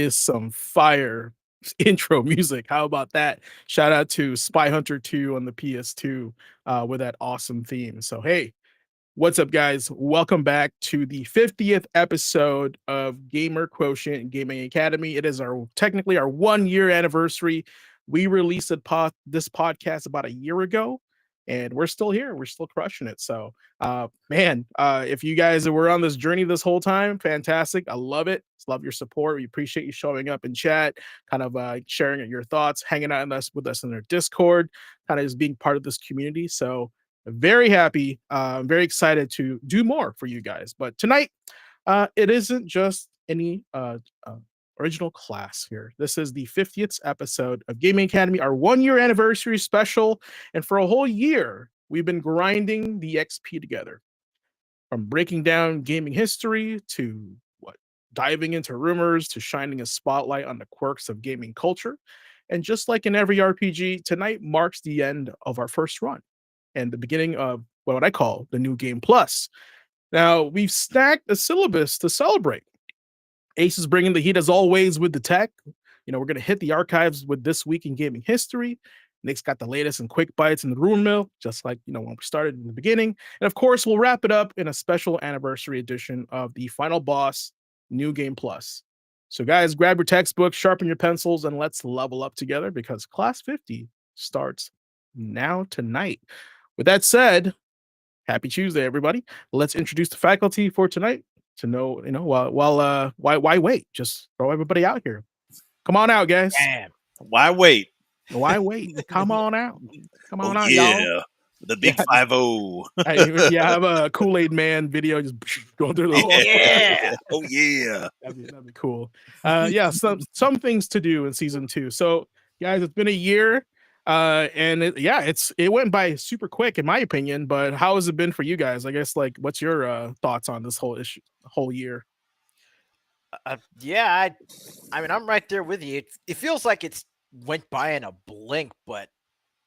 is some fire intro music. How about that? Shout out to Spy Hunter 2 on the PS2 with that awesome theme. So, hey, what's up, guys? Welcome back to the 50th episode of Gamer Quotient Gaming Academy. It is our technically our 1 year anniversary. We released this podcast about a year ago, and we're still here. We're still crushing it. So, if you guys were on this journey this whole time, fantastic. I love it. Love your support. We appreciate you showing up in chat, kind of sharing your thoughts, hanging out with us in our Discord, kind of just being part of this community. So, very happy. I'm very excited to do more for you guys. But tonight, it isn't just any original class here. This is the 50th episode of Gaming Academy, our 1 year anniversary special. And for a whole year, we've been grinding the XP together. From breaking down gaming history to diving into rumors to shining a spotlight on the quirks of gaming culture. And just like in every RPG, tonight marks the end of our first run and the beginning of what I call the new game plus. Now, we've stacked a syllabus to celebrate. Ace is bringing the heat as always with the tech. We're going to hit the archives with This Week in Gaming History. Nick's got the latest and quick bites in the rumor mill, just like, when we started in the beginning. And of course, we'll wrap it up in a special anniversary edition of the final boss, New Game Plus. So guys, grab your textbooks, sharpen your pencils, and let's level up together because Class 50 starts now tonight. With that said, happy Tuesday, everybody. Let's introduce the faculty for tonight to know, why wait? Just throw everybody out here. Come on out, guys. Damn. Why wait? Why wait? Come on out. Come on out, yeah. y'all. The big 5-0. I have a Kool-Aid Man video just going through the whole. Yeah. Oh yeah. That'd be cool. Some things to do in season 2. So guys, it's been a year. And it went by super quick in my opinion, but how has it been for you guys? I guess what's your thoughts on this whole year? I mean, I'm right there with you. It feels like it's went by in a blink, but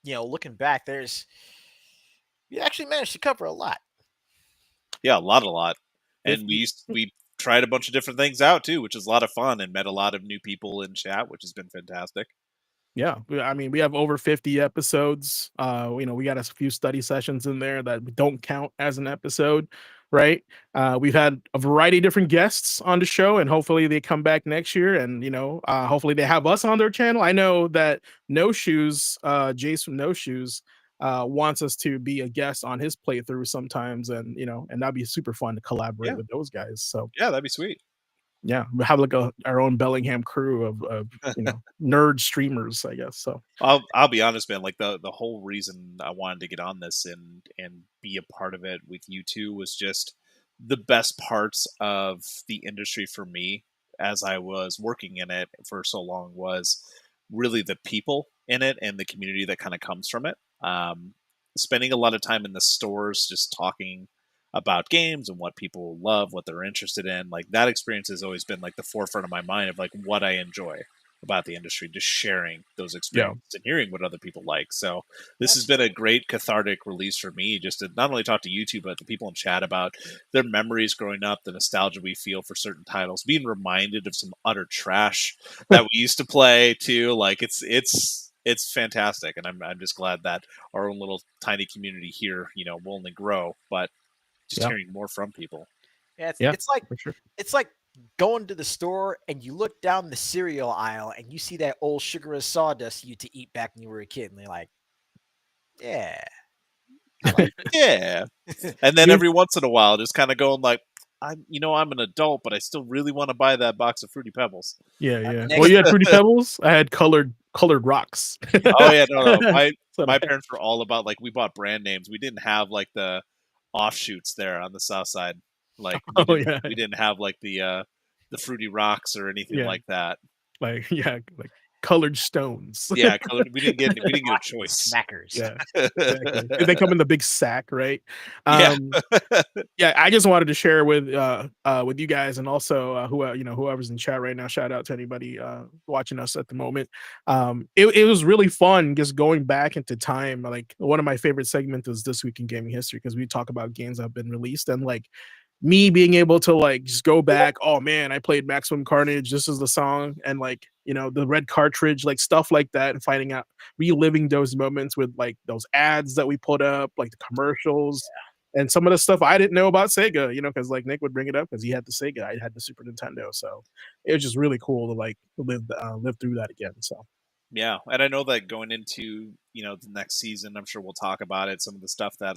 looking back, you actually managed to cover a lot. Yeah, a lot. And we tried a bunch of different things out too, which is a lot of fun, and met a lot of new people in chat, which has been fantastic. Yeah, I mean, we have over 50 episodes. We got a few study sessions in there that don't count as an episode, right? We've had a variety of different guests on the show, and hopefully they come back next year. And hopefully they have us on their channel. I know that No Shoes, Jace from No Shoes, wants us to be a guest on his playthrough sometimes, and that'd be super fun to collaborate with those guys. So yeah, that'd be sweet. Yeah, we have our own Bellingham crew of nerd streamers, I guess. So I'll be honest, man. Like the whole reason I wanted to get on this and be a part of it with you two was just the best parts of the industry for me as I was working in it for so long was really the people in it and the community that kind of comes from it. Spending a lot of time in the stores, just talking about games and what people love, what they're interested in. Like that experience has always been the forefront of my mind of what I enjoy about the industry, just sharing those experiences and hearing what other people like. So this has been a great cathartic release for me, just to not only talk to you two, but the people in chat about their memories growing up, the nostalgia we feel for certain titles, being reminded of some utter trash that we used to play too. It's fantastic. And I'm just glad that our own little tiny community here, will only grow, but just hearing more from people. Yeah, it's like going to the store and you look down the cereal aisle and you see that old sugar sawdust you used to eat back when you were a kid, and they're like, yeah. Yeah. And then every once in a while, just kind of going I'm an adult, but I still really want to buy that box of Fruity Pebbles. Yeah. Well, you had Fruity Pebbles. I had colored rocks. Oh yeah, no. My parents were all about we bought brand names. We didn't have the offshoots there on the south side. We didn't have the Fruity Rocks or anything like that. Colored stones. Yeah, we didn't get a choice. Smackers. Yeah, exactly. They come in the big sack, right? I just wanted to share with you guys, and also whoever's in chat right now. Shout out to anybody watching us at the moment. It was really fun just going back into time. One of my favorite segments is This Week in Gaming History, because we talk about games that have been released, and me being able to like just go back, oh man, I played Maximum Carnage, this is the song, and like, you know, the red cartridge, like stuff like that, and finding out, reliving those moments with like those ads that we put up, like the commercials, and some of the stuff I didn't know about Sega, you know, because like Nick would bring it up because he had the Sega, I had the Super Nintendo, so it was just really cool to like live through that again. So Yeah, and I know that going into, the next season, I'm sure we'll talk about it. Some of the stuff that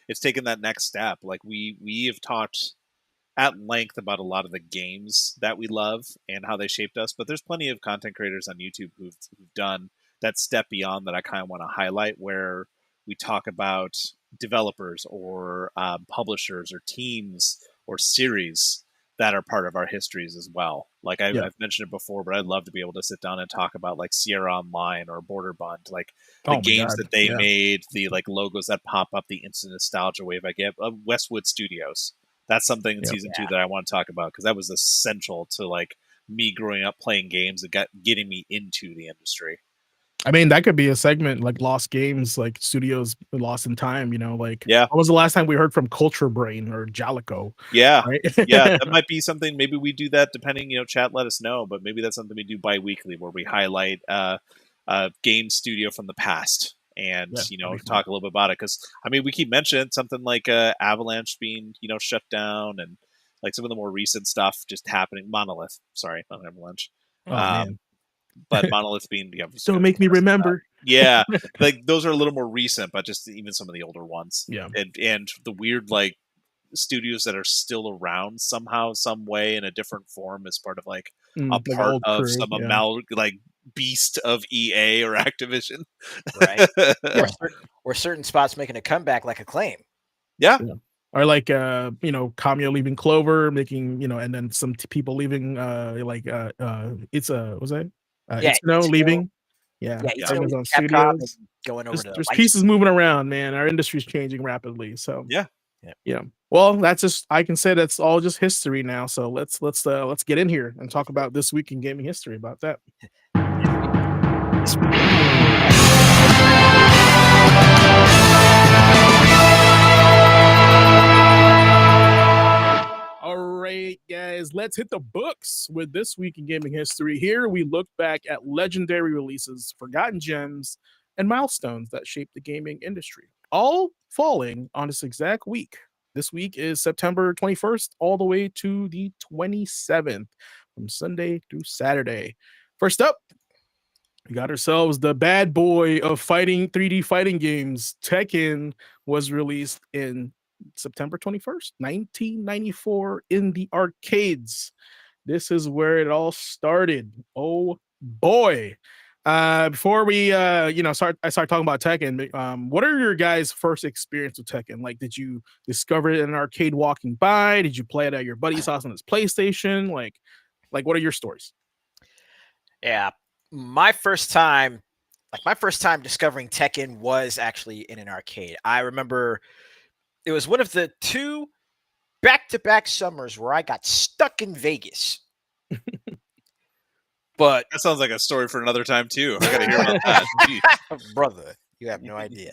it's taken that next step. Like we have talked at length about a lot of the games that we love and how they shaped us. But there's plenty of content creators on YouTube who've done that step beyond that I kind of want to highlight, where we talk about developers or publishers or teams or series that are part of our histories as well. Like yeah. I've mentioned it before, but I'd love to be able to sit down and talk about like Sierra Online or Borderbund, like the Oh my games god. that they Yeah. made, the like logos that pop up, the instant nostalgia wave I get. Westwood Studios, that's something in Yep. season 2 that I want to talk about because that was essential to like me growing up playing games and getting me into the industry. I mean, that could be a segment like lost games, like studios lost in time, you know, like Yeah, when was the last time we heard from Culture Brain or Jalico, yeah, right? yeah. That might be something. Maybe we do that depending. Chat, let us know. But maybe that's something we do bi-weekly where we highlight a game studio from the past and Yeah, that'd be fun. talk a little bit about it. Because I mean, we keep mentioning something like Avalanche being shut down and like some of the more recent stuff just happening. Monolith, sorry, not Avalanche. Oh man. But Monolith being Don't make me remember. yeah, like those are a little more recent, but just even some of the older ones, Yeah. and the weird like studios that are still around somehow, some way, in a different form as part of like a Like part old of crew. some Yeah. like beast of EA or Activision. Right. Yeah. Or certain spots making a comeback like Acclaim. Yeah, Yeah. Or like you know, Kamio leaving Clover, making, you know, and then some people leaving it's was that? Yeah, It's no Itsuno. leaving. Yeah. Yeah, yeah, Itsuno Amazon leaving Capcom and Studios. going over to There's pieces Lightspeed. moving around, man. Our industry's changing rapidly. So yeah. Yeah. yeah. Well, that's just, I can say that's all just history now. So let's get in here and talk about this week in gaming history about that. All right, guys, let's hit the books with this week in gaming history. Here we look back at legendary releases, forgotten gems, and milestones that shaped the gaming industry, all falling on this exact week. This week is September 21st all the way to the 27th, from Sunday through Saturday. First up, we got ourselves the bad boy of fighting 3D fighting games. Tekken was released in September 21st, 1994 in the arcades. This is where it all started. Oh boy. Before we I start talking about Tekken, what are your guys' first experience with Tekken? Like, did you discover it in an arcade walking by? Did you play it at your buddy's house on his PlayStation? Like what are your stories? Yeah. My first time discovering Tekken was actually in an arcade. I remember it was one of the two back-to-back summers where I got stuck in Vegas. But That sounds like a story for another time too. I got to hear about that. Jeez. brother, you have no idea.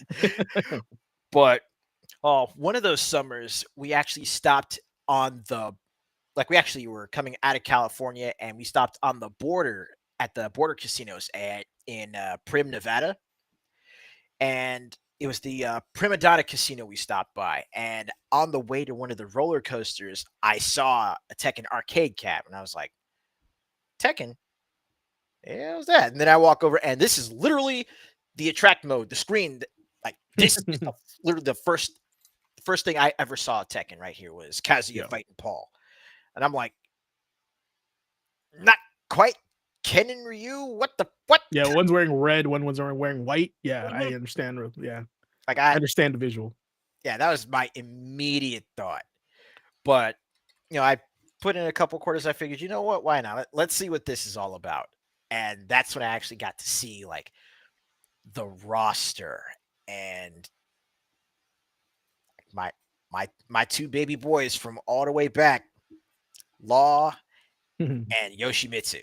But one of those summers we actually stopped on the we actually were coming out of California and we stopped on the border at the border casinos in Prim, Nevada. And it was the Prima Donna Casino we stopped by. And on the way to one of the roller coasters, I saw a Tekken arcade cab. And I was like, Tekken? Yeah, what was that? And then I walk over, and this is literally the attract mode, the screen. Like, this is literally the first thing I ever saw at Tekken right here was Kazuya fighting Paul. And I'm like, not quite Ken and Ryu? What? Yeah, one's wearing red, one was wearing white. Yeah, I understand. Yeah, I understand the visual. Yeah, that was my immediate thought. But I put in a couple quarters. I figured, you know what? Why not? Let's see what this is all about. And that's when I actually got to see like the roster and my two baby boys from all the way back, Law and Yoshimitsu.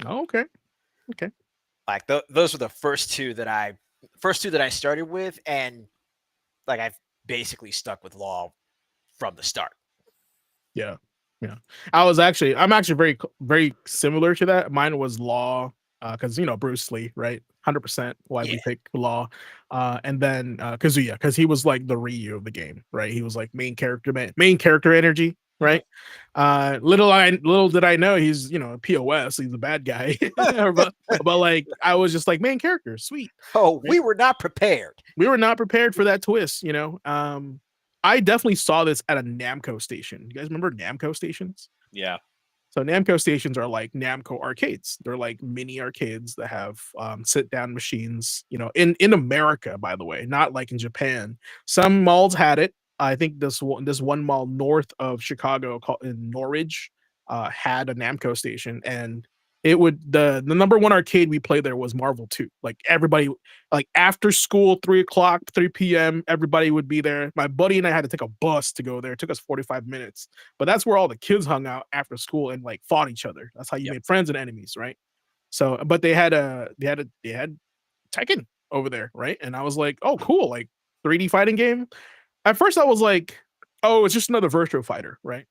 Oh, okay. Like those were the first two that I started with, and like I've basically stuck with Law from the start. Yeah. Yeah. I'm actually very similar to that. Mine was Law, because Bruce Lee, right? 100% why Yeah. we pick Law. And then Kazuya, because he was like the Ryu of the game, right? He was like main character energy, Mhm. right? Little did I know he's a POS, he's a bad guy. but like I was just like main character, sweet. Oh, Right? we were not prepared. We were not prepared for that twist. I definitely saw this at a Namco station. You guys remember Namco stations? Yeah. So Namco stations are like Namco arcades. They're like mini arcades that have sit down machines. In America, by the way, not like in Japan. Some malls had it. I think this one mall north of Chicago called in Norridge had a Namco station, and it would the number one arcade we played there was Marvel 2. Like everybody, like after school, 3 o'clock, 3 p.m. Everybody would be there. My buddy and I had to take a bus to go there. It took us 45 minutes, but that's where all the kids hung out after school and like fought each other. That's how you Yep. made friends and enemies, right? So, but they had Tekken over there, right? And I was like, oh, cool, like 3D fighting game. At first, I was like, oh, it's just another Virtua Fighter, right?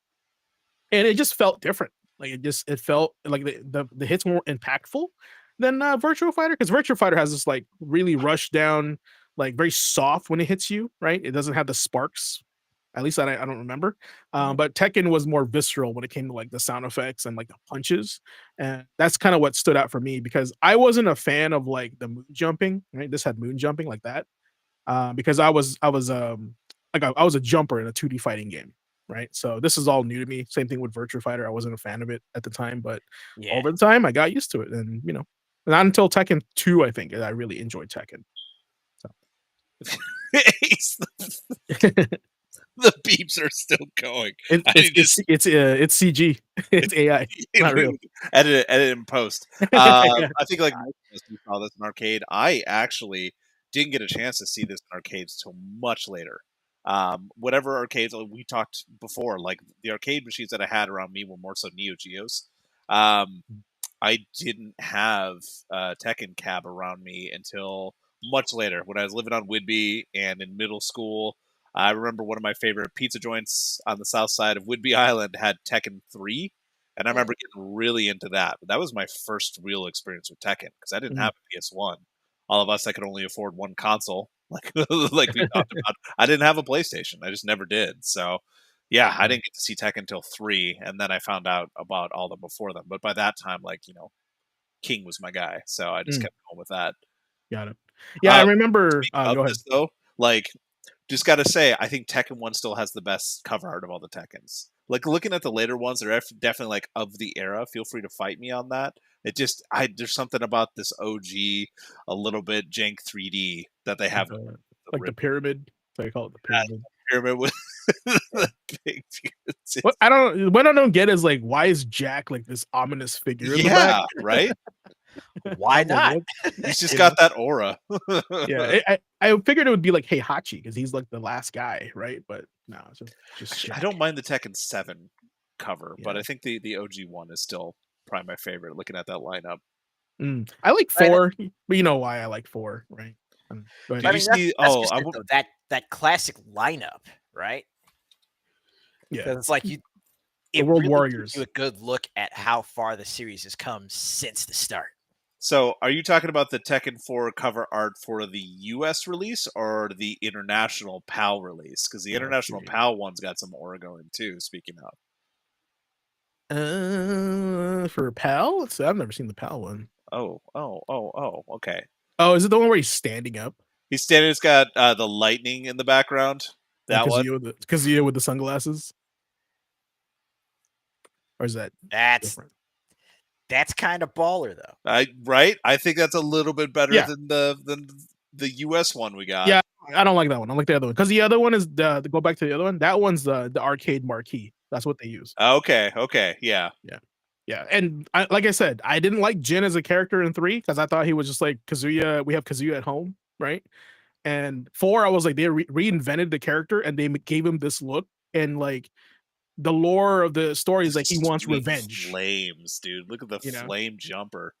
And it just felt different. Like it felt like the hits were more impactful than Virtua Fighter, because Virtua Fighter has this like really rushed down, like very soft when it hits you, right? It doesn't have the sparks. At least I don't remember. Mhm. But Tekken was more visceral when it came to like the sound effects and like the punches, and that's kind of what stood out for me because I wasn't a fan of like the moon jumping. Right, this had moon jumping like that because I was a jumper in a 2D fighting game, right? So this is all new to me. Same thing with Virtua Fighter. I wasn't a fan of it at the time, but Yeah. over the time I got used to it, and not until Tekken 2, I think, I really enjoyed Tekken. So The beeps are still going. it, I it's need it's to it's CG, it's AI, not real. edit it in post. Yeah. I think like most of us, we saw this in arcade. I actually didn't get a chance to see this in arcades till much later. Whatever arcades we talked before, like the arcade machines that I had around me were more so Neo Geos. Um, I didn't have Tekken Cab around me until much later when I was living on Whidbey and in middle school. I remember one of my favorite pizza joints on the south side of Whidbey Island had Tekken 3, and I remember getting really into that. But that was my first real experience with Tekken because I didn't Mhm. have a PS1. All of us that could only afford one console, like like we talked about, I didn't have a PlayStation. I just never did. So yeah, I Mhm. didn't get to see Tekken until 3, and then I found out about all them before them. But by that time, like, King was my guy, so I just Mm, kept going with that. got it. Yeah, I remember. Speaking of Go ahead. this though, like, just gotta say, I think Tekken 1 still has the best cover art of all the Tekkens. Like, looking at the later ones, they're definitely, like, of the era. Feel free to fight me on that. There's something about this OG, a little bit jank 3D that they Like have with the the like the rip pyramid. They call it the pyramid. pyramid with Yeah. the big What I don't get is like why is Jack like this ominous figure in the back? Yeah, right? Why I'm like, not? what? He's just You got know? that aura. Yeah, I figured it would be like Heihachi because he's like the last guy, right? But no, it's just Actually, I Jack. don't mind the Tekken 7 cover, but Yeah. I think the OG one is still probably my favorite looking at that lineup. I like I know. 4, but you know why I like 4, right? Go ahead. But I Did you mean, see that's oh, just I it w though. That classic lineup, right? Yeah, Because it's like the it World really gives you Warriors. a good look at how far the series has come since the start. So, are you talking about the Tekken 4 cover art for the US release or the international PAL release? Because the Let's international see. PAL one's got some aura going too, speaking of. For Pal, I've never seen the Pal one. Okay. Oh, is it the one where he's standing up? He's standing, it's got the lightning in the background. Like That one? Kazuya with the sunglasses? Or is that That's different? that's kind of baller though. Right? I think that's a little bit better Yeah. than the US one we got. Yeah, I don't like that one. I like the other one. Because the other one is the go back to the other one, that one's the arcade marquee. That's what they use. Okay, yeah. Yeah. Yeah. And like I said, I didn't like Jin as a character in 3 because I thought he was just like Kazuya. We have Kazuya at home, right? And 4, I was like, they reinvented the character and they gave him this look. And like the lore of the story The is like he wants sweet revenge. flames, dude. Look at the You know, flame jumper.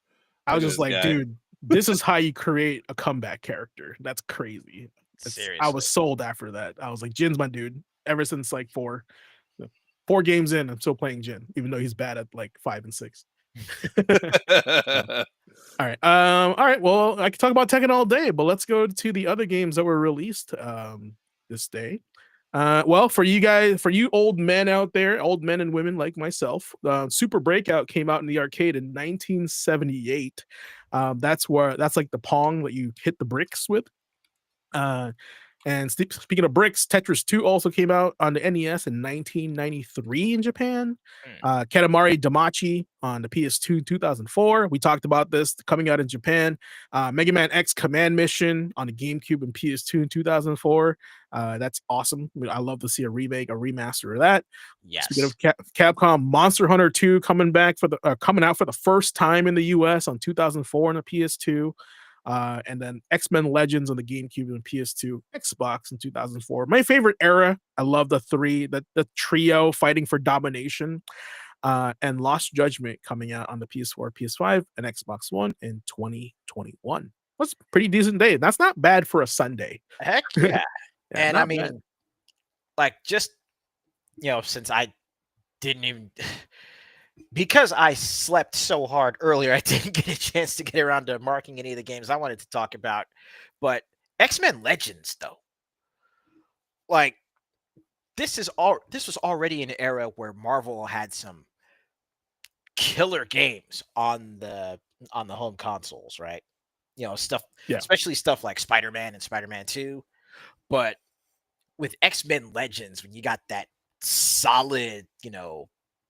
I Look was at just this like, guy. dude, this is how you create a comeback character. That's crazy. I Seriously. was sold after that. I was like, Jin's my dude ever since like 4. 4 games in, I'm still playing Jin, even though he's bad at like 5 and 6. All right. All right. Well, I could talk about Tekken all day, but let's go to the other games that were released this day. Well, for you old men out there, old men and women like myself, Super Breakout came out in the arcade in 1978. That's like the Pong that you hit the bricks with. And speaking of bricks, Tetris 2 also came out on the NES in 1993 in Japan. Katamari Damacy on the PS2 2004. We talked about this coming out in Japan. Mega Man X Command Mission on the GameCube and PS2 in 2004. That's awesome. I love to see a remake, a remaster of that. Yes. Speaking of Capcom, Monster Hunter 2 coming out for the first time in the US on 2004 on the PS2. And then X-Men Legends on the GameCube and PS2, Xbox in 2004. My favorite era. I love the trio fighting for domination. And Lost Judgment coming out on the PS4, PS5, and Xbox One in 2021. That's a pretty decent day. That's not bad for a Sunday. Heck yeah. And I mean, bad. like, just, since I didn't even because I slept so hard earlier, I didn't get a chance to get around to marking any of the games I wanted to talk about. But X-Men Legends, though, like, this was already an era where Marvel had some killer games on the home consoles, right? Stuff, especially stuff like Spider-Man and Spider-Man 2. But with X-Men Legends, when you got that solid,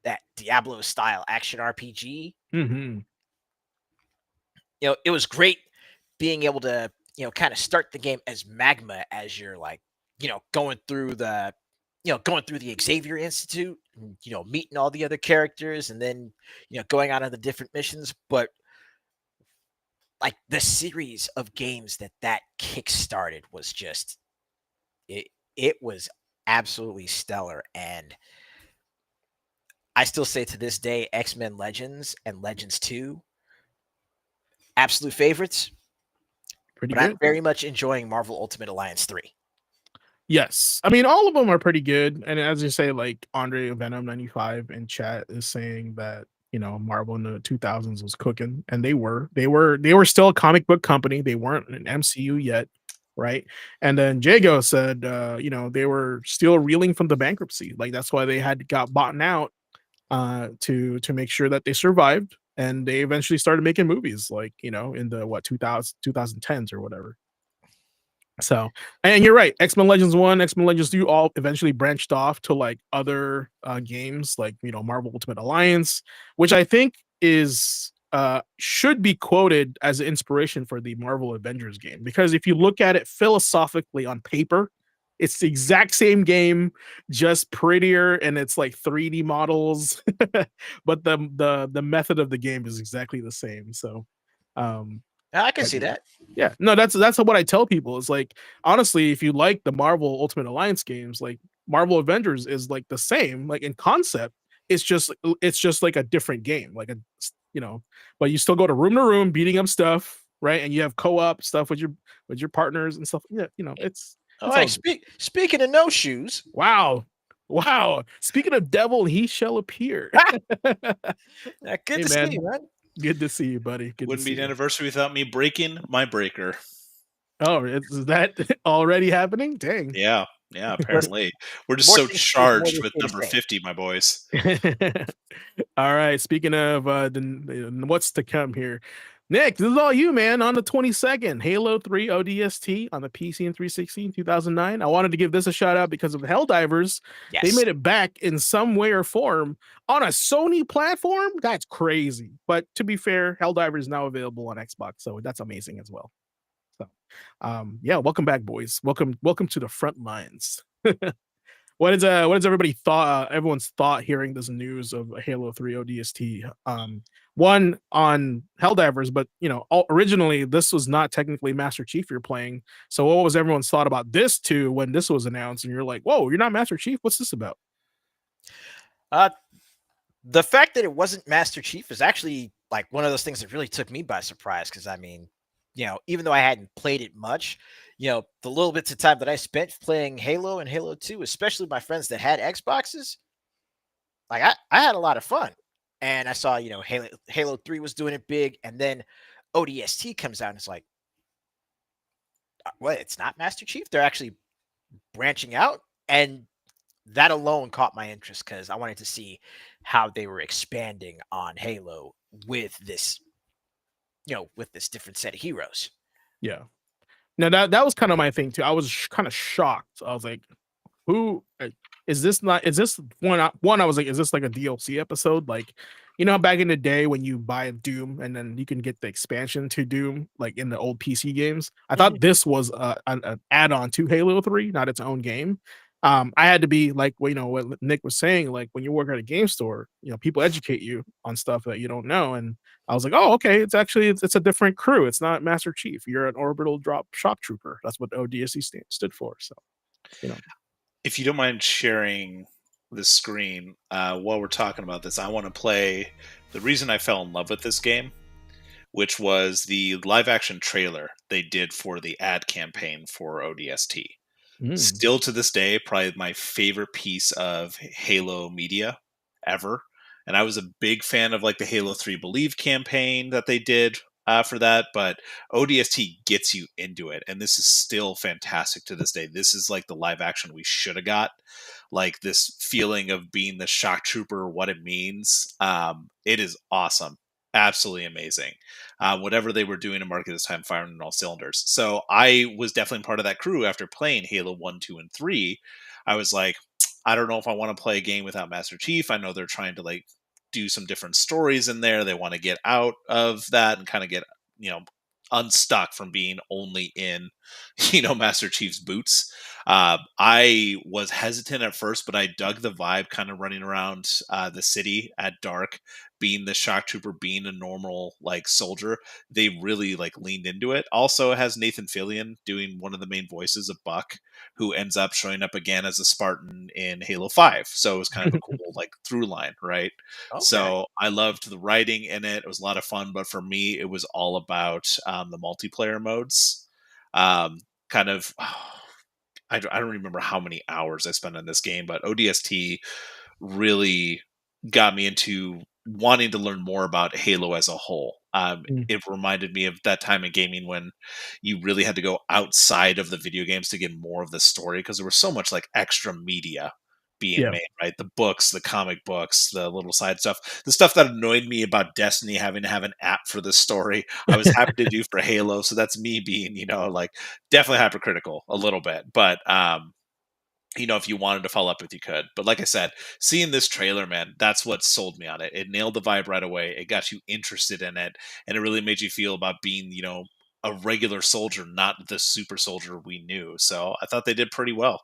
that Diablo style action RPG, it was great being able to, kind of start the game as Magma as you're like, going through the Xavier Institute, and, meeting all the other characters, and then, going out on the different missions. But like the series of games that kickstarted was just, it was absolutely stellar. And I still say to this day, X-Men Legends and Legends 2, absolute favorites. Pretty but good. I'm very much enjoying Marvel Ultimate Alliance 3. Yes. I mean, all of them are pretty good. And as you say, like Andre Venom 95 in chat is saying that, Marvel in the 2000s was cooking, and they were still a comic book company. They weren't an MCU yet. Right. And then Jago said, they were still reeling from the bankruptcy. Like, that's why they got bought out to make sure that they survived. And they eventually started making movies, like, in the 2010s or whatever. So, and you're right, X-Men Legends 1, X-Men Legends 2 all eventually branched off to like other games, like, Marvel Ultimate Alliance, which I think is should be quoted as an inspiration for the Marvel Avengers game, because if you look at it philosophically on paper, it's the exact same game, just prettier, and it's like 3D models, but the method of the game is exactly the same. So, I can see that. Yeah, no, that's what I tell people. Is like, honestly, if you like the Marvel Ultimate Alliance games, like Marvel Avengers is like the same, like in concept. It's just like a different game, like but you still go to room beating up stuff, right? And you have co-op stuff with your partners and stuff. Yeah, it's all right. Speaking of no shoes, wow. Speaking of devil, he shall appear. Good to see you, man. Good to see you, buddy. Wouldn't be an anniversary without me breaking my breaker. Oh, is that already happening? Dang. Yeah, apparently. We're just so charged with number 50, my boys. All right. Speaking of what's to come here, Nick, this is all you, man. On the 22nd, Halo 3 ODST on the PC and 360 in 2009. I wanted to give this a shout out because of Helldivers. Yes. They made it back in some way or form on a Sony platform. That's crazy. But to be fair, Helldivers is now available on Xbox, so that's amazing as well. So, welcome back, boys. Welcome to the front lines. What is everybody thought? Everyone's thought hearing this news of Halo 3 ODST. One on Helldivers, but originally this was not technically Master Chief you're playing. So what was everyone's thought about this too when this was announced? And you're like, whoa, you're not Master Chief? What's this about? The fact that it wasn't Master Chief is actually like one of those things that really took me by surprise. Because I mean, even though I hadn't played it much, the little bits of time that I spent playing Halo and Halo 2, especially my friends that had Xboxes, like I had a lot of fun, and I saw Halo 3 was doing it big, and then ODST comes out and it's like, what? It's not Master Chief. They're actually branching out, and that alone caught my interest because I wanted to see how they were expanding on Halo with this, with this different set of heroes. Yeah. Now that was kind of my thing too. I was kind of shocked. I was like, who is this? Not is this one? I was like, is this like a DLC episode? Like, back in the day when you buy Doom and then you can get the expansion to Doom, like in the old PC games. I thought this was an add-on to Halo 3, not its own game. I had to be like, well, what Nick was saying, like when you work at a game store, people educate you on stuff that you don't know, and I was like, oh, okay, it's a different crew. It's not Master Chief. You're an orbital drop shock trooper. That's what ODSC stood for. So, you know. If you don't mind sharing the screen while we're talking about this, I want to play the reason I fell in love with this game, which was the live action trailer they did for the ad campaign for ODST. Still to this day, probably my favorite piece of Halo media ever. And I was a big fan of like the Halo 3 Believe campaign that they did for that, but ODST gets you into it. And this is still fantastic to this day. This is like the live action we should have got. Like this feeling of being the shock trooper, what it means. It is awesome. Absolutely amazing. Whatever they were doing to market this time, firing on all cylinders. So I was definitely part of that crew after playing Halo 1, 2, and 3. I was like, I don't know if I want to play a game without Master Chief. I know they're trying to like do some different stories in there. They want to get out of that and kind of get, unstuck from being only in, Master Chief's boots. I was hesitant at first, but I dug the vibe kind of running around the city at dark, being the shock trooper, being a normal like soldier. They really like leaned into it. Also, it has Nathan Fillion doing one of the main voices of Buck, who ends up showing up again as a Spartan in Halo 5. So it was kind of a cool like through line, right? Okay. So I loved the writing in it. It was a lot of fun, but for me, it was all about the multiplayer modes. Kind of, I don't remember how many hours I spent on this game, but ODST really got me into wanting to learn more about Halo as a whole. Mm. It reminded me of that time in gaming when you really had to go outside of the video games to get more of the story because there was so much like extra media being Yeah. made, right? The books, the comic books, the little side stuff, the stuff that annoyed me about Destiny having to have an app for the story. I was happy to do for Halo. So that's me being, like definitely hypercritical a little bit, but if you wanted to follow up with, you could. But like I said, seeing this trailer, man, that's what sold me on it. It nailed the vibe right away. It got you interested in it, and it really made you feel about being, a regular soldier, not the super soldier we knew. So I thought they did pretty well.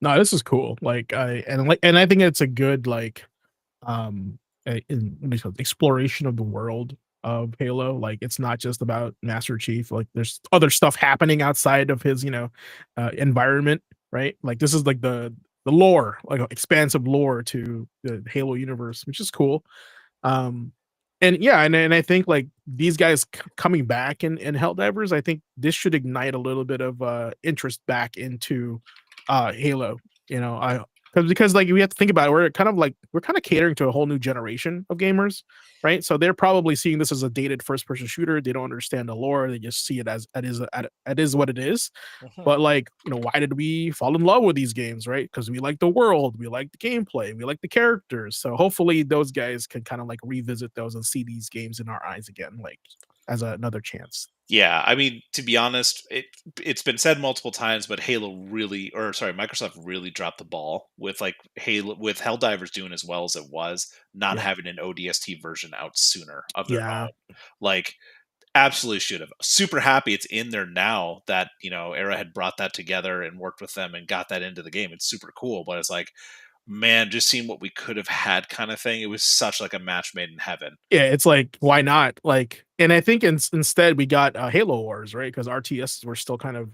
No, this is cool. And I think it's a good what do you call it, exploration of the world of Halo. Like it's not just about Master Chief. Like there's other stuff happening outside of his environment, right? Like this is like the lore, like expansive lore to the Halo universe, which is cool. Um, and yeah, and I think like these guys coming back in Helldivers, I think this should ignite a little bit of interest back into Halo. I because like we have to think about it, we're kind of catering to a whole new generation of gamers, right? So they're probably seeing this as a dated first person shooter. They don't understand the lore. They just see it as it is what it is. Mhm. But like, why did we fall in love with these games, right? Because we like the world, we like the gameplay, we like the characters. So hopefully those guys can kind of like revisit those and see these games in our eyes again, like as another chance. Yeah, I mean, to be honest, it's been said multiple times, but Halo really, or sorry, Microsoft really dropped the ball with like Halo, with Helldivers doing as well as it was, not Yeah. having an ODST version out sooner of their Yeah. own. Like, absolutely should have. Super happy it's in there now that Era had brought that together and worked with them and got that into the game. It's super cool, but it's like, man, just seeing what we could have had, kind of thing. It was such like a match made in heaven. Yeah, it's like, why not? Like, and I think instead we got Halo Wars, right? Because RTS were still kind of,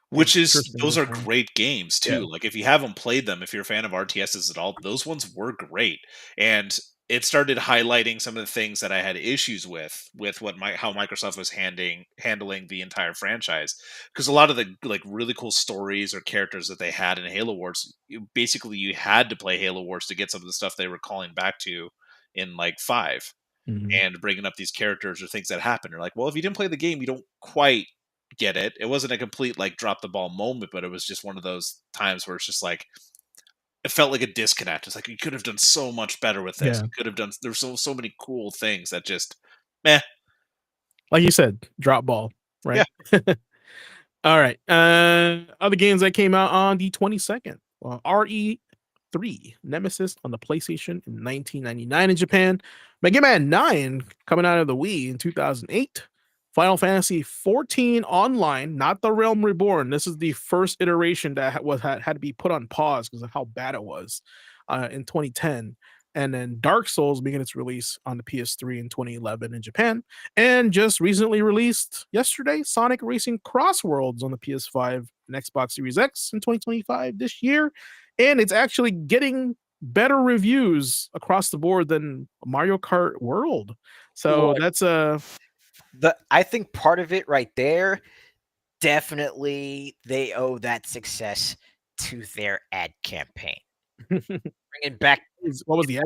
Which is, interesting at those the are time. great games Yeah. too. Like if you haven't played them, if you're a fan of RTSs at all, those ones were great. And it started highlighting some of the things that I had issues with how Microsoft was handling the entire franchise. Because a lot of the like really cool stories or characters that they had in Halo Wars, basically you had to play Halo Wars to get some of the stuff they were calling back to in like 5 Mhm. and bringing up these characters or things that happen. You're like, well, if you didn't play the game, you don't quite get it. It wasn't a complete like drop the ball moment, but it was just one of those times where it's just like it felt like a disconnect. It's like you could have done so much better with this. Yeah. You could have done. There's so many cool things that just, meh. Like you said, drop ball, Yeah. right? All right. Other games that came out on the 22nd. Well, RE3 Nemesis on the PlayStation in 1999 in Japan. Mega Man 9 coming out of the Wii in 2008. Final Fantasy 14 Online, not the Realm Reborn. This is the first iteration that had to be put on pause because of how bad it was in 2010. And then Dark Souls began its release on the PS3 in 2011 in Japan. And just recently released yesterday, Sonic Racing Cross Worlds on the PS5 and Xbox Series X in 2025 this year. And it's actually getting better reviews across the board than Mario Kart World. So Look, that's a I think part of it right there, definitely they owe that success to their ad campaign. Bringing back what was the ad?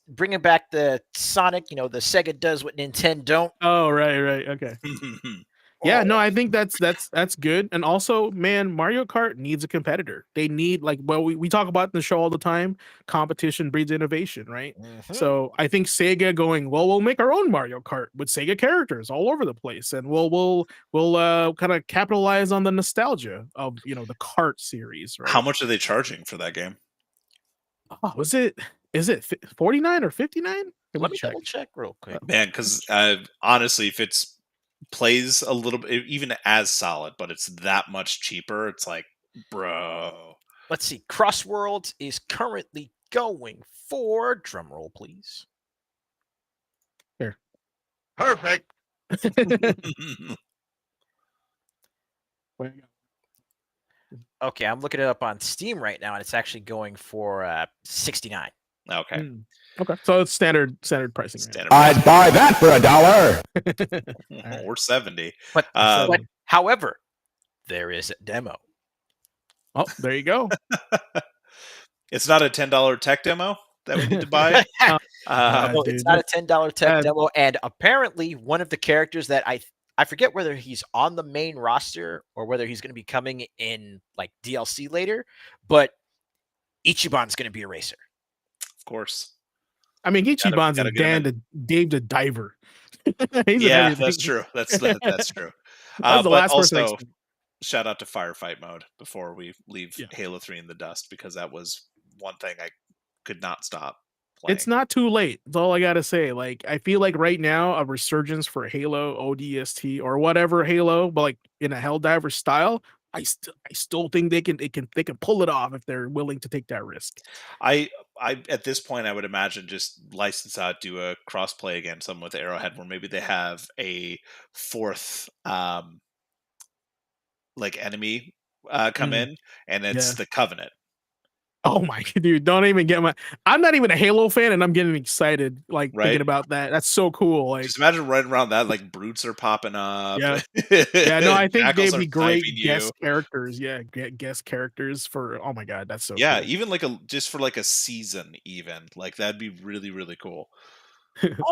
bringing back the Sonic, the Sega does what Nintendo don't. Oh, right. Okay. Yeah, Oh, no, I think that's good. And also, man, Mario Kart needs a competitor. They need like we talk about in the show all the time, competition breeds innovation, right? mhm. So I think Sega going, well, we'll make our own Mario Kart with Sega characters all over the place, and we'll kind of capitalize on the nostalgia of the kart series, How right? much are they charging for that game? Oh, is it 49 or 59? Let me Let me check. double check real quick. Man, because honestly, if it's plays a little bit, even as solid, but it's that much cheaper, it's like, bro. Let's see. Crossworlds is currently going for drumroll, please. Here. Perfect. Okay, I'm looking it up on Steam right now, and it's actually going for 69. Okay. Okay, so it's standard pricing. Standard I'd buy that for $1. Right. or 70. But, Um, but however, there is a demo. Oh, there you go. It's not a $10 tech demo that we need to buy. No, dude, it's not a $10 tech uh, demo, and apparently one of the characters that I forget whether he's on the main roster or whether he's going to be coming in like DLC later, but Ichiban's going to be a racer. Of course. I mean, Ichiban's gotta a get him Dave the Diver. He's in Yeah, everything. that's true. That's true. That's the But last person. also, shout out to firefight mode before we leave Yeah. Halo 3 in the dust, because that was one thing I could not stop playing. It's not too late. That's all I gotta say. Like, I feel like right now a resurgence for Halo ODST or whatever Halo, but like in a Helldiver style. I still think they can pull it off if they're willing to take that risk. I at this point I would imagine just license out, do a crossplay against them with Arrowhead, where maybe they have a fourth like enemy come in, and it's Yeah. the Covenant. Oh my dude, don't even get my I'm not even a Halo fan and I'm getting excited like Right? thinking about that. That's so cool. Like, Just imagine running around that, like brutes are popping up. yeah. Yeah, no, I think Jackals they'd are be great sniping guest you. characters. Yeah, guest characters for oh my god, that's so Yeah, cool. even like just for like a season, even like that'd be really really cool.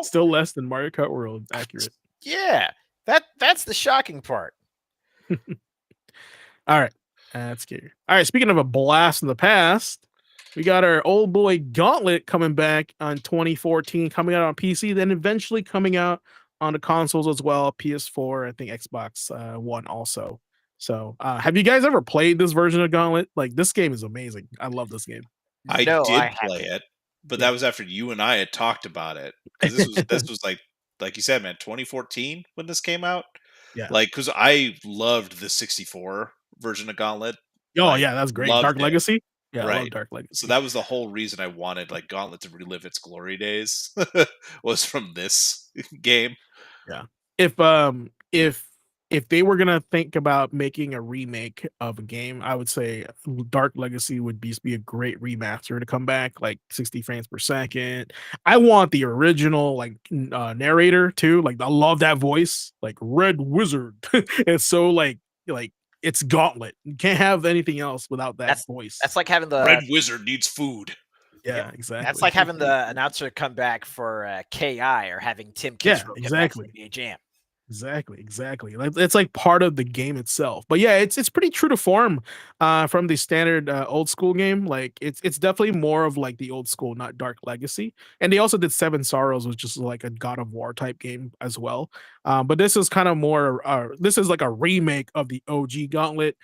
Still less than Mario Kart World, accurate. Yeah, that's the shocking part. All right. That's scary. All right. Speaking of a blast in the past, we got our old boy Gauntlet coming back on 2014, coming out on PC, then eventually coming out on the consoles as well, PS4, I think Xbox One also. So, have you guys ever played this version of Gauntlet? Like, this game is amazing. I love this game. I No, did I play haven't. it, but Yeah. that was after you and I had talked about it, because this was like you said, man, 2014 when this came out. Yeah. Like, because I loved the 64 version of Gauntlet. Oh, Like, yeah, that's great. loved Dark it. Legacy. Yeah, I love Right. Dark Legacy. So that was the whole reason I wanted like Gauntlet to relive its glory days was from this game. Yeah. If if they were gonna think about making a remake of a game, I would say Dark Legacy would be a great remaster to come back, like 60 frames per second. I want the original like narrator too. Like I love that voice, like Red Wizard. It's so like it's Gauntlet. You can't have anything else without that That's voice. that's like having Red the Wizard needs food. yep. Yeah, That's exactly. like having the announcer come back for KI or having Tim Yeah, Kitzrow come back for exactly. NBA Jam. Exactly. Like it's like part of the game itself. But yeah, it's pretty true to form from the standard old school game. Like it's definitely more of like the old school, not Dark Legacy. And they also did Seven Sorrows, which is like a God of War type game as well. But this is kind of more this is like a remake of the OG Gauntlet.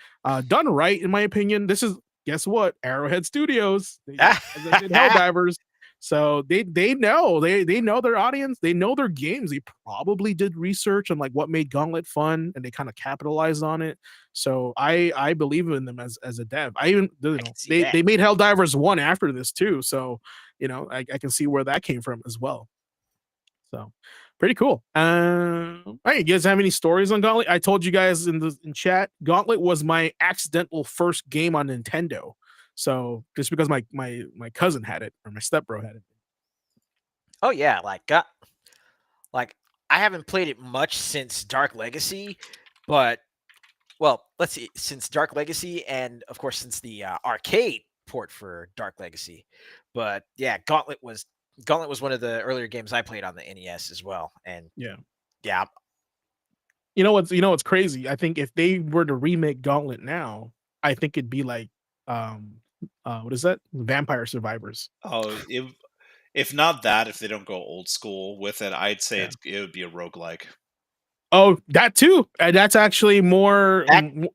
Done right, in my opinion. This is guess what? Arrowhead Studios. They did Helldivers. So they know their audience, they know their games. They probably did research on like what made Gauntlet fun, and they kind of capitalized on it. So I believe in them as a dev. I even I can see that. they made Helldivers 1 after this too. So I can see where that came from as well. So pretty cool. All right, you guys have any stories on Gauntlet? I told you guys in chat, Gauntlet was my accidental first game on Nintendo. So just because my cousin had it or my stepbro had it. Oh yeah, like I haven't played it much since Dark Legacy, but well, let's see, since Dark Legacy and of course since the arcade port for Dark Legacy. But yeah, Gauntlet was one of the earlier games I played on the NES as well. And Yeah. yeah, You know what's crazy? I think if they were to remake Gauntlet now, I think it'd be like um what is that? Vampire Survivors. Oh, if not that, if they don't go old school with it, I'd say Yeah. it would be a roguelike. Oh, that too. That's actually that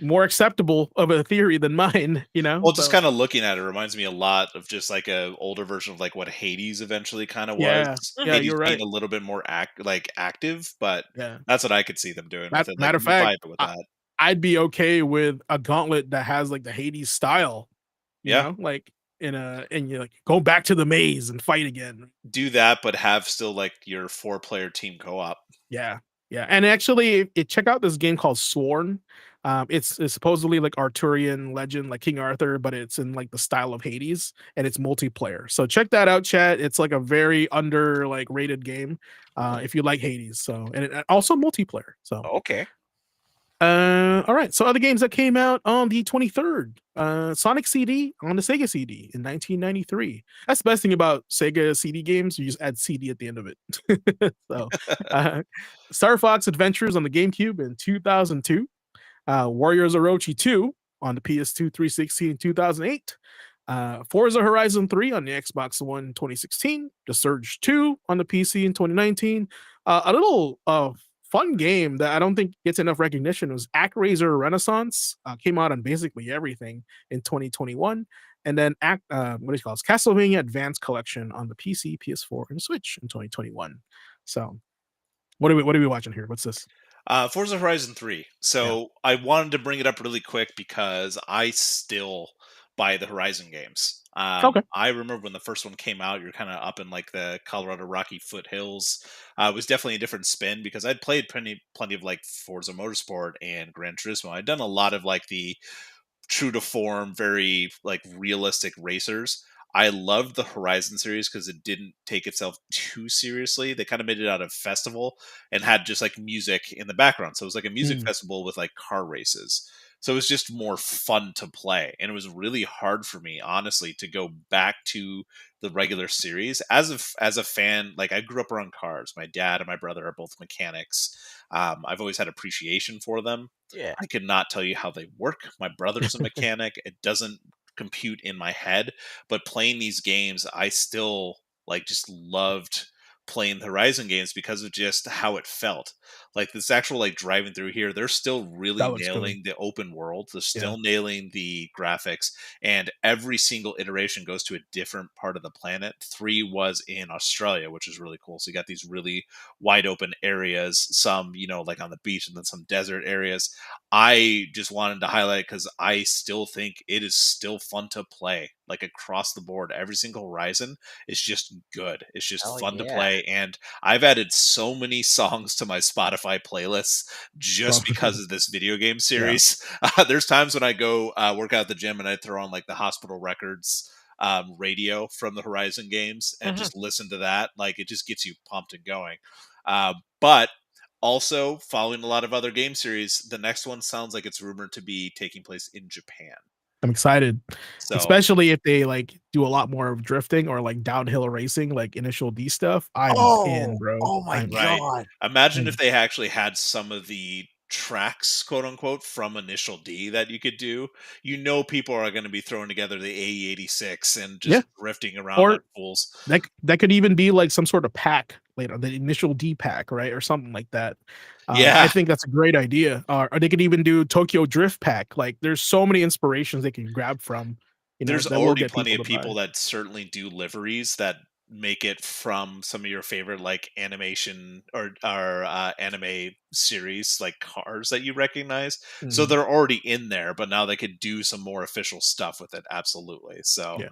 more acceptable of a theory than mine, you know? Well, just So kind of looking at it reminds me a lot of just like a older version of like what Hades eventually kind of was. yeah. Yeah, Hades you're being right. a little bit more active, but Yeah. that's what I could see them doing with it. Like Matter of I'm fact, fine with that. I'd be okay with a Gauntlet that has like the Hades style, Yeah, like and you like go back to the maze and fight again. do that, but have still like your 4-player team co-op. Yeah. Yeah. And actually check out this game called Sworn. It's supposedly like Arthurian legend, like King Arthur, but it's in like the style of Hades and it's multiplayer. So check that out, chat. It's like a very under like rated game. If you like Hades. So and also multiplayer. So okay. all right. So other games that came out on the 23rd. Sonic CD on the Sega CD in 1993. That's the best thing about Sega CD games. You just add CD at the end of it. So uh, Star Fox Adventures on the GameCube in 2002. Warriors Orochi 2 on the PS2 360 in 2008. Forza Horizon 3 on the Xbox One 2016. The Surge 2 on the PC in 2019. A little fun game that I don't think gets enough recognition was ActRaiser Renaissance. Came out on basically everything in 2021. And then what do you call it? Castlevania Advanced Collection on the PC, PS4, and Switch in 2021. So what are we watching here? What's this? Forza Horizon 3. So I wanted to bring it up really quick because I still buy the Horizon games. Okay. I remember when the first one came out, you're kind of up in like the Colorado Rocky foothills. It was definitely a different spin because I'd played plenty of like Forza Motorsport and Gran Turismo. I'd done a lot of like the true to form, very like realistic racers. I loved the Horizon series because it didn't take itself too seriously. They kind of made it out of festival and had just like music in the background. So it was like a music Mm. festival with like car races. So it was just more fun to play. And it was really hard for me, honestly, to go back to the regular series. As a fan, like I grew up around cars. My dad and my brother are both mechanics. I've always had appreciation for them. Yeah. I could not tell you how they work. My brother's a mechanic. It doesn't compute in my head, but playing these games, I still like just loved playing the Horizon games because of just how it felt. Like this actual like driving through here, they're still really That looks good. nailing the open world. They're Yeah. still nailing the graphics, and every single iteration goes to a different part of the planet. 3 was in Australia, which is really cool. So you got these really wide open areas, some, like on the beach, and then some desert areas. I just wanted to highlight because I still think it is still fun to play. like across the board. Every single Horizon is just good. It's just Hell fun to yeah. play, and I've added so many songs to my Spotify playlists just because of this video game series. There's times when I go work out at the gym and I throw on like the Hospital Records radio from the Horizon games and just listen to that. Like it just gets you pumped and going. But also, following a lot of other game series, the next one sounds like it's rumored to be taking place in Japan. I'm excited, So especially if they like do a lot more of drifting or like downhill racing, like Initial D stuff. I'm in, bro. Oh my I'm in. right. god. Imagine if they actually had some of the tracks, quote unquote, from Initial D that you could do. You know, people are going to be throwing together the AE86 and just Yeah. drifting around Or like fools. that could even be like some sort of pack later, the Initial D pack, right, or something like that. Yeah. I think that's a great idea. Or they could even do Tokyo Drift pack. Like, there's so many inspirations they can grab from. You know, There's that will already get plenty of to buy. people that certainly do liveries that make it from some of your favorite like animation or anime series, like cars that you recognize. So Mhm. they're already in there, but now they could do some more official stuff with it. Absolutely. So Yeah.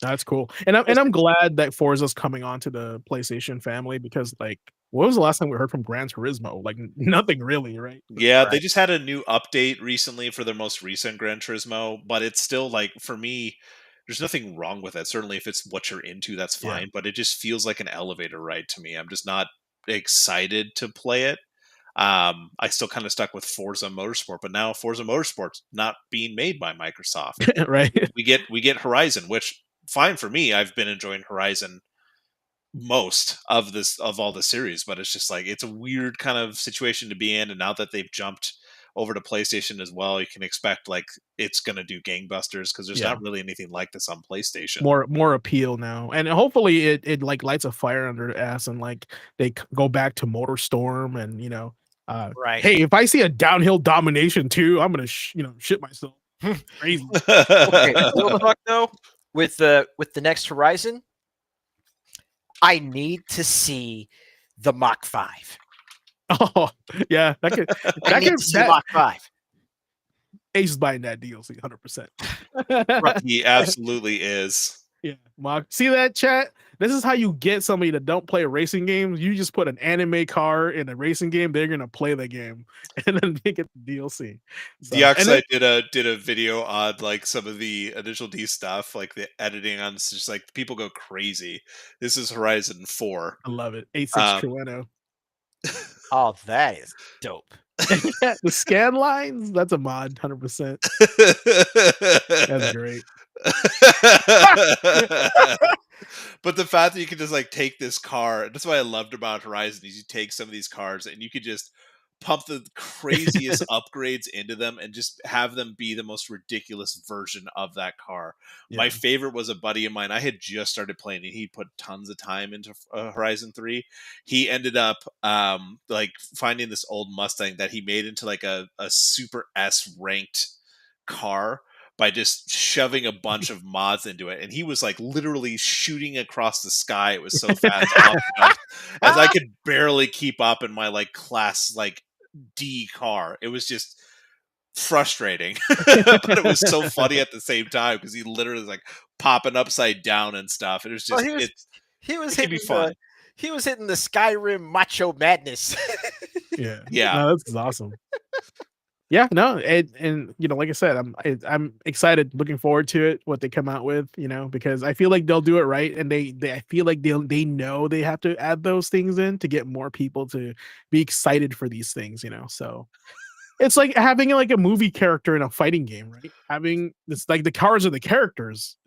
That's cool. And I'm glad that Forza's coming onto the PlayStation family because, like, what was the last time we heard from Gran Turismo? Like, nothing really, right? yeah, they Right. just had a new update recently for their most recent Gran Turismo, but it's still like for me, there's nothing wrong with it. Certainly, if it's what you're into, that's Yeah. fine. But it just feels like an elevator ride to me. I'm just not excited to play it. I still kind of stuck with Forza Motorsport, but now Forza Motorsport's not being made by Microsoft. Right. We get Horizon, which fine for me. I've been enjoying Horizon most of all the series, but it's just like it's a weird kind of situation to be in. And now that they've jumped over to PlayStation as well, you can expect like it's going to do gangbusters because there's Yeah. not really anything like this on PlayStation. More appeal now. And hopefully it like lights a fire under their ass and like they go back to MotorStorm and, you know, Right. hey, if I see a downhill domination too, I'm gonna shit myself. Crazy. Okay, real talk though, with the next Horizon, I need to see the Mach 5. Oh yeah, that could I need to see Mach 5. Ace is buying that DLC 100%. He absolutely is. Yeah, Mark. See that, chat? This is how you get somebody that don't play racing games. You just put an anime car in a racing game, they're gonna play the game and then make it the DLC. So, and Dioxide then, did a video on like some of the Initial D stuff, like the editing on it's just like people go crazy. This is Horizon 4. I love it. 86 Um, Trueno. Oh, that is dope. Yeah, the scan lines, that's a mod, 100%. That's great. But the fact that you can just like take this car, that's what I loved about Horizon is you take some of these cars and you could just pump the craziest upgrades into them and just have them be the most ridiculous version of that car. My Yeah. favorite was a buddy of mine. I had just started playing and he put tons of time into Horizon 3. He ended up like finding this old Mustang that he made into like a super S ranked car by just shoving a bunch of mods into it, and he was like literally shooting across the sky. It was so fast, as I could barely keep up in my like class like D car. It was just frustrating, but it was so funny at the same time because he literally was like popping upside down and stuff. It was just Well, he was it can be hitting fun. he was hitting the Skyrim macho madness. Yeah. Yeah. No, this is awesome. Yeah, no, and you know, like I said, I'm excited, looking forward to it, what they come out with, you know, because I feel like they'll do it right, and they I feel like they know they have to add those things in to get more people to be excited for these things, you know. So it's like having like a movie character in a fighting game, right? Having this like the cars are the characters.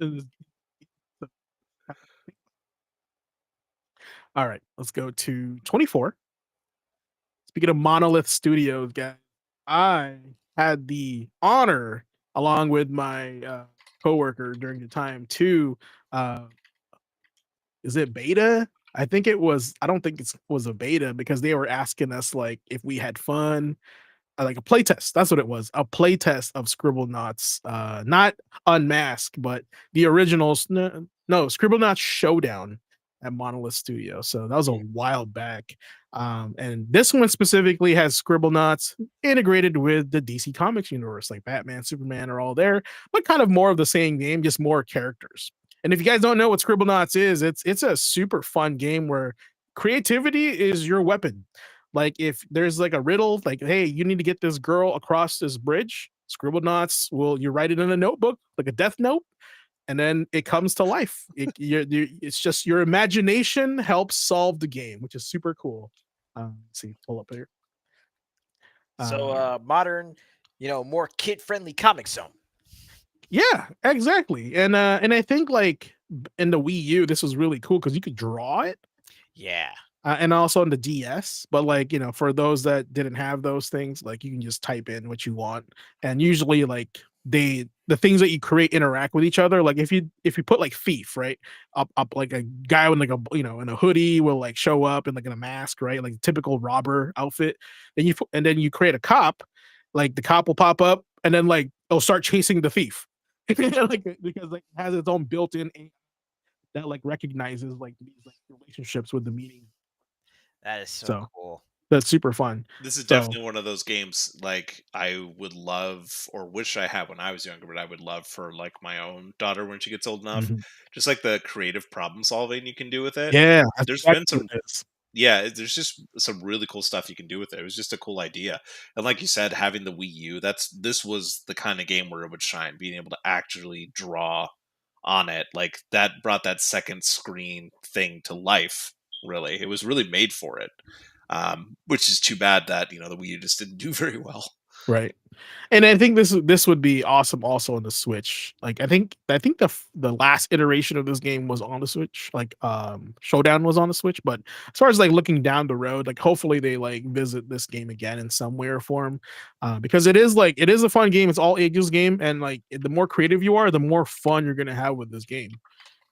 All right, let's go to 24. Speaking of Monolith Studios, guys, I had the honor, along with my coworker during the time, to is it beta? I think it was. I don't think it was a beta because they were asking us like if we had fun, like a playtest. That's what it was. A playtest of Scribblenauts, not Unmasked, but the originals. No, Scribblenauts Showdown. at Monolith Studio. So that was a while back. And this one specifically has Scribblenauts integrated with the DC Comics universe, like Batman, Superman are all there, but kind of more of the same game, just more characters. And if you guys don't know what Scribblenauts is, it's a super fun game where creativity is your weapon. Like if there's like a riddle, like, hey, you need to get this girl across this bridge, Scribblenauts will you write it in a notebook, like a death note, and then it comes to life. It's just your imagination helps solve the game, which is super cool. Let's see, pull up here. So modern, more kid-friendly Comic Zone. Yeah, exactly. And I think like in the Wii U, this was really cool because you could draw it. Yeah. And also on the DS, but like for those that didn't have those things, like you can just type in what you want, and usually like the things that you create interact with each other. Like if you put like thief right up like a guy with like a in a hoodie will like show up in like in a mask, right, like typical robber outfit. Then you create a cop, like the cop will pop up, and then like it'll start chasing the thief, like because like it has its own built-in AI that like recognizes like these like relationships with the meaning. That is so cool. That's super fun. This is definitely one of those games like I would love or wish I had when I was younger, but I would love for like my own daughter when she gets old enough. Just like the creative problem solving you can do with it. Yeah, there's been some. Yeah, there's just some really cool stuff you can do with it. It was just a cool idea, and like you said, having the Wii U, this was the kind of game where it would shine. Being able to actually draw on it, like that brought that second screen thing to life. Really, it was really made for it, which is too bad that the Wii U just didn't do very well. Right, and I think this would be awesome also on the Switch. Like I think the last iteration of this game was on the Switch. Like Showdown was on the Switch, but as far as like looking down the road, like hopefully they like visit this game again in some way or form, because it is a fun game. It's all ages game, and like the more creative you are, the more fun you're gonna have with this game.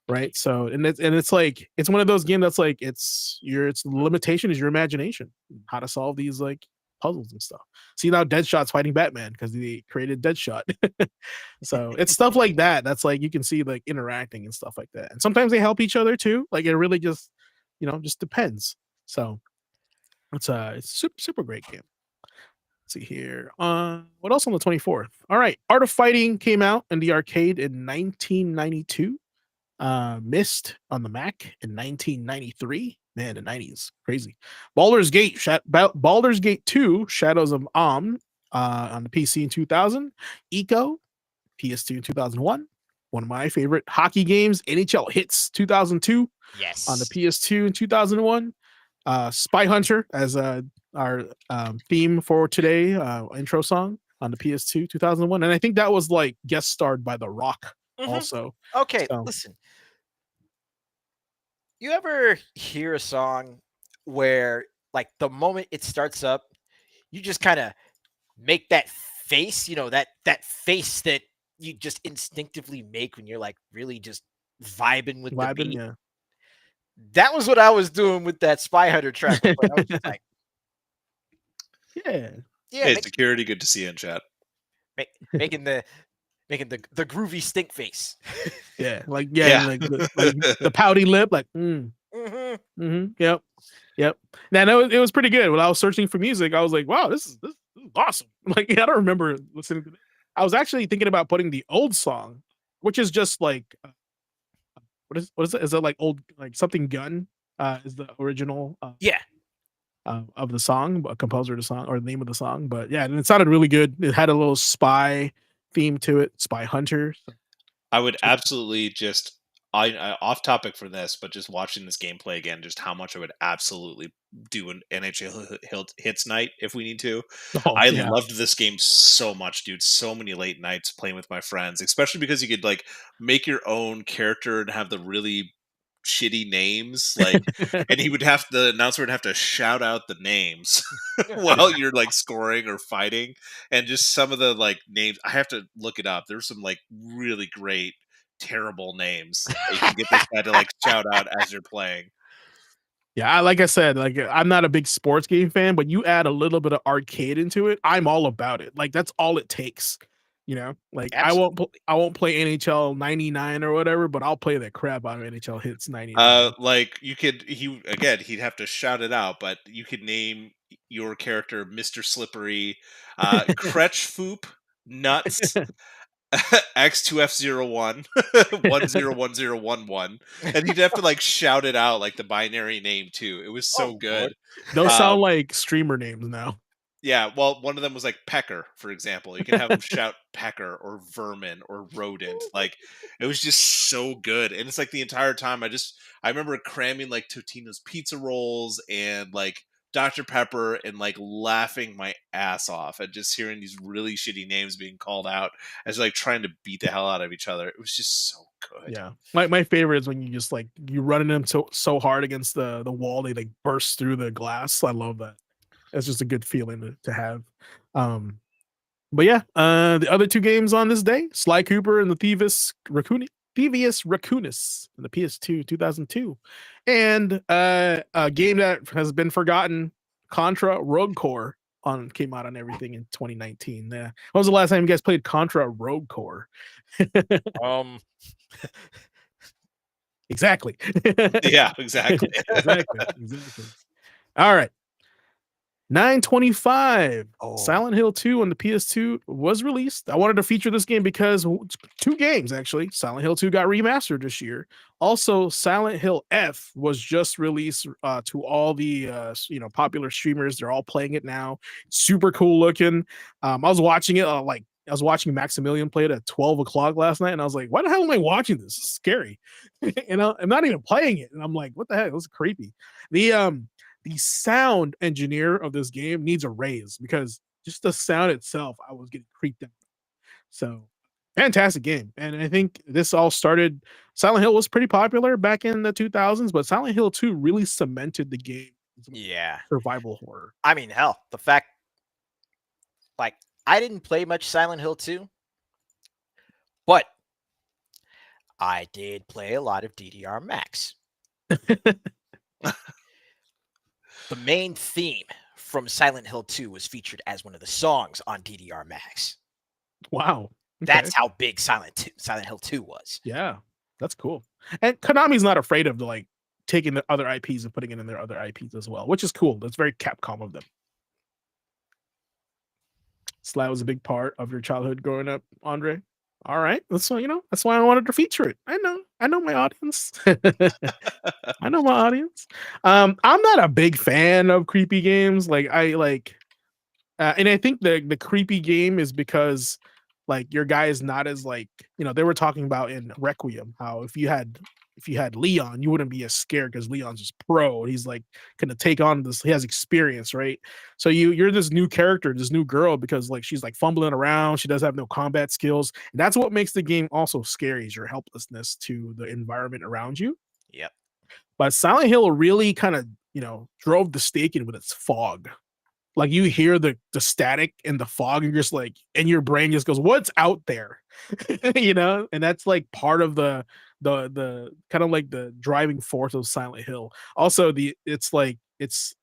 Right. So it's like it's one of those games that's like its limitation is your imagination, how to solve these like puzzles and stuff. See now Deadshot's fighting Batman because they created Deadshot. So it's stuff like that. That's like you can see like interacting and stuff like that. And sometimes they help each other too. Like it really just just depends. So it's super, super great game. Let's see here. What else on the 24th? All right. Art of Fighting came out in the arcade in 1992. Mist on the Mac in 1993. Man, the 90s, crazy. Baldur's Gate 2, Shadows of Amn on the PC in 2000. Eco, PS2 in 2001. One of my favorite hockey games, NHL Hits 2002. Yes. On the PS2 in 2001. Spy Hunter as our theme for today, intro song on the PS2 2001. And I think that was like guest starred by The Rock also. Okay, listen. You ever hear a song where, like, the moment it starts up, you just kind of make that face, that face that you just instinctively make when you're like really just vibing with the beat? Yeah. That was what I was doing with that Spy Hunter track. I was just like, yeah. Hey, security, good to see you in chat. Making the groovy stink face. Yeah, like the pouty lip, like yep. Now it was pretty good. When I was searching for music, I was like, wow, this is awesome. Like I don't remember listening to it. I was actually thinking about putting the old song, which is just like what is it? Is it like old like something gun? Is the original of the song, a composer of the song or the name of the song. But yeah, and it sounded really good. It had a little spy theme to it, Spy Hunter. I would absolutely just I off topic for this, but just watching this gameplay again, just how much I would absolutely do an NHL hits night if we need to. I loved this game so much, dude. So many late nights playing with my friends, especially because you could like make your own character and have the really shitty names, like, and the announcer would have to shout out the names while you're like scoring or fighting, and just some of the like names. I have to look it up. There's some like really great terrible names that you can get this guy to like shout out as you're playing. Yeah, like I said, like I'm not a big sports game fan, but you add a little bit of arcade into it, I'm all about it. Like that's all it takes. You know, like Absolutely. I won't play NHL 99 or whatever, but I'll play the crap out of NHL Hits 99. Like he'd have to shout it out, but you could name your character Mr. Slippery, Kretsch Foop, Nuts, X2F01, 101011, and he'd have to like shout it out like the binary name too. It was so Oh, good. Lord. Those Uh, sound like streamer names now. Yeah, well, one of them was like Pecker, for example. You can have them shout Pecker or Vermin or Rodent. Like, it was just so good. And it's like the entire time I remember cramming like Totino's pizza rolls and like Dr. Pepper and like laughing my ass off at just hearing these really shitty names being called out as like trying to beat the hell out of each other. It was just so good. Yeah, my favorite is when you just like you running them so hard against the wall they like burst through the glass. I love that. It's just a good feeling to have. But yeah, the other two games on this day, Sly Cooper and the Thievius Raccoonus in the PS2 2002, and a game that has been forgotten, Contra Rogue Core came out on everything in 2019. Yeah. When was the last time you guys played Contra Rogue Core? Exactly. Yeah, exactly. Exactly. All right. 925 Oh. Silent Hill 2 on the PS2 was released. I wanted to feature this game because two games actually. Silent Hill 2 got remastered this year. Also, Silent Hill F was just released to all the popular streamers. They're all playing it now. Super cool looking. I was watching it I was watching Maximilian play it at 12 o'clock last night, and I was like, why the hell am I watching this? This is scary. And I'm not even playing it. And I'm like, what the heck? This is creepy. The sound engineer of this game needs a raise because just the sound itself, I was getting creeped out. So fantastic game. And I think this all started. Silent Hill was pretty popular back in the 2000s, but Silent Hill 2 really cemented the game as Yeah. survival horror. I mean, hell, the fact, like, I didn't play much Silent Hill 2, but I did play a lot of DDR Max. The main theme from Silent Hill 2 was featured as one of the songs on DDR Max. Wow. That's how big Silent Hill 2 was. Yeah, that's cool. And Konami's not afraid of like taking the other IPs and putting it in their other IPs as well, which is cool. That's very Capcom of them. Sly was a big part of your childhood growing up, Andre. All right, that's why that's why I wanted to feature it. I know my audience. I know my audience. I'm not a big fan of creepy games. Like and I think the creepy game is because like your guy is not as like they were talking about in Requiem how if you had Leon you wouldn't be as scared because Leon's just pro. He's like gonna take on this. He has experience, right? So you're this new character, this new girl because like she's like fumbling around. She doesn't have no combat skills. And that's what makes the game also scary is your helplessness to the environment around you. Yep. But Silent Hill really kind of drove the stake in with its fog. Like you hear the static and the fog and you're just like and your brain just goes what's out there. And that's like part of the kind of like the driving force of Silent Hill. Also it's like its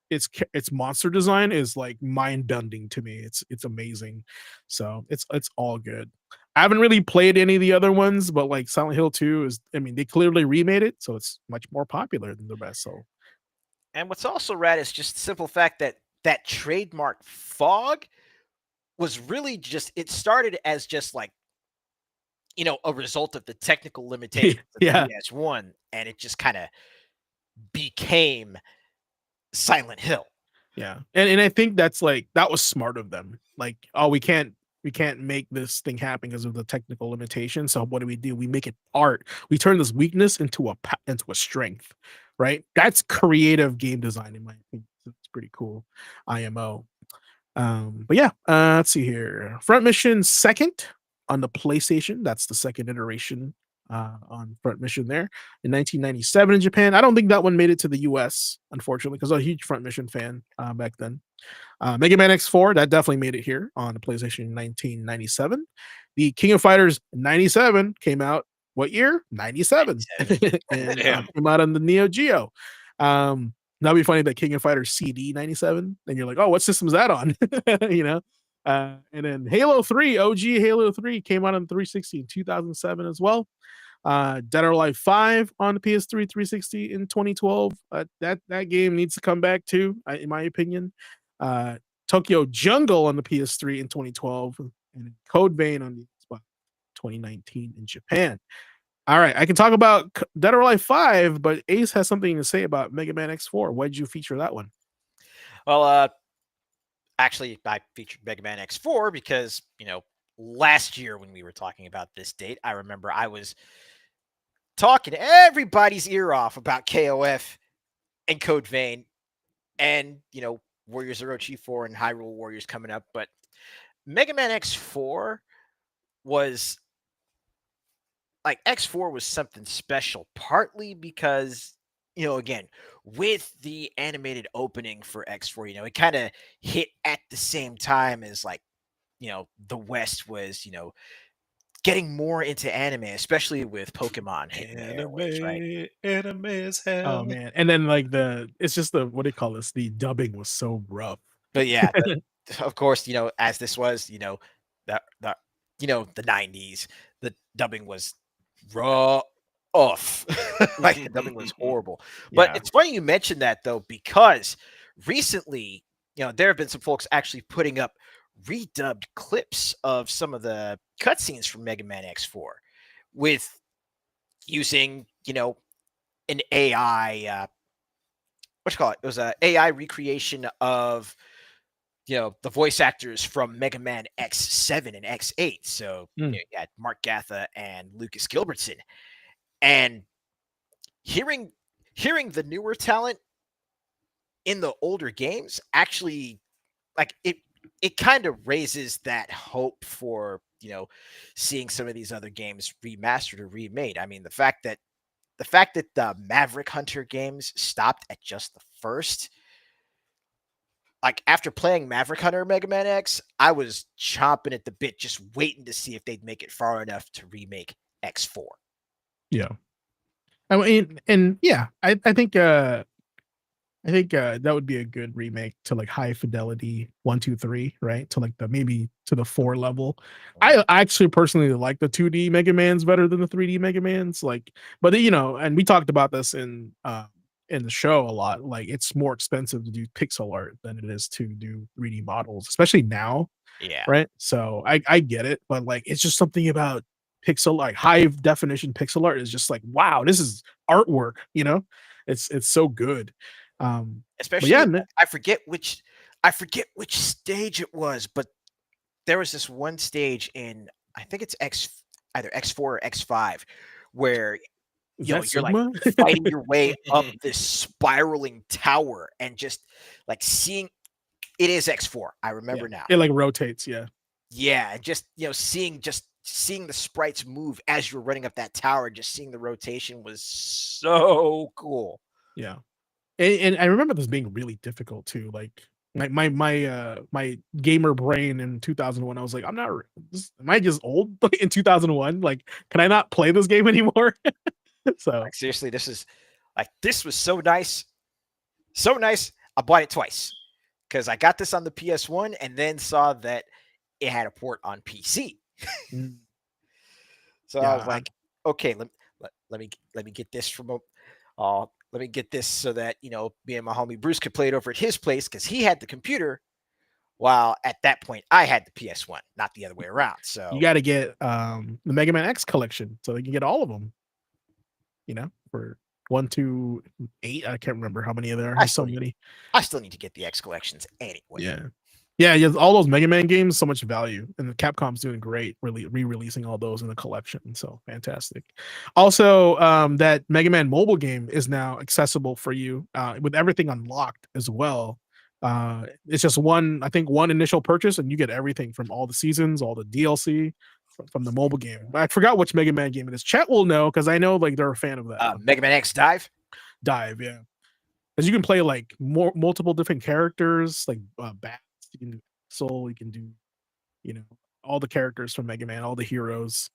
monster design is like mind bending to me. It's amazing. So it's all good. I haven't really played any of the other ones, but like Silent Hill 2 they clearly remade it, so it's much more popular than the rest. So And what's also rad is just the simple fact that trademark fog was really just it started as just like a result of the technical limitations of Yeah. the PS1, and it just kind of became Silent Hill. Yeah. And I think that's like that was smart of them. Like, oh, we can't make this thing happen because of the technical limitation. So what do? We make it art. We turn this weakness into a strength, right? That's creative game design in my opinion. It's pretty cool. IMO. But yeah, let's see here. Front Mission second on the PlayStation. That's the second iteration on Front Mission there in 1997 in Japan. I don't think that one made it to the US, unfortunately, because I was a huge Front Mission fan back then. Mega Man X4, that definitely made it here on the PlayStation in 1997. The King of Fighters 97 came out what year? 97. And came out on the Neo Geo. That'd be funny that King of Fighters CD 97. And you're like, oh, what system is that on? And then Halo 3, OG Halo 3 came out on 360 in 2007 as well. Dead or Alive 5 on the PS3 360 in 2012. That game needs to come back too, in my opinion. Tokyo Jungle on the PS3 in 2012, and Code Vein on the Xbox 2019 in Japan. All right, I can talk about Dead or Alive 5, but Ace has something to say about Mega Man X4. Why did you feature that one? Well, actually, I featured Mega Man X4 because, last year when we were talking about this date, I remember I was talking everybody's ear off about KOF and Code Vein and, Warriors Zero G4 and Hyrule Warriors coming up. But Mega Man X4 was X4 was something special, partly because, again, with the animated opening for X4, it kind of hit at the same time as the West was, getting more into anime, especially with Pokemon hitting the airwaves, right? Anime is hell. Oh man. And then it's just what do you call this? The dubbing was so rough. But yeah, of course, as this was, the 90s, the dubbing was rough. The dubbing was horrible. But it's funny you mentioned that though, because recently, there have been some folks actually putting up redubbed clips of some of the cutscenes from Mega Man X4 with using, an AI, what you call it? It was an AI recreation of, the voice actors from Mega Man X7 and X8. So you had Mark Gatha and Lucas Gilbertson. And hearing the newer talent in the older games actually, it kind of raises that hope for, seeing some of these other games remastered or remade. I mean, the fact that the Maverick Hunter games stopped at just the first, after playing Maverick Hunter Mega Man X, I was chomping at the bit, just waiting to see if they'd make it far enough to remake X4. Yeah. I mean, and yeah, I think that would be a good remake to high fidelity 1, 2, 3, right? To maybe to the 4 level. I actually personally like the 2D Mega Mans better than the 3D Mega Mans. But and we talked about this in the show a lot. It's more expensive to do pixel art than it is to do 3D models, especially now. Yeah. Right. So I get it, but it's just something about pixel, high definition pixel art is just wow, this is artwork, it's so good. Especially, I forget which stage it was, but there was this one stage in, I think it's either X4 or X5, where you're fighting your way up this spiraling tower and just seeing it is X4. I remember now. It rotates, yeah. Yeah, and just seeing the sprites move as you're running up that tower, just seeing the rotation was so cool. Yeah. And I remember this being really difficult too. My gamer brain in 2001, I was like, am I just old in 2001? Can I not play this game anymore? So seriously, this was so nice. So nice. I bought it twice because I got this on the PS1 and then saw that it had a port on PC. So I was like, okay, let me get this from let me get this so that, me and my homie Bruce could play it over at his place because he had the computer, while at that point I had the PS1, not the other way around. So you got to get the Mega Man X collection so they can get all of them, for 1, 2, 8. I can't remember how many there are. There's so many. I still need to get the X collections anyway. Yeah, all those Mega Man games, so much value, and the Capcom's doing great, really re-releasing all those in the collection. So fantastic. Also, that Mega Man mobile game is now accessible for you with everything unlocked as well. It's just one initial purchase, and you get everything from all the seasons, all the DLC from the mobile game. I forgot which Mega Man game it is. Chat will know because I know they're a fan of that. Mega Man X Dive. Dive, yeah. Because you can play multiple different characters, Bats. You can do Soul. You can do, all the characters from Mega Man, all the heroes.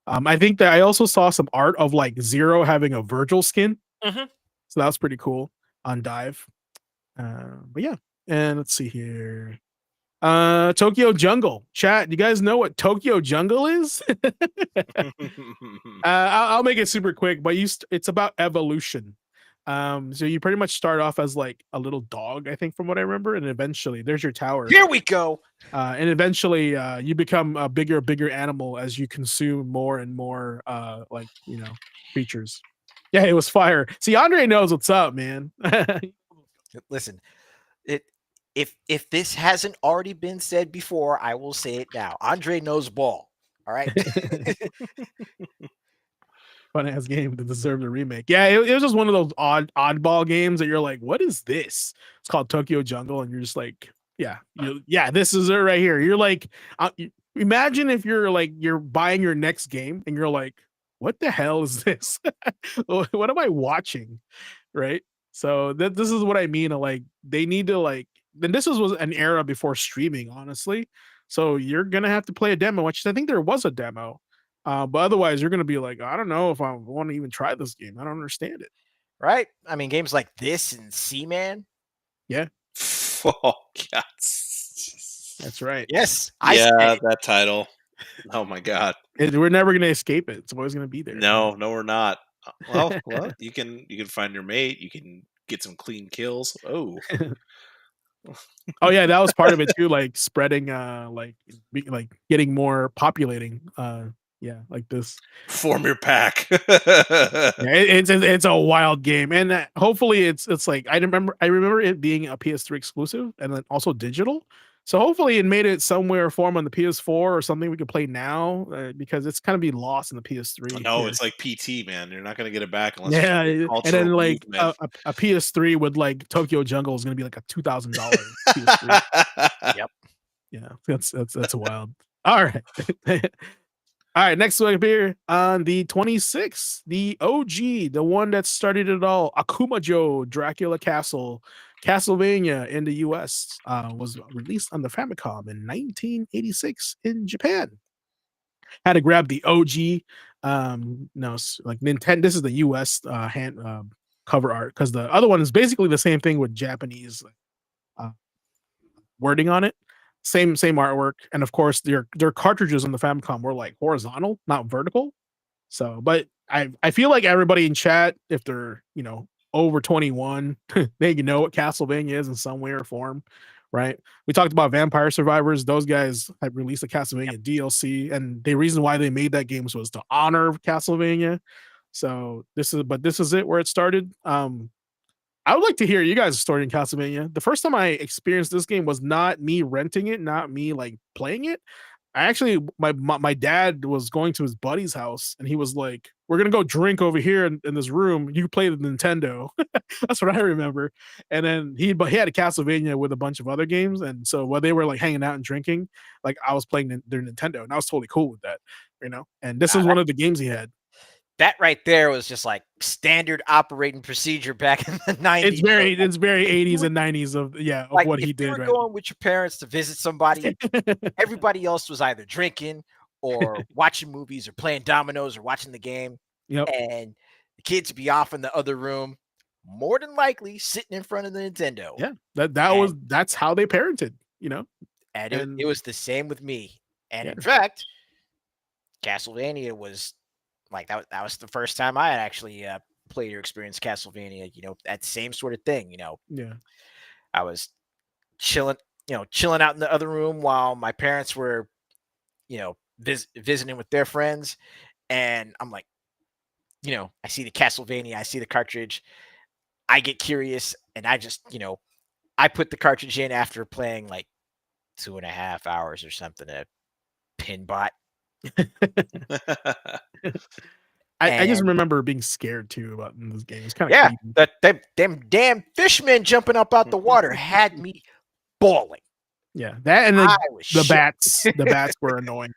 I think that I also saw some art of Zero having a Virgil skin. So that was pretty cool on Dive. But yeah, and let's see here. Tokyo Jungle. Chat, you guys know what Tokyo Jungle is? I'll make it super quick, but it's about evolution. So you pretty much start off as like a little dog, I think, from what I remember, and eventually there's your tower. Here we go. And eventually you become a bigger animal as you consume more and more like creatures. Yeah, it was fire. See, Andre knows what's up, man. Listen, if this hasn't already been said before, I will say it now. Andre knows ball. All right. Fun ass game that deserved a remake. Yeah, it was just one of those oddball games that you're like, what is this? It's called Tokyo Jungle, and you're just like, yeah, this is it right here. You're like, imagine if you're buying your next game and you're like, what the hell is this? What am I watching? Right. So this is what I mean. Like, they need to then this was an era before streaming, honestly. So you're gonna have to play a demo, which I think there was a demo. But otherwise, you're gonna be like, I don't know if I want to even try this game. I don't understand it. Right? I mean, games like this and Seaman. Yeah. Oh God. That's right. Yes. That title. Oh my God. We're never gonna escape it. It's always gonna be there. No, we're not. Well, you can find your mate. You can get some clean kills. Oh. Oh yeah, that was part of it too. Like spreading, like getting more populating. Yeah, like this. Form your pack. It's a wild game, and hopefully it's like I remember it being a PS3 exclusive and then also digital. So hopefully it made it somewhere form on the PS4 or something we could play now, because it's kind of be lost in the PS3. No, it's like PT, man. You're not gonna get it back unless and then like a PS3 with like Tokyo Jungle is gonna be like a $2,000 PS3. Yep. Yeah, that's wild. All right. All right, next one up here on the 26th, the OG, the one that started it all, Akumajo Dracula Castle, Castlevania in the US, was released on the Famicom in 1986 in Japan. Had to grab the OG, no, like Nintendo. This is the US hand cover art, because the other one is basically the same thing with Japanese wording on it. Same artwork, and of course their cartridges on the Famicom were like horizontal, not vertical. So, but I feel like everybody in chat, if they're over 21, they know what Castlevania is in some way or form, right? We talked about Vampire Survivors; those guys had released a Castlevania DLC, and the reason why they made that game was to honor Castlevania. So this is it where it started. I would like to hear you guys' story in Castlevania. The first time I experienced this game was not me renting it, not me like playing it. I actually, my dad was going to his buddy's house, and he was like, "We're gonna go drink over here in this room. You can play the Nintendo." That's what I remember. And then he had a Castlevania with a bunch of other games, and so while they were like hanging out and drinking, like I was playing their Nintendo, and I was totally cool with that, And this is one of the games he had. That right there was just like standard operating procedure back in the 90s. It's very 80s and 90s of what he did. You were going with your parents to visit somebody. Everybody else was either drinking or watching movies or playing dominoes or watching the game. Yep. And the kids would be off in the other room, more than likely sitting in front of the Nintendo. Yeah, that's how they parented, And it was the same with me. And in fact, Castlevania was like that was the first time I had actually played or experienced Castlevania, that same sort of thing, Yeah. I was chilling out in the other room while my parents were, visiting with their friends. And I'm like, I see the Castlevania, I see the cartridge, I get curious, and I just, I put the cartridge in after playing like 2.5 hours or something at Pinbot. I just remember being scared too about this game. It's kind of them damn fishmen jumping up out the water had me bawling. Yeah, that and the bats were annoying.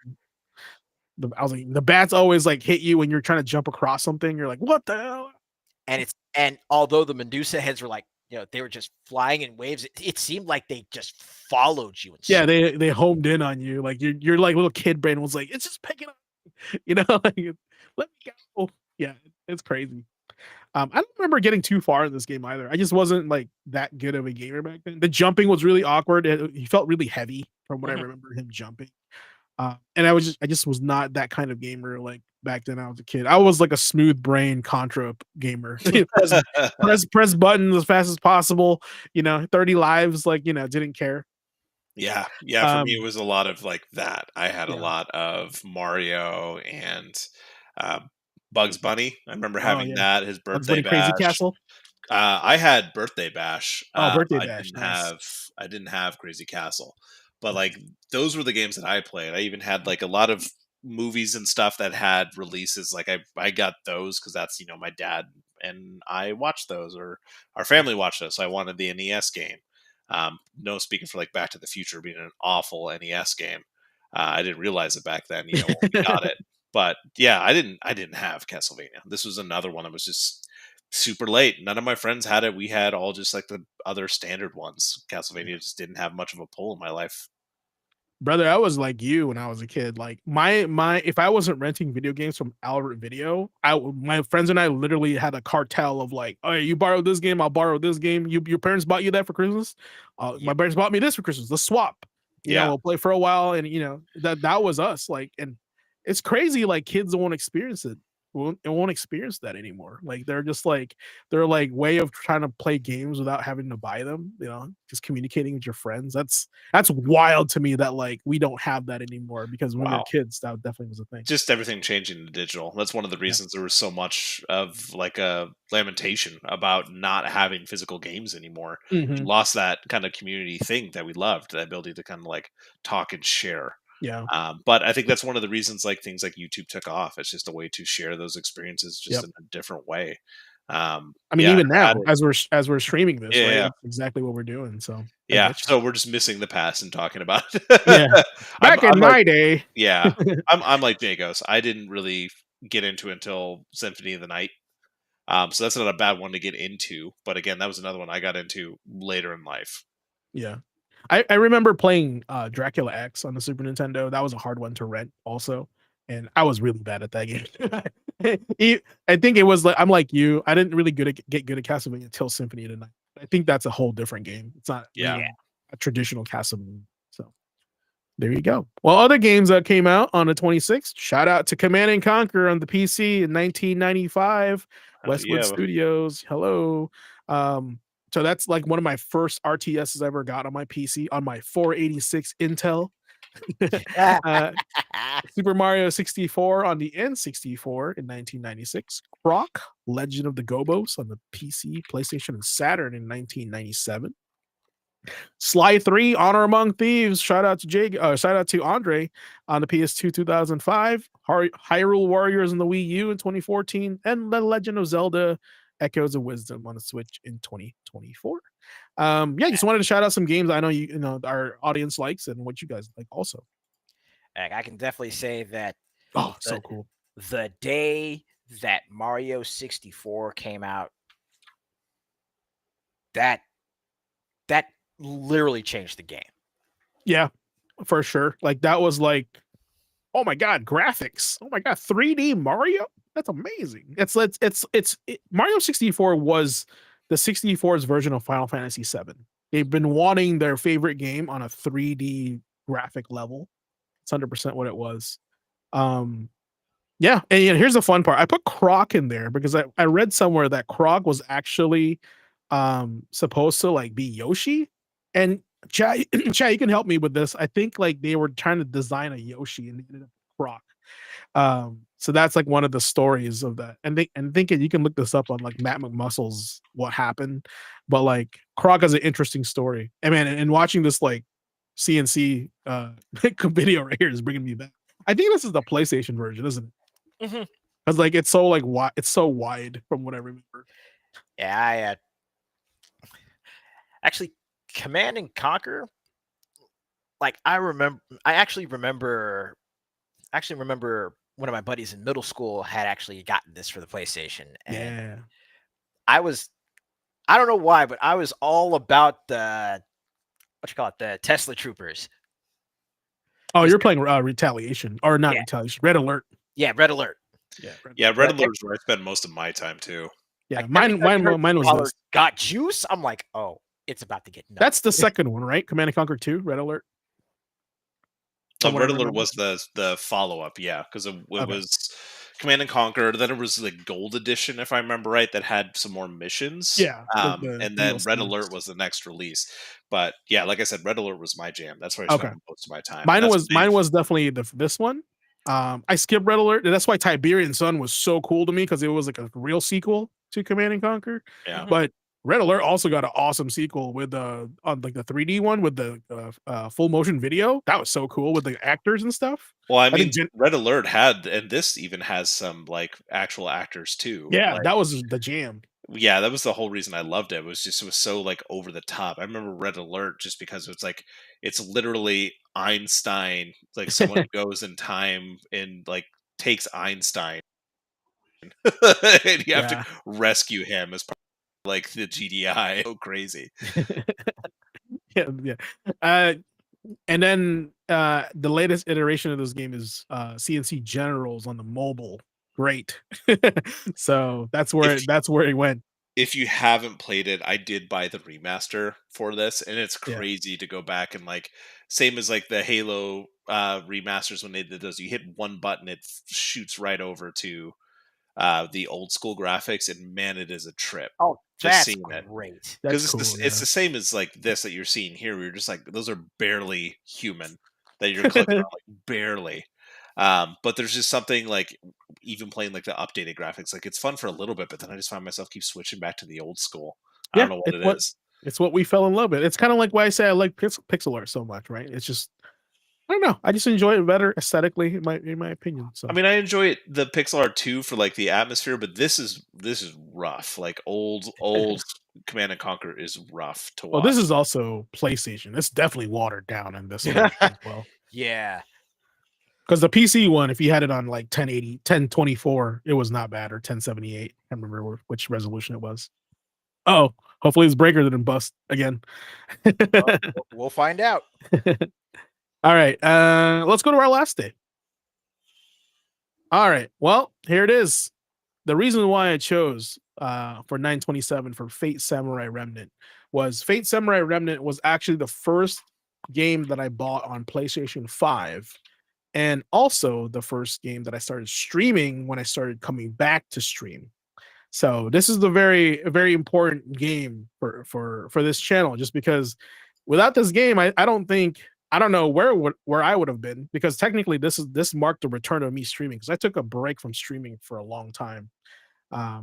I was like, the bats always like hit you when you're trying to jump across something. You're like, what the hell? And although the Medusa heads were like, they were just flying in waves, it seemed like they just followed you. They homed in on you. Like your like little kid brain was like, it's just picking up. Like, let me go. Yeah, it's crazy. I don't remember getting too far in this game either. I just wasn't like that good of a gamer back then. The jumping was really awkward. He felt really heavy from what I remember him jumping. And I just was not that kind of gamer like back then. I was a kid. I was like a smooth brain Contra gamer. press buttons as fast as possible. 30 lives. Like didn't care. Yeah. For me, it was a lot of like that. I had a Yeah. lot of Mario and Bugs Bunny. I remember having yeah. that. His Bugs birthday Bunny Crazy bash. Castle. I had Birthday Bash. Birthday I Bash. didn't Nice. have Crazy Castle, but like those were the games that I played. I even had like a lot of movies and stuff that had releases. Like I got those because that's my dad and I watched those, or our family watched those. So I wanted the NES game. No speaking for like Back to the Future being an awful NES game. I didn't realize it back then. When we got it. But yeah, I didn't have Castlevania. This was another one that was just super late. None of my friends had it. We had all just like the other standard ones. Castlevania just didn't have much of a pull in my life. Brother, I was like you when I was a kid. Like my if I wasn't renting video games from Albert Video, my friends and I literally had a cartel of like, oh, you borrowed this game, I'll borrow this game. Your parents bought you that for Christmas. My parents bought me this for Christmas. Let's swap. We'll play for a while, and that was us. Like, and it's crazy. Like kids won't experience it. Won't experience that anymore. Like they're just like their like way of trying to play games without having to buy them. Just communicating with your friends. That's wild to me that like we don't have that anymore, because when we were kids, that definitely was a thing. Just everything changing to digital. That's one of the reasons there was so much of like a lamentation about not having physical games anymore. We lost that kind of community thing that we loved, the ability to kind of like talk and share. Yeah. But I think that's one of the reasons like things like YouTube took off. It's just a way to share those experiences just in a different way. I mean, even now, as we're streaming this, right? Yeah. That's exactly what we're doing. So so we're just missing the past and talking about it. Yeah. Back in my day. Yeah. I'm like Jagos. I didn't really get into it until Symphony of the Night. So that's not a bad one to get into. But again, that was another one I got into later in life. Yeah. I remember playing Dracula X on the Super Nintendo. That was a hard one to rent also. And I was really bad at that game. I think it was like, I'm like you. I didn't really get good at Castlevania until Symphony of the Night. I think that's a whole different game. It's not really a traditional Castlevania. So there you go. Well, other games that came out on the 26th, shout out to Command and Conquer on the PC in 1995. Westwood Studios. Hello. So that's like one of my first RTSs I ever got on my PC on my 486 Intel. Super Mario 64 on the N64 in 1996. Croc, Legend of the Gobos on the PC, PlayStation, and Saturn in 1997. Sly 3, Honor Among Thieves. Shout out to Andre on the PS2 2005. Hyrule Warriors on the Wii U in 2014, and The Legend of Zelda Echoes of Wisdom on the Switch in 2024. Just wanted to shout out some games I know our audience likes and what you guys like also. I can definitely say that so cool. The day that Mario 64 came out, that literally changed the game. Yeah, for sure. Like that was like, oh my god, graphics. Oh my god, 3D Mario. That's amazing. Mario 64 was the 64's version of Final Fantasy 7. They've been wanting their favorite game on a 3D graphic level. It's 100% what it was. And here's the fun part. I put Croc in there because I read somewhere that Croc was actually supposed to like be Yoshi. And Chad, you can help me with this. I think like they were trying to design a Yoshi and they ended up with Croc. So that's like one of the stories of that. And thinking you can look this up on like Matt McMuscle's What Happened, but like Croc is an interesting story. And man, and watching this like CNC video right here is bringing me back. I think this is the PlayStation version, isn't it? Because like it's so wide from what I remember. Yeah, actually Command and Conquer. Like I actually remember one of my buddies in middle school had actually gotten this for the PlayStation. And I don't know why, but I was all about the the Tesla Troopers. Oh, you're playing Retaliation or not Retaliation? Red Alert. Yeah, Red Alert. Red Alert is where I spend most of my time too. Yeah, Like, mine was father this. got juice. I'm like, oh, it's about to get nuts. That's the second one, right? Command and Conquer 2, Red Alert. From what I Red Alert remember. was the follow up, yeah, because it Okay. was Command and Conquer. Then it was the Gold Edition, if I remember right, that had some more missions. Yeah, like the and then Red DLCs. Alert was the next release. But yeah, like I said, Red Alert was my jam. That's where I Okay. spent most of my time. Mine And that's was when they- mine was definitely this one. I skipped Red Alert, and that's why Tiberian Sun was so cool to me because it was like a real sequel to Command and Conquer. yeah. But Red Alert also got an awesome sequel with on like the 3D one with the full motion video. That was so cool with the actors and stuff. Well, I think mean, Red Alert had, and this even has some like actual actors too. Yeah, Like, that was the jam. yeah, that was the whole reason I loved it. It was so like over the top. I remember Red Alert just because it's like it's literally Einstein, like someone who goes in time and like takes Einstein, and you have to Yeah. rescue him as part of, like the GDI. So crazy. Yeah. And then the latest iteration of this game is CNC Generals on the mobile. Great. So that's where it went. If you haven't played it, I did buy the remaster for this, and it's Yeah. crazy to go back and like same as like the Halo remasters when they did those. You hit one button, it shoots right over to the old school graphics, and man, it is a trip. Oh, Just that's seeing it. great. That's Because cool. it's the same as like this that you're seeing here. Where you're just like those are barely human that you're clicking on, like barely. But there's just something like even playing like the updated graphics, like it's fun for a little bit, but then I just find myself keep switching back to the old school. I don't know what it is. It's what we fell in love with. It's kind of like why I say I like pixel art so much, right? It's just I don't know. I just enjoy it better aesthetically, in my opinion. So I mean, I enjoy the pixel art too for like the atmosphere, but this is rough. Like old Command and Conquer is rough to watch. well, this is also PlayStation. It's definitely watered down in this one as well. Yeah. Because the PC one, if you had it on like 1080, 1024, it was not bad, or 1078. I can't remember which resolution it was. Oh, hopefully it's Breaker didn't bust again. Well, we'll find out. All right, let's go to our last day. All right, well, here it is. The reason why I chose for 927 for Fate Samurai Remnant was Fate Samurai Remnant was actually the first game that I bought on PlayStation 5, and also the first game that I started streaming when I started coming back to stream. So this is the very important game for this channel, just because without this game, I don't know where I would have been, because technically this marked the return of me streaming, because I took a break from streaming for a long time,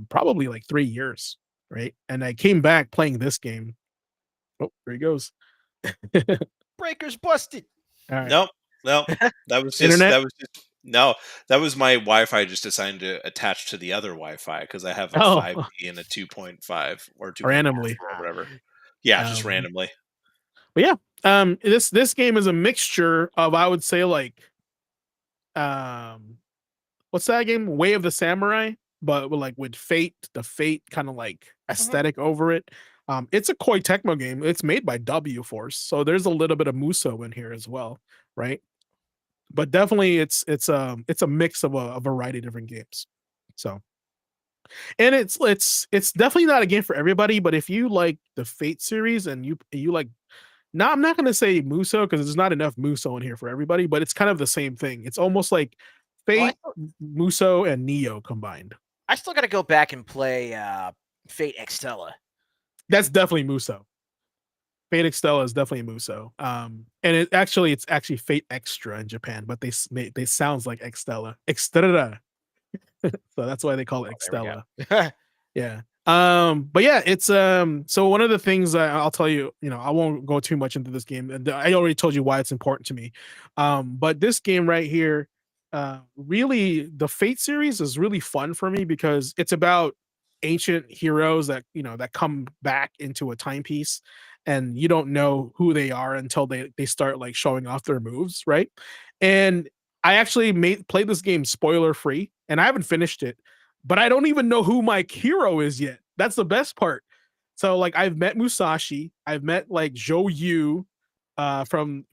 probably like 3 years, right? And I came back playing this game. Oh, there he goes. Breaker's busted. All right. Nope. That was just Internet? no, that was my Wi-Fi just deciding to attach to the other Wi-Fi because I have a Oh. 5G and a 2.5 or 2.4 Randomly. or whatever. Yeah, just randomly. But yeah, this game is a mixture of, I would say, like, what's that game? Way of the Samurai, but with the Fate kind of like aesthetic over it. It's a Koei Tecmo game. It's made by W Force, so there's a little bit of Muso in here as well, right? But definitely it's a mix of a variety of different games. So, and it's definitely not a game for everybody, but if you like the Fate series and you like, now I'm not gonna say Muso because there's not enough Muso in here for everybody, but it's kind of the same thing. It's almost like Fate, Muso, and Neo combined. I still got to go back and play Fate Extella. That's definitely Muso. Fate Extella is definitely Muso. And it's actually Fate Extra in Japan, but they sounds like Extella. Extra. So that's why they call it Extella. Yeah. But yeah, it's so one of the things I'll tell you, I won't go too much into this game, and I already told you why it's important to me. But this game right here, really, the Fate series is really fun for me because it's about ancient heroes that that come back into a timepiece, and you don't know who they are until they start like showing off their moves, right? And I actually played this game spoiler free, and I haven't finished it, but I don't even know who my hero is yet. That's the best part. So like I've met Musashi, I've met like Zhou Yu from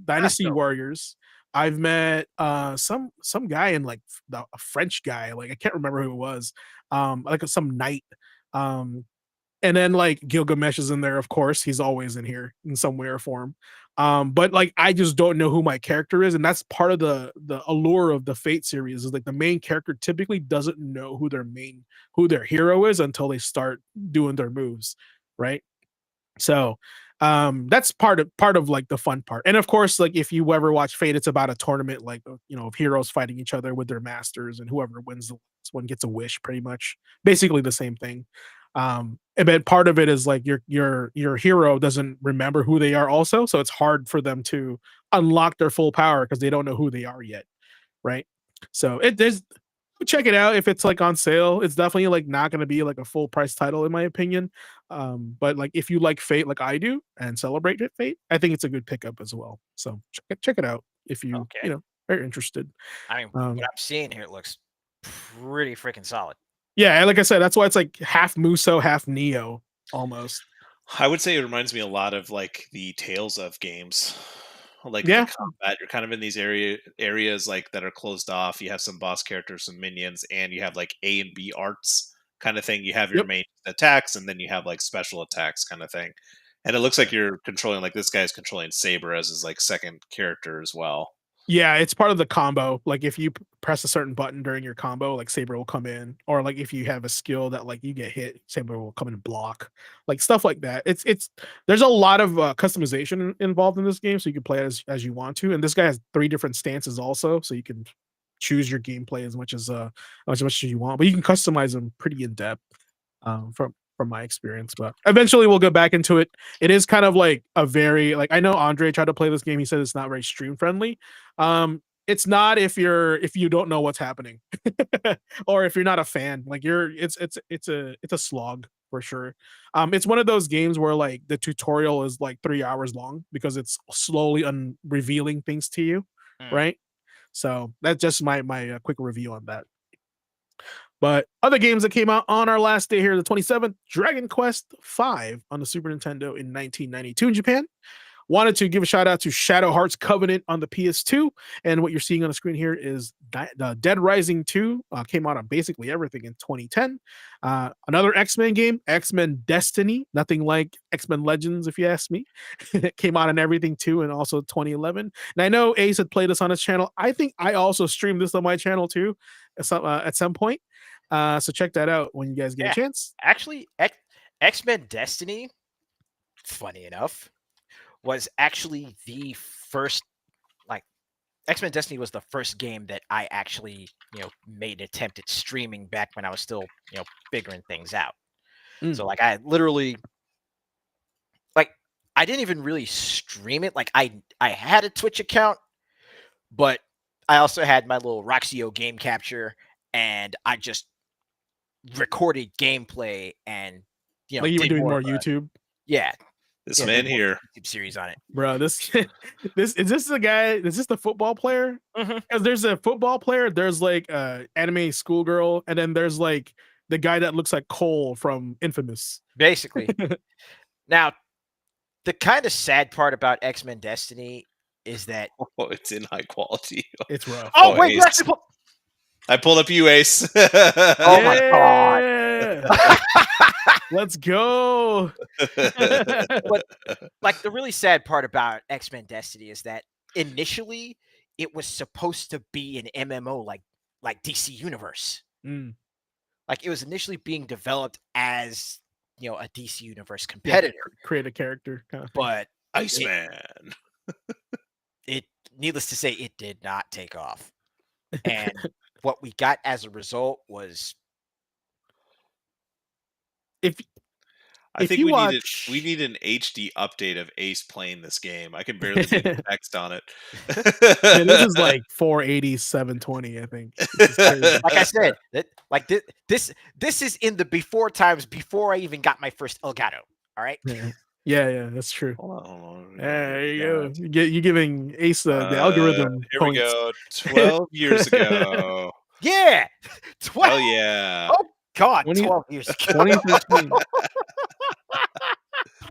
Dynasty Warriors. I've met some guy in like a French guy, like I can't remember who it was, like some knight. Um, and then like Gilgamesh is in there, of course. He's always in here in some way or form. But like I just don't know who my character is, and that's part of the allure of the Fate series is like the main character typically doesn't know who their hero is until they start doing their moves, right? So that's part of like the fun part. And of course, like if you ever watch Fate, it's about a tournament like of heroes fighting each other with their masters, and whoever wins the last one gets a wish, pretty much. Basically the same thing. And then part of it is like your hero doesn't remember who they are also, so it's hard for them to unlock their full power because they don't know who they are yet, right? So there's check it out if it's like on sale. It's definitely like not going to be like a full price title in my opinion. But like if you like Fate like I do and celebrate Fate, I think it's a good pickup as well. So check it out if you Okay. are interested. I mean, Um, what I'm seeing here looks pretty freaking solid. yeah, like I said, that's why it's like half Muso, half Neo almost. I would say it reminds me a lot of like the Tales of games. Like Yeah. the combat, you're kind of in these areas like that are closed off. You have some boss characters, some minions, and you have like A and B arts kind of thing. You have your Yep. main attacks, and then you have like special attacks kind of thing. And it looks like you're controlling like this guy's controlling Saber as his like second character as well. Yeah, it's part of the combo. Like if you press a certain button during your combo, like Saber will come in, or like if you have a skill that like you get hit, Saber will come in and block, like stuff like that. It's there's a lot of customization involved in this game, so you can play it as you want to. And this guy has 3 different stances also, so you can choose your gameplay as much as you want, but you can customize them pretty in depth. From my experience, but eventually we'll go back into it. It is kind of like a very like I know Andre tried to play this game. He said it's not very stream friendly. It's not if you don't know what's happening, or if you're not a fan. Like it's a slog for sure. It's one of those games where like the tutorial is like 3 hours long because it's slowly revealing things to you, right? So that's just my quick review on that. But other games that came out on our last day here, the 27th, Dragon Quest V on the Super Nintendo in 1992 in Japan. Wanted to give a shout out to Shadow Hearts Covenant on the PS2. And what you're seeing on the screen here is Dead Rising 2 came out on basically everything in 2010. Another X-Men game, X-Men Destiny, nothing like X-Men Legends, if you ask me. It came out on everything too, and also 2011. And I know Ace had played this on his channel. I think I also streamed this on my channel too at some point. So check that out when you guys get a chance. Actually, X-Men Destiny, funny enough, was actually the first, like, X-Men Destiny was the first game that I actually, made an attempt at streaming back when I was still, figuring things out. So like I literally, like, I didn't even really stream it. Like I had a Twitch account, but I also had my little Roxio game capture, and I just recorded gameplay and like you were doing more YouTube. Yeah, this man here YouTube series on it, bro. This is this the guy? Is this the football player? Because there's a football player. There's like anime schoolgirl, and then there's like the guy that looks like Cole from Infamous. basically. Now, the kind of sad part about X-Men Destiny is that it's in high quality. It's rough. Oh wait, you actually I pulled up you, Ace. Oh my god. Let's go. But like the really sad part about X-Men Destiny is that initially it was supposed to be an MMO like DC Universe. Like it was initially being developed as, a DC Universe competitor. Create a character kind of thing. But Iceman. It needless to say, it did not take off. And what we got as a result was I think we need an HD update of Ace playing this game. I can barely read the text on it. Yeah, this is like 480, 720, I think. Like I said, this is in the before times before I even got my first Elgato. All right. Yeah, that's true. Hold on. There you go. You're giving Ace the algorithm. Here we go. 12 years ago. Yeah. 12. Oh yeah. Oh God, 12 years ago. 2013.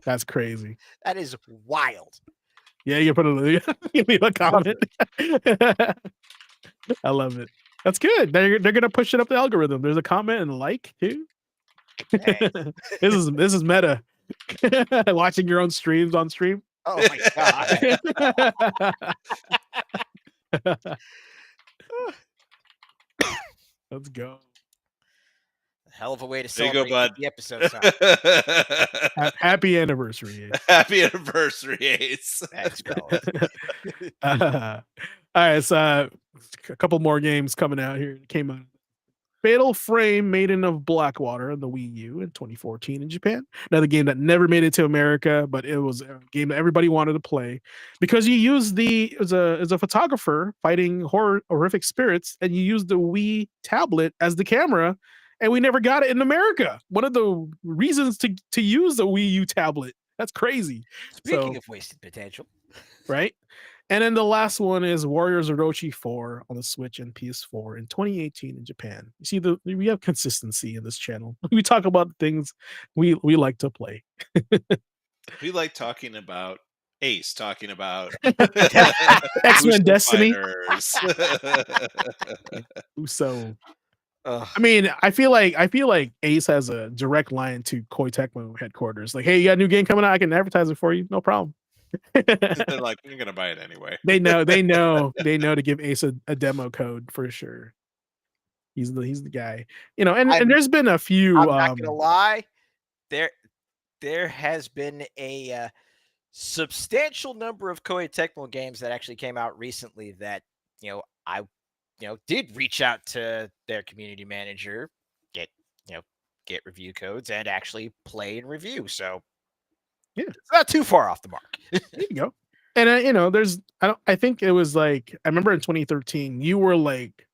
That's crazy. That is wild. Yeah, you put you leave a comment. I love it. That's good. They're gonna push it up the algorithm. There's a comment and a like too. Hey. This is meta. Watching your own streams on stream. Oh my god. Let's go. Hell of a way to There you go, celebrate bud. the episode. Son. Happy anniversary. Happy anniversary, Ace. Thanks, fellas. All right, so a couple more games coming out here. It came out. Fatal Frame, Maiden of Blackwater on the Wii U in 2014 in Japan. Another game that never made it to America, but it was a game that everybody wanted to play because you use as a photographer fighting horrific spirits, and you use the Wii tablet as the camera, and we never got it in America. One of the reasons to use the Wii U tablet. That's crazy. Speaking of wasted potential, right? And then the last one is Warriors Orochi 4 on the Switch and PS4 in 2018 in Japan. You see, we have consistency in this channel. We talk about things we like to play. We like talking about Ace, talking about X-Men Destiny. So, I mean, I feel like Ace has a direct line to Koei Tecmo headquarters. Like, hey, you got a new game coming out? I can advertise it for you, no problem. They're like, you're gonna buy it anyway. They know to give Ace a demo code for sure. He's the guy, and there's been a few. I'm not gonna lie, there has been a substantial number of Koei Tecmo games that actually came out recently that I did reach out to their community manager, get review codes, and actually play and review. So yeah, it's not too far off the mark. There you go. And I think it was like, I remember in 2013 you were like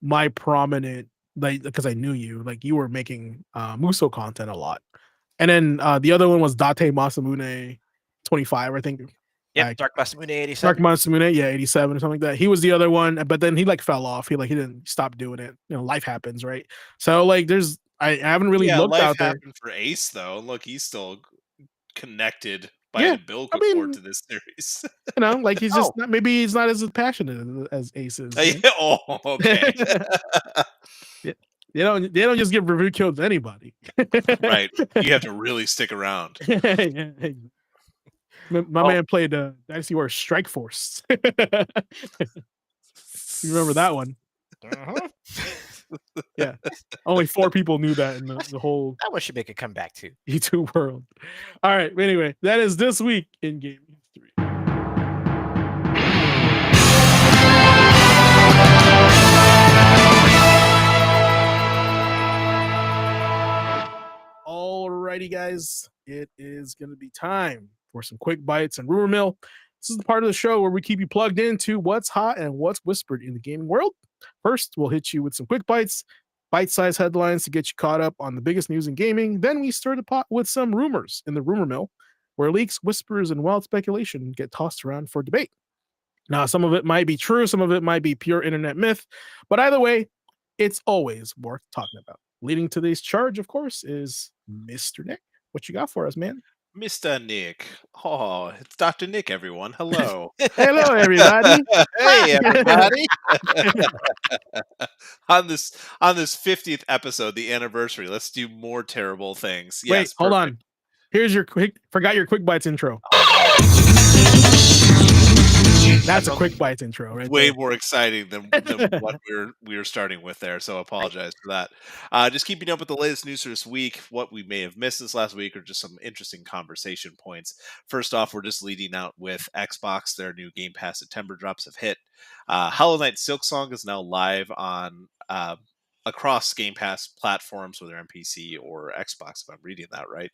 my prominent, like, because I knew you, like you were making Muso content a lot. And then the other one was Date Masamune 25, I think. Yeah, Dark Masamune 87. Dark Masamune, yeah, 87 or something like that. He was the other one, but then he like fell off. He didn't stop doing it. Life happens, right? So like I haven't really looked life out there. happened for Ace though. Look, he's still connected by an umbilical cord to this series. Like he's just maybe he's not as passionate as Ace is. Oh, okay. They don't just give review codes to anybody. Right. You have to really stick around. My man played Dynasty Warriors Strike Force. You remember that one? Uh-huh. Yeah. Only 4 people knew that in the whole that one should make a comeback too. YouTube world. All right. Anyway, that is this week in game history. Alrighty, guys. It is going to be time for some quick bites and rumor mill. This is the part of the show where we keep you plugged into what's hot and what's whispered in the gaming world. First, we'll hit you with some quick bites, bite-sized headlines to get you caught up on the biggest news in gaming. Then we stir the pot with some rumors in the rumor mill, where leaks, whispers, and wild speculation get tossed around for debate. Now, some of it might be true, some of it might be pure internet myth, but either way, it's always worth talking about. Leading today's charge, of course, is Mr. Nick. What you got for us, man? Mr. Nick. Oh, it's Dr. Nick, everyone. Hello. Hello, everybody. Hey, everybody. on this 50th episode, the anniversary, let's do more terrible things. Wait, yes, hold on. Here's your forgot your quick bites intro. That's a quick bites intro, right? Way there. more exciting than what we were starting with there. So I apologize for that. Just keeping up with the latest news for this week, what we may have missed this last week, or just some interesting conversation points. First off, we're just leading out with Xbox. Their new Game Pass September drops have hit. Hollow Knight Silksong is now live on across Game Pass platforms, whether on PC or Xbox, if I'm reading that right.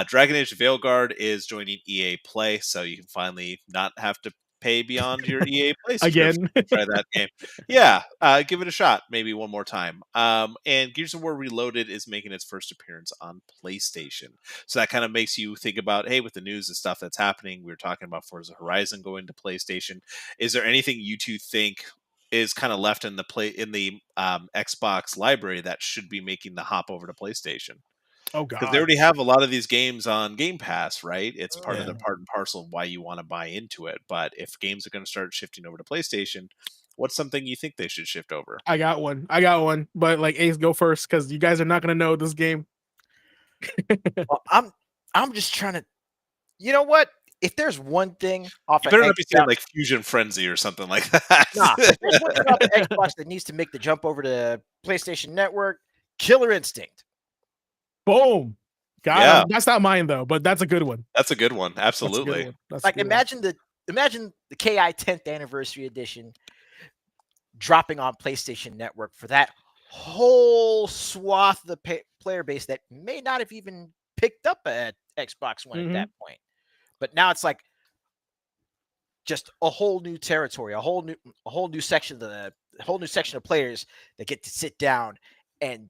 Dragon Age Veilguard is joining EA Play, so you can finally not have to pay beyond your EA Play subscription again. to try that game. Yeah, give it a shot, maybe one more time. And Gears of War Reloaded is making its first appearance on PlayStation. So that kind of makes you think about, hey, with the news and stuff that's happening, we were talking about Forza Horizon going to PlayStation. Is there anything you two think is kind of left in the Xbox library that should be making the hop over to PlayStation? Oh because they God. already have a lot of these games on Game Pass, right? It's part of Yeah. the part and parcel of why you want to buy into it. But if games are going to start shifting over to PlayStation, what's something you think they should shift over? I got one. But like Ace, go first because you guys are not gonna know this game. Well, I'm just trying to. You know what? If there's one thing off You of better not be saying Xbox, like Fusion Frenzy or something like that. nah, if there's one thing off of Xbox that needs to make the jump over to PlayStation Network, Killer Instinct. Boom. Got Yeah. him. That's not mine though, but that's a good one. That's a good one. That's a good Absolutely. one. That's a Like good one. imagine the KI 10th anniversary edition dropping on PlayStation Network for that whole swath of the player base that may not have even picked up a Xbox One at that point. But now it's like just a whole new territory, a whole new section of players that get to sit down and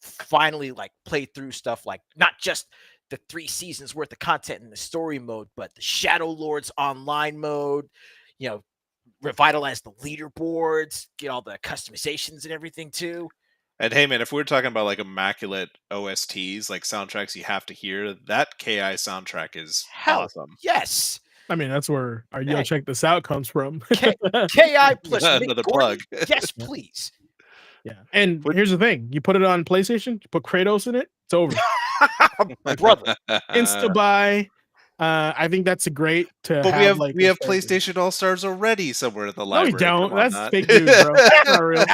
finally like play through stuff like not just the 3 seasons worth of content in the story mode, but the Shadow Lords online mode, revitalize the leaderboards, get all the customizations and everything too. And hey, man, if we're talking about like immaculate OSTs, like soundtracks you have to hear, that KI soundtrack is awesome. Yes. I mean, that's where our Yo Check This Out comes from. KI plus Another plug. Yes, please. Yeah. And here's the thing. You put it on PlayStation, you put Kratos in it, it's over. Brother. Insta buy. I think that's a great to But have. we have PlayStation All Stars already somewhere in the No, library. we don't. Come on, That's fake news, bro. That's not real.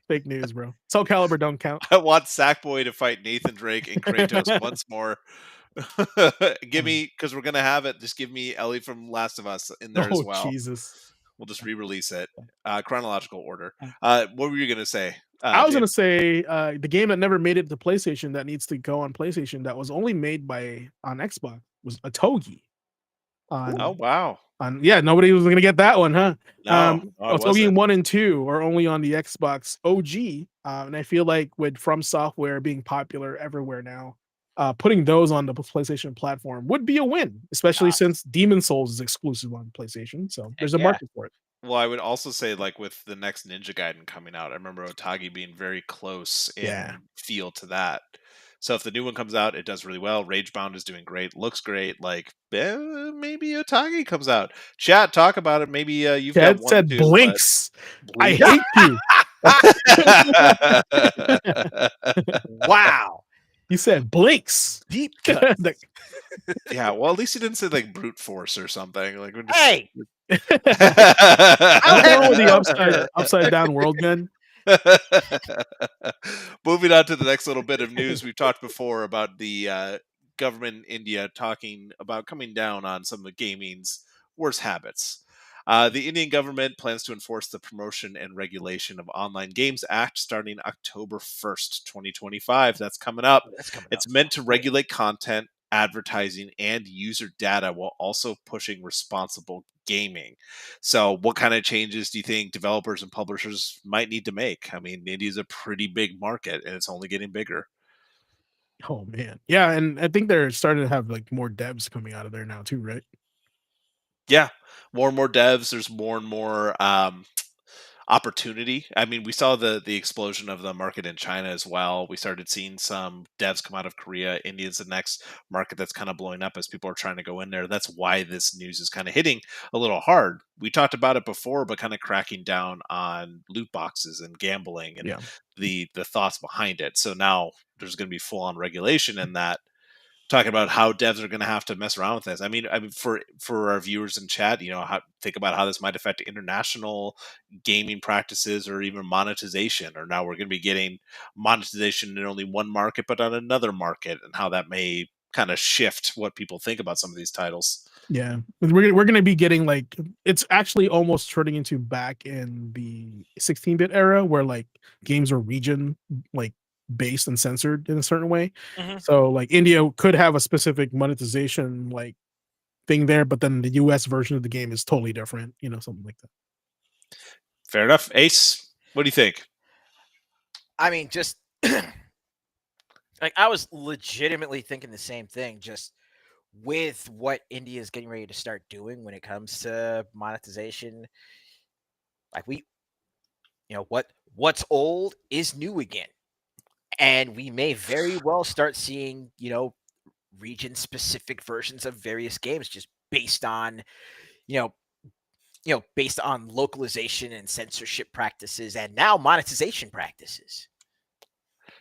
Fake news, bro. Soul Calibur don't count. I want Sackboy to fight Nathan Drake and Kratos once more. Give me, because we're gonna have it. Just give me Ellie from Last of Us in there as well. Jesus. We'll just re-release it, chronological order. What were you gonna say? I was gonna say the game that never made it to PlayStation that needs to go on PlayStation that was only made on Xbox was a Togi. Oh wow! Nobody was gonna get that one, huh? No, Togi 1 and 2 are only on the Xbox OG, and I feel like with From Software being popular everywhere now, putting those on the PlayStation platform would be a win, especially since Demon Souls is exclusive on PlayStation. So there's a market for it. Well, I would also say, like with the next Ninja Gaiden coming out, I remember Otogi being very close in feel to that. So if the new one comes out, it does really well. Ragebound is doing great, looks great. Like maybe Otogi comes out. Chat, talk about it. Maybe you've got one said too, Blinks. But... I hate you. Wow. You said Blinks. Deep cut. Yeah, well, at least you didn't say like brute force or something. Like, we're just... Hey, I don't know the upside down world gun. Moving on to the next little bit of news, we've talked before about the government in India talking about coming down on some of gaming's worst habits. The Indian government plans to enforce the Promotion and Regulation of Online Games Act starting October 1st, 2025. That's coming up. It's meant to regulate content, advertising, and user data while also pushing responsible gaming. So what kind of changes do you think developers and publishers might need to make? I mean, India's a pretty big market and it's only getting bigger. Oh man. Yeah, and I think they're starting to have like more devs coming out of there now too, right? Yeah, more and more devs. There's more and more opportunity. I mean, we saw the explosion of the market in China as well. We started seeing some devs come out of Korea. India's the next market that's kind of blowing up as people are trying to go in there. That's why this news is kind of hitting a little hard. We talked about it before, but kind of cracking down on loot boxes and gambling and the thoughts behind it. So now there's going to be full on regulation in that. Talking about how devs are going to have to mess around with this. I mean, for our viewers in chat, think about how this might affect international gaming practices or even monetization. Or now we're going to be getting monetization in only one market, but on another market, and how that may kind of shift what people think about some of these titles. Yeah, we're going to be getting like, it's actually almost turning into back in the 16-bit era where like games are region like based and censored in a certain way. So like India could have a specific monetization like thing there, but then the US version of the game is totally different, something like that. Fair enough. Ace, what do you think? I mean, just like I was legitimately thinking the same thing, just with what India is getting ready to start doing when it comes to monetization. Like what's old is new again. And we may very well start seeing, region-specific versions of various games just based on, you know, based on localization and censorship practices and now monetization practices.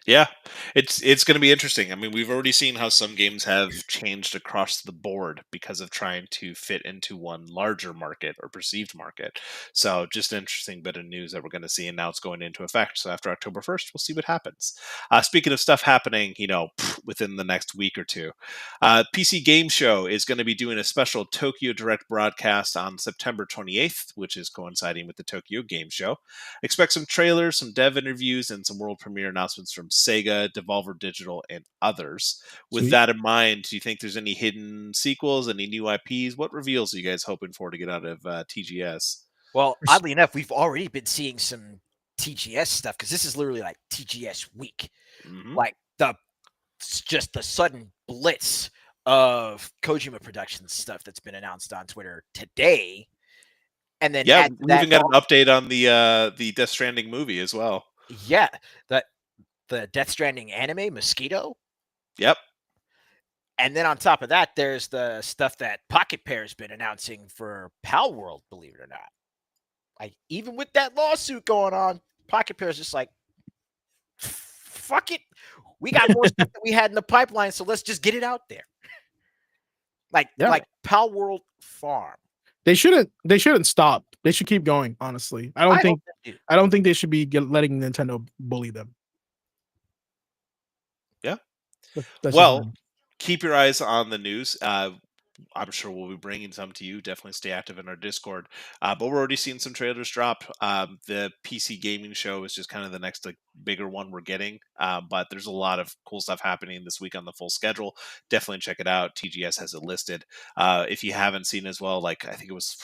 Yeah, it's going to be interesting. I mean, we've already seen how some games have changed across the board because of trying to fit into one larger market or perceived market. So, just an interesting bit of news that we're going to see, and now it's going into effect. So, after October 1st, we'll see what happens. Speaking of stuff happening, within the next week or two, PC Game Show is going to be doing a special Tokyo Direct broadcast on September 28th, which is coinciding with the Tokyo Game Show. Expect some trailers, some dev interviews, and some world premiere announcements from Sega, Devolver Digital, and others. With Sweet. that in mind, do you think there's any hidden sequels, any new IPs? What reveals are you guys hoping for to get out of TGS? Well, There's- oddly enough, we've already been seeing some TGS stuff because this is literally like TGS week. Mm-hmm. Like just the sudden blitz of Kojima Productions stuff that's been announced on Twitter today. And then Yeah, add to we that, even got an update on the Death Stranding movie as well. yeah, the Death Stranding anime, Mosquito. Yep. And then on top of that, there's the stuff that Pocket Pair's been announcing for Pal World, believe it or not. Like, even with that lawsuit going on, Pocket Pair's just like, fuck it. We got more stuff that we had in the pipeline, so let's just get it out there. Like Pal World Farm. They shouldn't stop. They should keep going, honestly. I don't think they should be letting Nintendo bully them. Yeah. That's well, keep your eyes on the news. I'm sure we'll be bringing some to you. Definitely stay active in our Discord. But we're already seeing some trailers drop. The PC gaming show is just kind of the next bigger one we're getting. But there's a lot of cool stuff happening this week on the full schedule. Definitely check it out. TGS has it listed. If you haven't seen as well, like I think it was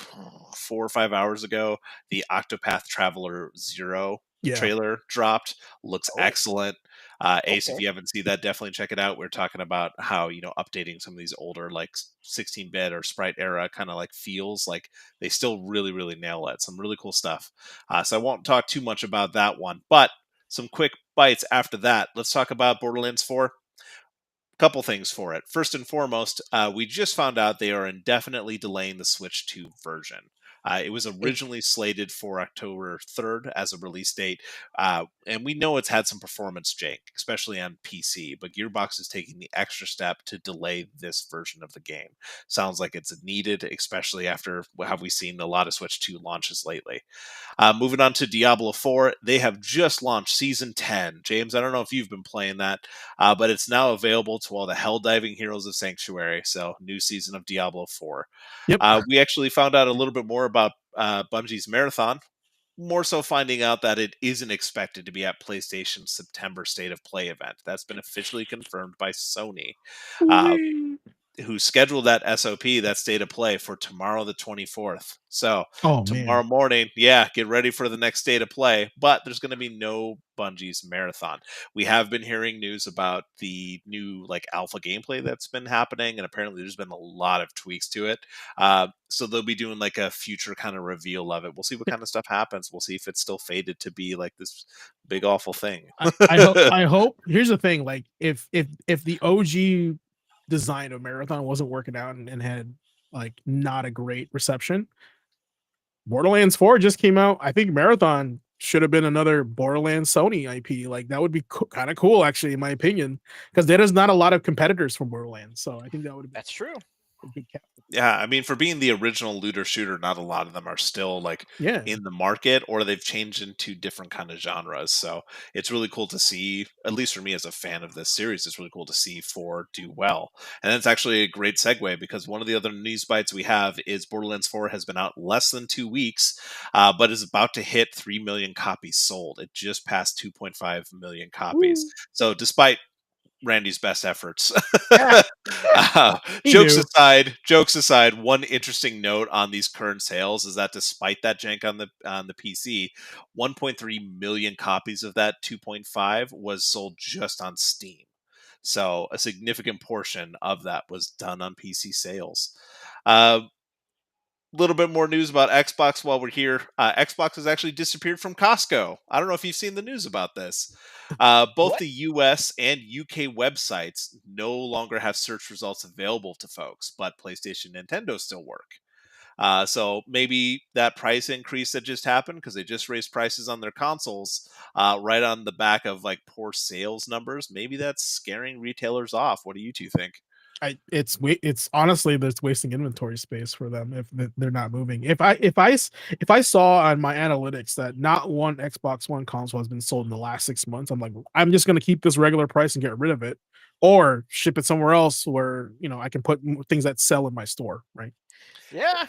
4 or 5 hours ago, the Octopath Traveler 0 trailer dropped. Looks excellent. Ace, if you haven't seen that, definitely check it out. We're talking about how, updating some of these older, like 16-bit or sprite era kind of like feels like they still really, really nail it. Some really cool stuff. So I won't talk too much about that one, but some quick bites after that. Let's talk about Borderlands 4. Couple things for it. First and foremost, we just found out they are indefinitely delaying the Switch 2 version. It was originally slated for October 3rd as a release date, and we know it's had some performance jank, especially on PC, but Gearbox is taking the extra step to delay this version of the game. Sounds like it's needed, especially after have we seen a lot of Switch 2 launches lately. Moving on to Diablo 4, they have just launched Season 10. James, I don't know if you've been playing that, but it's now available to all the Helldiving Heroes of Sanctuary, so new season of Diablo 4. Yep. We actually found out a little bit more about Bungie's Marathon, more so finding out that it isn't expected to be at PlayStation's September State of Play event. That's been officially confirmed by Sony, who scheduled that SOP, that State of Play, for tomorrow the 24th. So tomorrow morning, get ready for the next State of Play, but there's going to be no Bungie's Marathon. We have been hearing news about the new alpha gameplay that's been happening, and apparently there's been a lot of tweaks to it. So they'll be doing a future kind of reveal of it. We'll see what kind of stuff happens. We'll see if it's still fated to be this big awful thing. I hope. Here's the thing: if the OG design of Marathon wasn't working out and had not a great reception, Borderlands 4 just came out. I think Marathon should have been another Borderlands Sony IP. That would be kind of cool, actually, in my opinion, because there is not a lot of competitors from Borderlands. So I think that would be that's true. A big cap. Yeah, I mean, for being the original looter shooter, not a lot of them are still in the market, or they've changed into different kind of genres. So it's really cool to see, at least for me as a fan of this series, it's really cool to see 4 do well. And that's actually a great segue, because one of the other news bites we have is Borderlands 4 has been out less than 2 weeks, but is about to hit 3 million copies sold. It just passed 2.5 million copies. Woo. So despite Randy's best efforts. Jokes aside, one interesting note on these current sales is that despite that jank on the PC, 1.3 million copies of that 2.5 was sold just on Steam. So a significant portion of that was done on PC sales. little bit more news about Xbox while we're here. Xbox has actually disappeared from Costco. I don't know if you've seen the news about this. Both What? the US and UK websites no longer have search results available to folks, but PlayStation and Nintendo still work. So maybe that price increase that just happened because they just raised prices on their consoles right on the back of like poor sales numbers. Maybe that's scaring retailers off. What do you two think? It's honestly that's wasting inventory space for them if they're not moving. If I saw on my analytics that not one Xbox One console has been sold in the last 6 months, I'm like, I'm just gonna keep this regular price and get rid of it, or ship it somewhere else where I can put things that sell in my store, right? Yeah.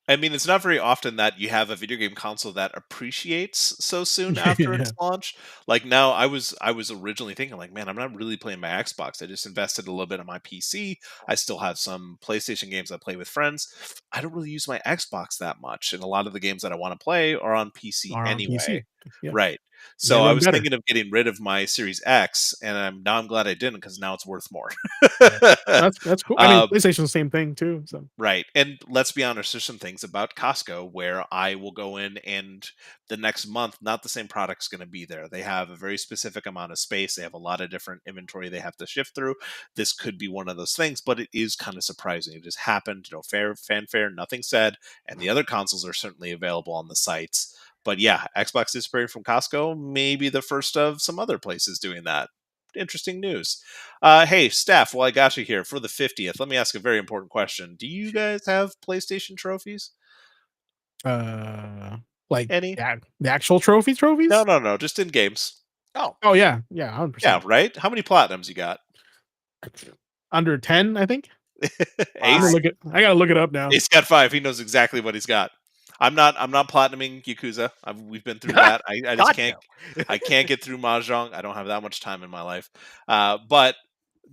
I mean, it's not very often that you have a video game console that appreciates so soon after Yeah. its launch. Like now, I was originally thinking, like, man, I'm not really playing my Xbox. I just invested a little bit on my PC. I still have some PlayStation games I play with friends. I don't really use my Xbox that much, and a lot of the games that I want to play are on PC Are on anyway. PC. Yeah, Right. they So I run was better. thinking of getting rid of my Series X, and I'm glad I didn't because now it's worth more. Yeah. That's cool. I mean, um, PlayStation the same thing too. So Right. And let's be honest, there's some things about Costco where I will go in and the next month, not the same product's going to be there. They have a very specific amount of space. They have a lot of different inventory they have to shift through. This could be one of those things, but it is kind of surprising. It just happened, fanfare, nothing said. And the other consoles are certainly available on the sites. But yeah, Xbox disappearing from Costco, maybe the first of some other places doing that. Interesting news. Hey, Steph, while I got you here for the 50th, let me ask a very important question. Do you guys have PlayStation trophies? uh like Any? the actual No, trophies. no, no, just in games. Oh, Oh yeah, Yeah, 100%. right? How many platinums you got? Under 10, I think. Ace? I gotta look it up now. Ace got 5. He knows exactly what he's got. I'm not platinuming Yakuza. We've been through that. I just God can't no. I can't get through Mahjong. I don't have that much time in my life. But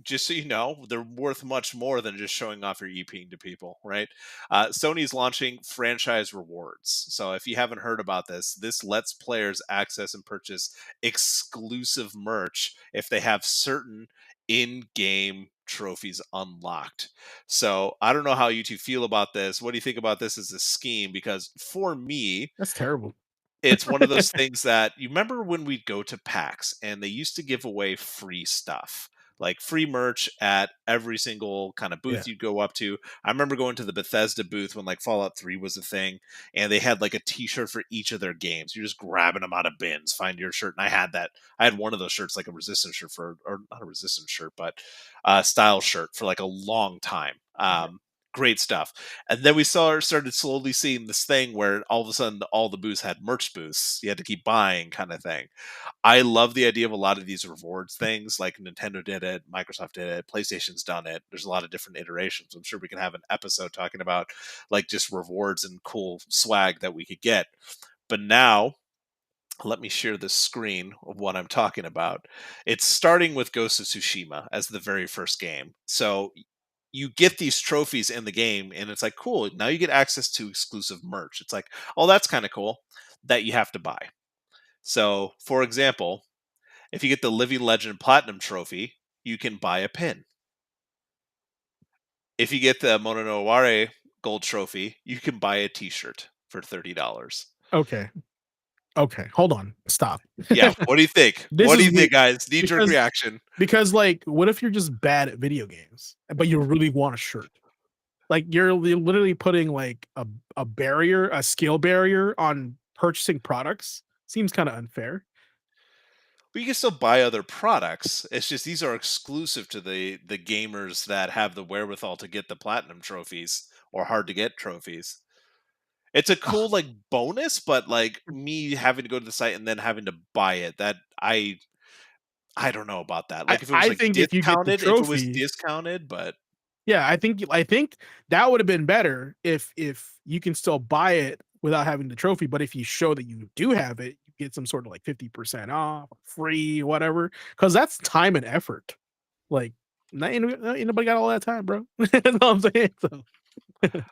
just so you know, they're worth much more than just showing off your EPing to people, right? Sony's launching franchise rewards. So if you haven't heard about this, this lets players access and purchase exclusive merch if they have certain in-game trophies unlocked. So I don't know how you two feel about this. What do you think about this as a scheme? Because for me, That's terrible. it's one of those things that you remember when we'd go to PAX and they used to give away free stuff, like free merch at every single kind of Yeah. booth you'd go up to. I remember going to the Bethesda booth when like Fallout 3 was a thing, and they had like a t-shirt for each of their games. You're just grabbing them out of bins, find your shirt. And I had that. I had one of those shirts, like a resistance shirt or not a resistance shirt, but a style shirt for like a long time. Great stuff. And then we started slowly seeing this thing where all of a sudden all the booths had merch booths. You had to keep buying kind of thing. I love the idea of a lot of these rewards things. Like Nintendo did it, Microsoft did it, PlayStation's done it. There's a lot of different iterations. I'm sure we can have an episode talking about like just rewards and cool swag that we could get. But now let me share the screen of what I'm talking about. It's starting with Ghost of Tsushima as the very first game. So you get these trophies in the game, and it's like, cool, now you get access to exclusive merch. It's like, oh, that's kind of cool that you have to buy. So, for example, if you get the Living Legend Platinum trophy, you can buy a pin. If you get the Mononoware Gold trophy, you can buy a t shirt for $30. Okay. Okay. Hold on. Stop. Yeah, what do you think? This What do is you think, weird guys? Knee jerk because reaction. like, what if you're just bad at video games, but you really want a shirt? Like you're literally putting like a barrier, a skill barrier on purchasing products. Seems kind of unfair. But you can still buy other products. It's just these are exclusive to the gamers that have the wherewithal to get the platinum trophies or hard to get trophies. It's a cool Ugh. like bonus, but like me having to go to the site and then having to buy it, that I don't know about that. Like if it was I like think if you get the trophy, discounted, but yeah, I think that would have been better if you can still buy it without having the trophy, but if you show that you do have it, you get some sort of like 50% off, free, whatever, because that's time and effort. Like, ain't nobody got all that time, bro. You know what I'm saying? So,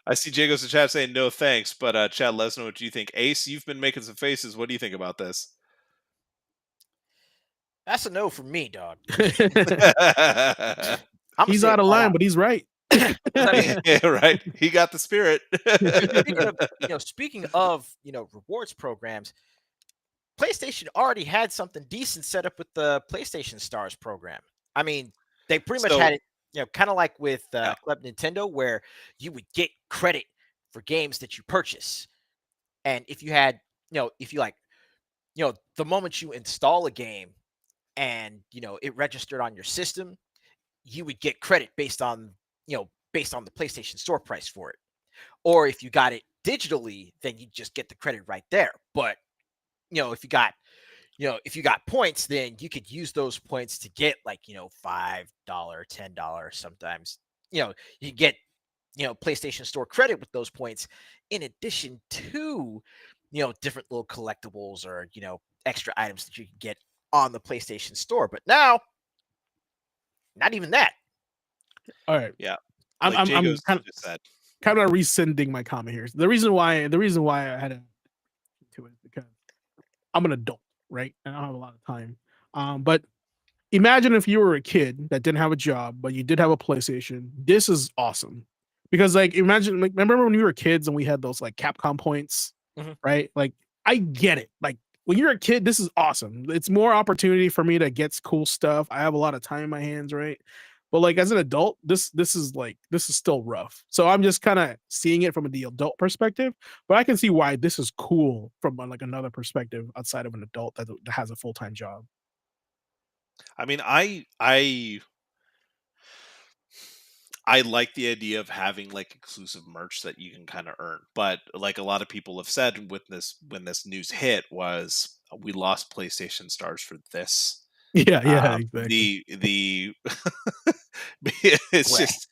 I see Jay goes to chat saying no thanks, but Chad, let us know what you think. Ace, you've been making some faces. What do you think about this? That's a no for me, dog. I'm gonna he's say out it of flat line, out. but he's right. Yeah, right. He got the spirit. Speaking of rewards programs, PlayStation already had something decent set up with the PlayStation Stars program. I mean, they pretty much So had it, kind of like with yeah. Club Nintendo, where you would get credit for games that you purchase. And if you had, if you like, the moment you install a game and, it registered on your system, you would get credit based on the PlayStation Store price for it. Or if you got it digitally, then you just get the credit right there. But, if you got points, then you could use those points to get like, $5, $10 sometimes. You get, PlayStation Store credit with those points in addition to, different little collectibles or, extra items that you can get on the PlayStation Store. But now, not even that. All right. Yeah. I'm Like I'm Jago's kind of just said. rescinding my comment here. The reason why I had to it is because I'm an adult, right? And I don't have a lot of time. But imagine if you were a kid that didn't have a job, but you did have a PlayStation. This is awesome. Because like imagine like remember when we were kids and we had those like Capcom points, Mhm. right? Like I get it. Like when you're a kid, this is awesome. It's more opportunity for me to get cool stuff. I have a lot of time in my hands, right? But like as an adult, this is still rough. So I'm just kind of seeing it from the adult perspective, but I can see why this is cool from like another perspective outside of an adult that has a full-time job. I mean, I like the idea of having like exclusive merch that you can kind of earn. But like a lot of people have said with this when this news hit was we lost PlayStation Stars for this. Yeah, exactly. The it's Bleh. just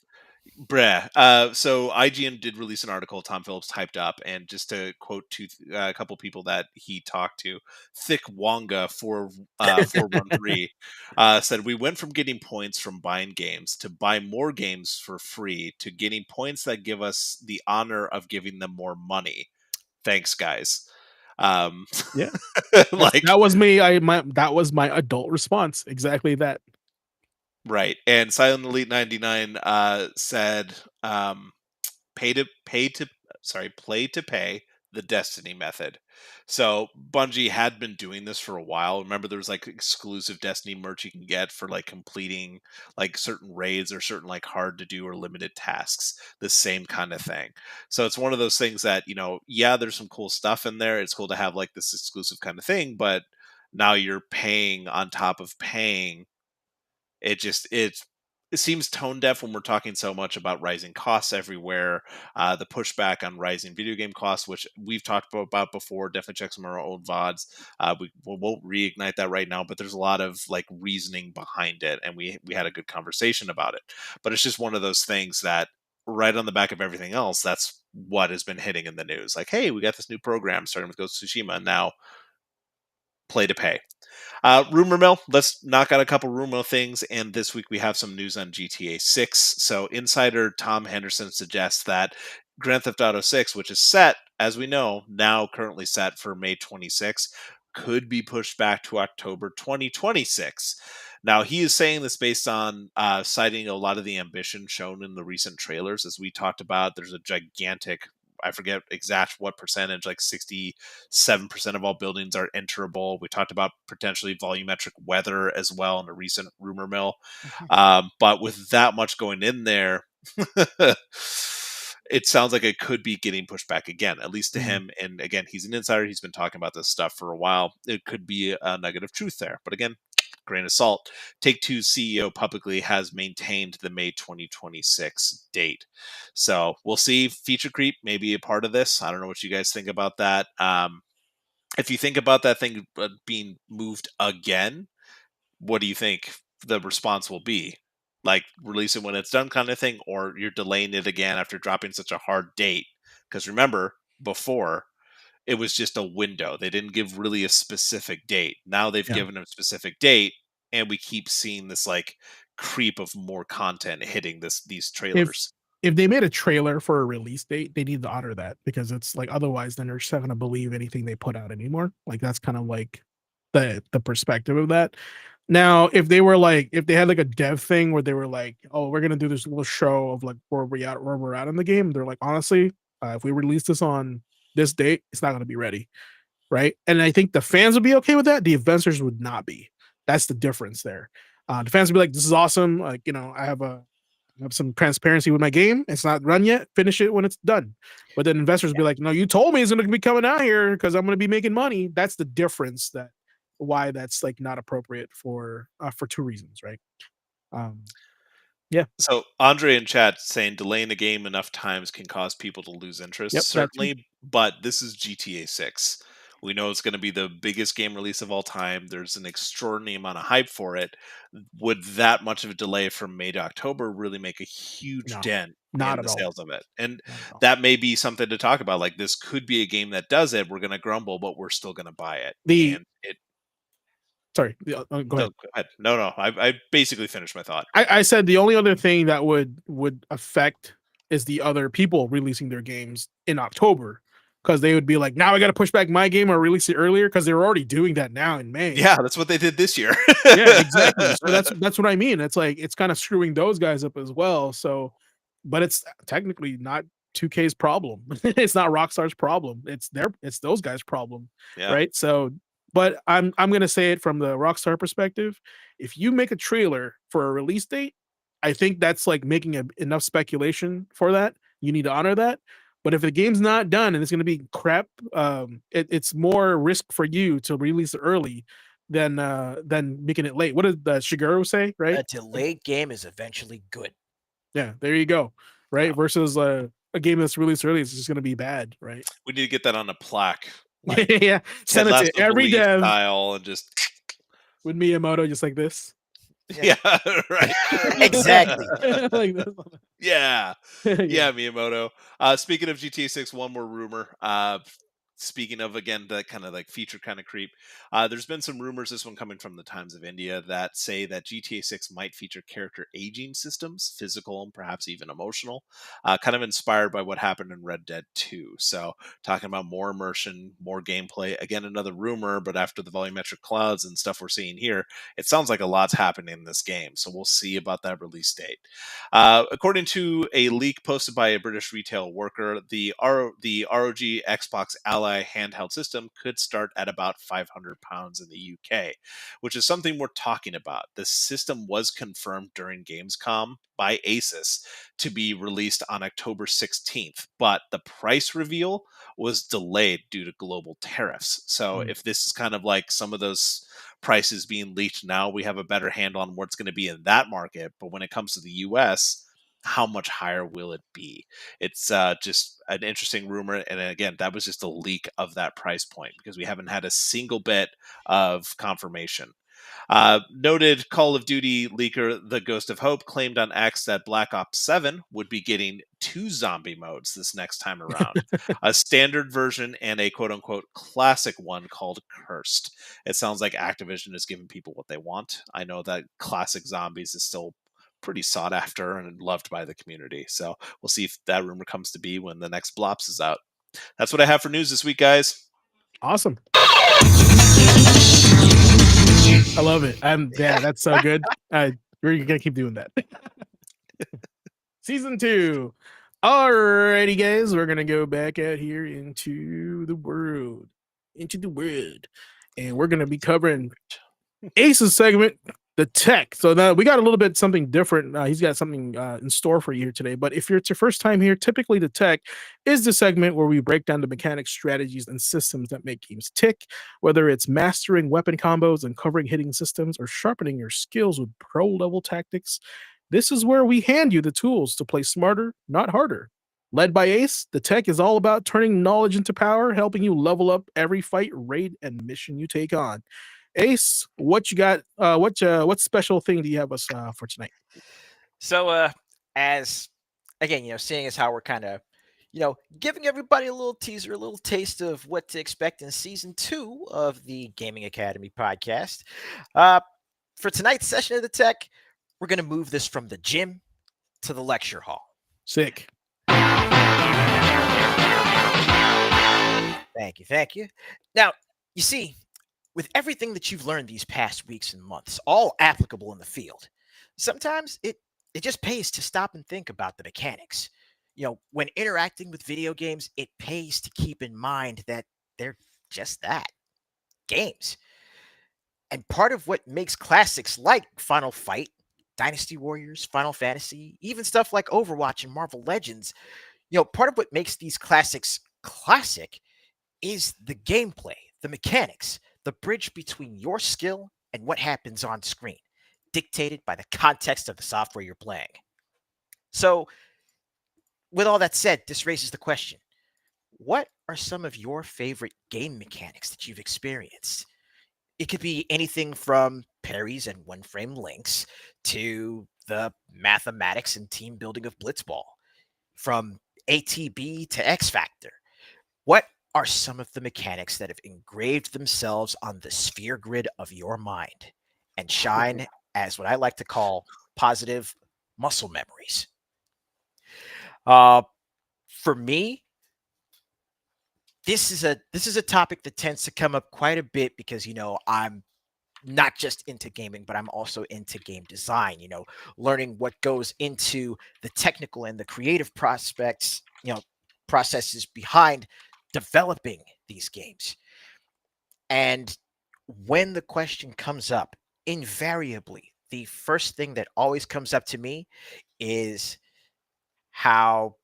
bruh. So IGN did release an article Tom Phillips typed up, and just to quote a couple people that he talked to, Thick Wonga 413 said we went from getting points from buying games to buy more games for free to getting points that give us the honor of giving them more money. Thanks, guys. Um, Yeah. like That was me. That was my adult response. Exactly that. right. And Silent Elite 99 said play to pay, the Destiny method. So Bungie had been doing this for a while. Remember there was like exclusive Destiny merch you can get for like completing like certain raids or certain like hard to do or limited tasks. The same kind of thing. So it's one of those things that, yeah, there's some cool stuff in there. It's cool to have like this exclusive kind of thing, but now you're paying on top of paying. It seems tone deaf when we're talking so much about rising costs everywhere, the pushback on rising video game costs, which we've talked about before. Definitely check some of our old VODs. We won't reignite that right now, but there's a lot of like reasoning behind it, and we had a good conversation about it. But it's just one of those things that right on the back of everything else, that's what has been hitting in the news. Like, hey, we got this new program starting with Ghost of Tsushima, and now play to pay. Rumor mill. Let's knock out a couple rumor things. And this week we have some news on GTA 6. So insider Tom Henderson suggests that Grand Theft Auto 6, which is set, as we know, now currently set for May 26, could be pushed back to October 2026. Now, he is saying this based on citing a lot of the ambition shown in the recent trailers. As we talked about, there's a gigantic, I forget exact what percentage, like 67% of all buildings are enterable. We talked about potentially volumetric weather as well in a recent rumor mill. But with that much going in there, it sounds like it could be getting pushed back again, at least to him. And again, he's an insider. He's been talking about this stuff for a while. It could be a nugget of truth there. But again, grain of salt. Take-Two's CEO publicly has maintained the May 2026 date. So we'll see. Feature creep may be a part of this. I don't know what you guys think about that. If you think about that thing being moved again, what do you think the response will be? Like release it when it's done kind of thing, or you're delaying it again after dropping such a hard date? Because remember, before it was just a window. They didn't give really a specific date. Now they've given a specific date, and we keep seeing this like creep of more content hitting these trailers. If they made a trailer for a release date, they need to honor that because it's like otherwise then they're just not gonna believe anything they put out anymore. Like that's kind of like the perspective of that. Now, if they had like a dev thing where they were like, "Oh, we're gonna do this little show of like where we're at in the game," they're like, "Honestly, if we release this on this date, it's not gonna be ready." Right? And I think the fans would be okay with that. The investors would not be. That's the difference there. The fans would be like, "This is awesome. Like, I have some transparency with my game. It's not run yet. Finish it when it's done." But then investors be like, "No, you told me it's going to be coming out here because I'm going to be making money." That's the difference. That why that's like not appropriate for 2 reasons, right? Um, yeah. So Andre in chat saying delaying the game enough times can cause people to lose interest. Yep. That too. Certainly, but this is GTA 6. We know it's going to be the biggest game release of all time. There's an extraordinary amount of hype for it. Would that much of a delay from May to October really make a huge No, dent not in at the all. sales of it? And Not at all. that may be something to talk about. Like, this could be a game that does it. We're going to grumble, but we're still going to buy it. The And it sorry. Go no, ahead. go ahead. No. I basically finished my thought. I said the only other thing that would affect is the other people releasing their games in October, because they would be like, now I got to push back my game or release it earlier, because they're already doing that now in May. Yeah, that's what they did this year. Yeah, exactly. So that's what I mean. It's like it's kind of screwing those guys up as well. So, but it's technically not 2K's problem. It's not Rockstar's problem. It's those guys' problem, Yeah. right? So, but I'm gonna say it from the Rockstar perspective. If you make a trailer for a release date, I think that's like making enough speculation for that. You need to honor that. But if the game's not done and it's going to be crap, it's more risk for you to release it early than making it late. What did Shigeru say? Right? A delayed game is eventually good. Yeah, there you go. Right? Yeah. Versus a game that's released early is just going to be bad. Right? We need to get that on a plaque. Like Yeah, send it to every dev style and just with Miyamoto, just like this. yeah, right. Exactly. Like this. Yeah. Yeah. Yeah, Miyamoto. Speaking of GTA 6, one more rumor. Speaking of, again, that kind of like feature kind of creep, there's been some rumors, this one coming from the Times of India, that say that GTA 6 might feature character aging systems, physical and perhaps even emotional, kind of inspired by what happened in Red Dead 2. So talking about more immersion, more gameplay. Again, another rumor, but after the volumetric clouds and stuff we're seeing here, it sounds like a lot's happening in this game. So we'll see about that release date. According to a leak posted by a British retail worker, the ROG Xbox Ally handheld system could start at about £500 in the UK, which is something we're talking about. The system was confirmed during Gamescom by Asus to be released on October 16th, but the price reveal was delayed due to global tariffs. So if this is kind of like some of those prices being leaked now, we have a better handle on what's going to be in that market. But when it comes to the US, how much higher will it be? It's just an interesting rumor. And again, that was just a leak of that price point because we haven't had a single bit of confirmation. Noted Call of Duty leaker The Ghost of Hope claimed on X that Black Ops 7 would be getting 2 zombie modes this next time around, a standard version and a quote-unquote classic one called Cursed. It sounds like Activision is giving people what they want. I know that classic zombies is still pretty sought after and loved by the community, so we'll see if that rumor comes to be when the next Blops is out. That's what I have for news this week, guys. Awesome. I love it. Yeah, that's so good. We're gonna keep doing that. Season 2. Alrighty, guys, we're gonna go back out here into the world, and we're gonna be covering Ace's segment, the tech. So now we got a little bit something different. He's got something in store for you here today. But if it's your first time here, typically the tech is the segment where we break down the mechanics, strategies, and systems that make games tick. Whether it's mastering weapon combos, uncovering hitting systems, or sharpening your skills with pro-level tactics, this is where we hand you the tools to play smarter, not harder. Led by Ace, the tech is all about turning knowledge into power, helping you level up every fight, raid, and mission you take on. Ace, what you got? What special thing do you have us for tonight? So, as again, seeing as how we're kind of, giving everybody a little teaser, a little taste of what to expect in season 2 of the Gaming Academy podcast. For tonight's session of the tech, we're going to move this from the gym to the lecture hall. Sick. Thank you. Now, you see, with everything that you've learned these past weeks and months, all applicable in the field, sometimes it just pays to stop and think about the mechanics. When interacting with video games, it pays to keep in mind that they're just that, games. And part of what makes classics like Final Fight, Dynasty Warriors, Final Fantasy, even stuff like Overwatch and Marvel Legends, part of what makes these classics classic is the gameplay, the mechanics, the bridge between your skill and what happens on screen, dictated by the context of the software you're playing. So, with all that said, this raises the question: what are some of your favorite game mechanics that you've experienced? It could be anything from parries and one frame links to the mathematics and team building of Blitzball, from ATB to X Factor. What are some of the mechanics that have engraved themselves on the sphere grid of your mind and shine as what I like to call positive muscle memories? For me, this is a topic that tends to come up quite a bit because I'm not just into gaming, but I'm also into game design, learning what goes into the technical and the creative prospects, processes behind developing these games. And when the question comes up, invariably, the first thing that always comes up to me is how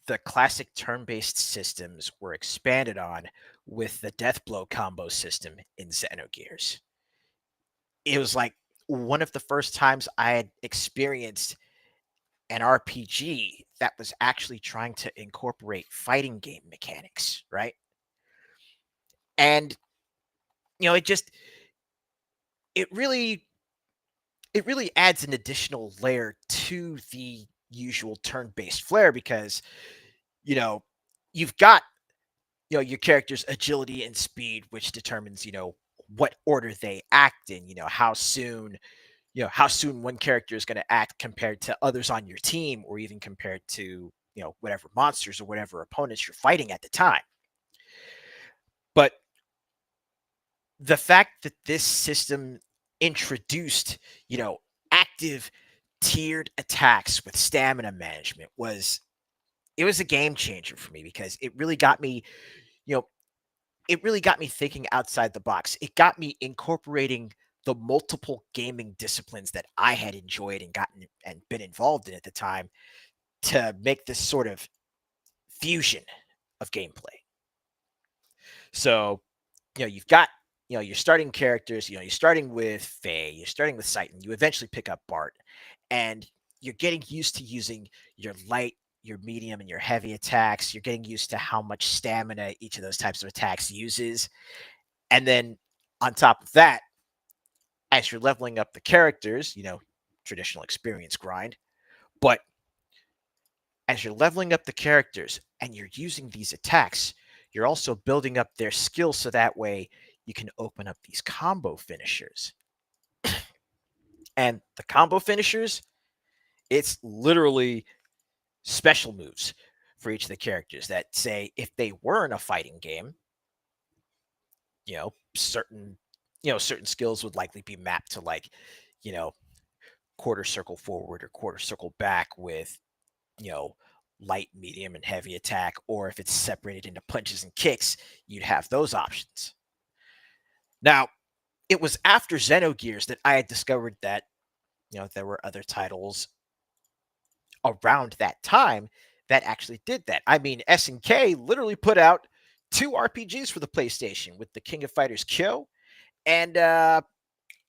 the classic turn-based systems were expanded on with the death blow combo system in Xenogears. It was like one of the first times I had experienced an RPG that was actually trying to incorporate fighting game mechanics, right? And it just it really it really adds an additional layer to the usual turn-based flair because you've got your character's agility and speed, which determines what order they act in, how soon one character is going to act compared to others on your team, or even compared to whatever monsters or whatever opponents you're fighting at the time. But the fact that this system introduced active tiered attacks with stamina management was a game changer for me, because it really got me thinking outside the box. It got me incorporating the multiple gaming disciplines that I had enjoyed and gotten and been involved in at the time to make this sort of fusion of gameplay. So, you've got, your starting characters, you're starting with Faye, you're starting with Citan, you eventually pick up Bart, and you're getting used to using your light, your medium, and your heavy attacks. You're getting used to how much stamina each of those types of attacks uses. And then on top of that, as you're leveling up the characters, traditional experience grind, but as you're leveling up the characters and you're using these attacks, you're also building up their skills so that way you can open up these combo finishers. And the combo finishers, it's literally special moves for each of the characters that say if they were in a fighting game, certain skills would likely be mapped to, like, quarter circle forward or quarter circle back with, light, medium, and heavy attack. Or if it's separated into punches and kicks, you'd have those options. Now, it was after Xenogears that I had discovered that, there were other titles around that time that actually did that. I mean, SNK literally put out 2 RPGs for the PlayStation with the King of Fighters Kyo and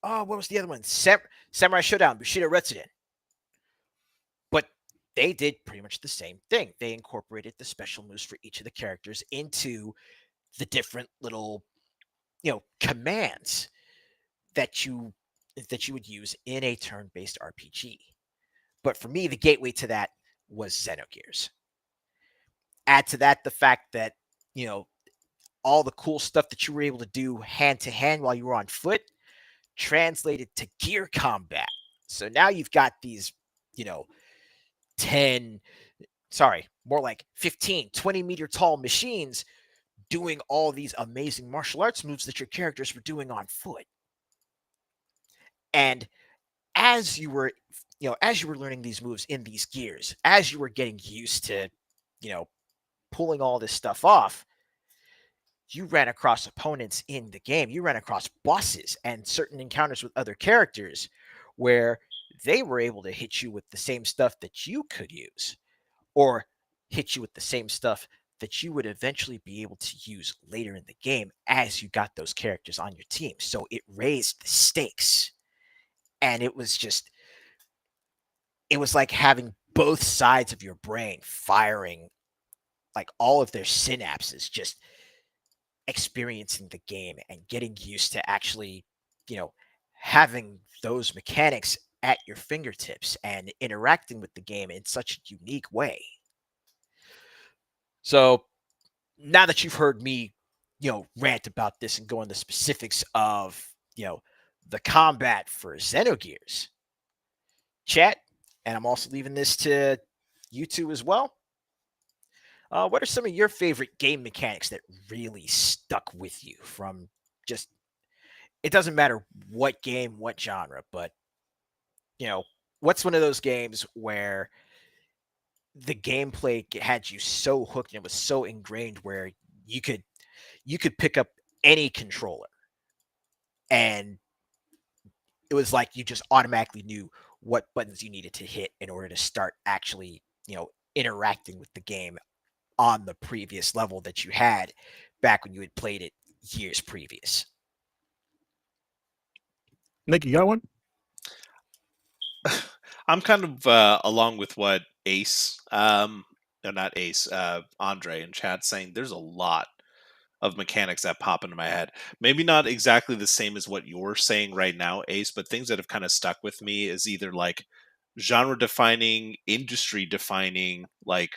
what was the other one? Samurai Shodown Bushido Retsuden. But they did pretty much the same thing. They incorporated the special moves for each of the characters into the different little, commands that you would use in a turn-based RPG. But for me, the gateway to that was Xenogears. Add to that the fact that, all the cool stuff that you were able to do hand to hand while you were on foot translated to gear combat. So now you've got these, 10, sorry, more like 15, 20 meter tall machines doing all these amazing martial arts moves that your characters were doing on foot. And as you were, as you were learning these moves in these gears, as you were getting used to, pulling all this stuff off, you ran across opponents in the game. You ran across bosses and certain encounters with other characters where they were able to hit you with the same stuff that you could use, or hit you with the same stuff that you would eventually be able to use later in the game as you got those characters on your team. So it raised the stakes. And it was like having both sides of your brain firing, like all of their synapses, just experiencing the game and getting used to actually, having those mechanics at your fingertips and interacting with the game in such a unique way. So now that you've heard me, rant about this and go into specifics of, the combat for Xenogears, chat, and I'm also leaving this to you two as well. What are some of your favorite game mechanics that really stuck with you from just, it doesn't matter what game, what genre, but, what's one of those games where the gameplay had you so hooked and it was so ingrained where you could pick up any controller and it was like you just automatically knew what buttons you needed to hit in order to start actually, interacting with the game on the previous level that you had back when you had played it years previous? Nick, you got one? I'm kind of along with what Ace, no, not Ace, Andre in chat saying. There's a lot of mechanics that pop into my head. Maybe not exactly the same as what you're saying right now, Ace, but things that have kind of stuck with me is either like genre defining, industry defining, like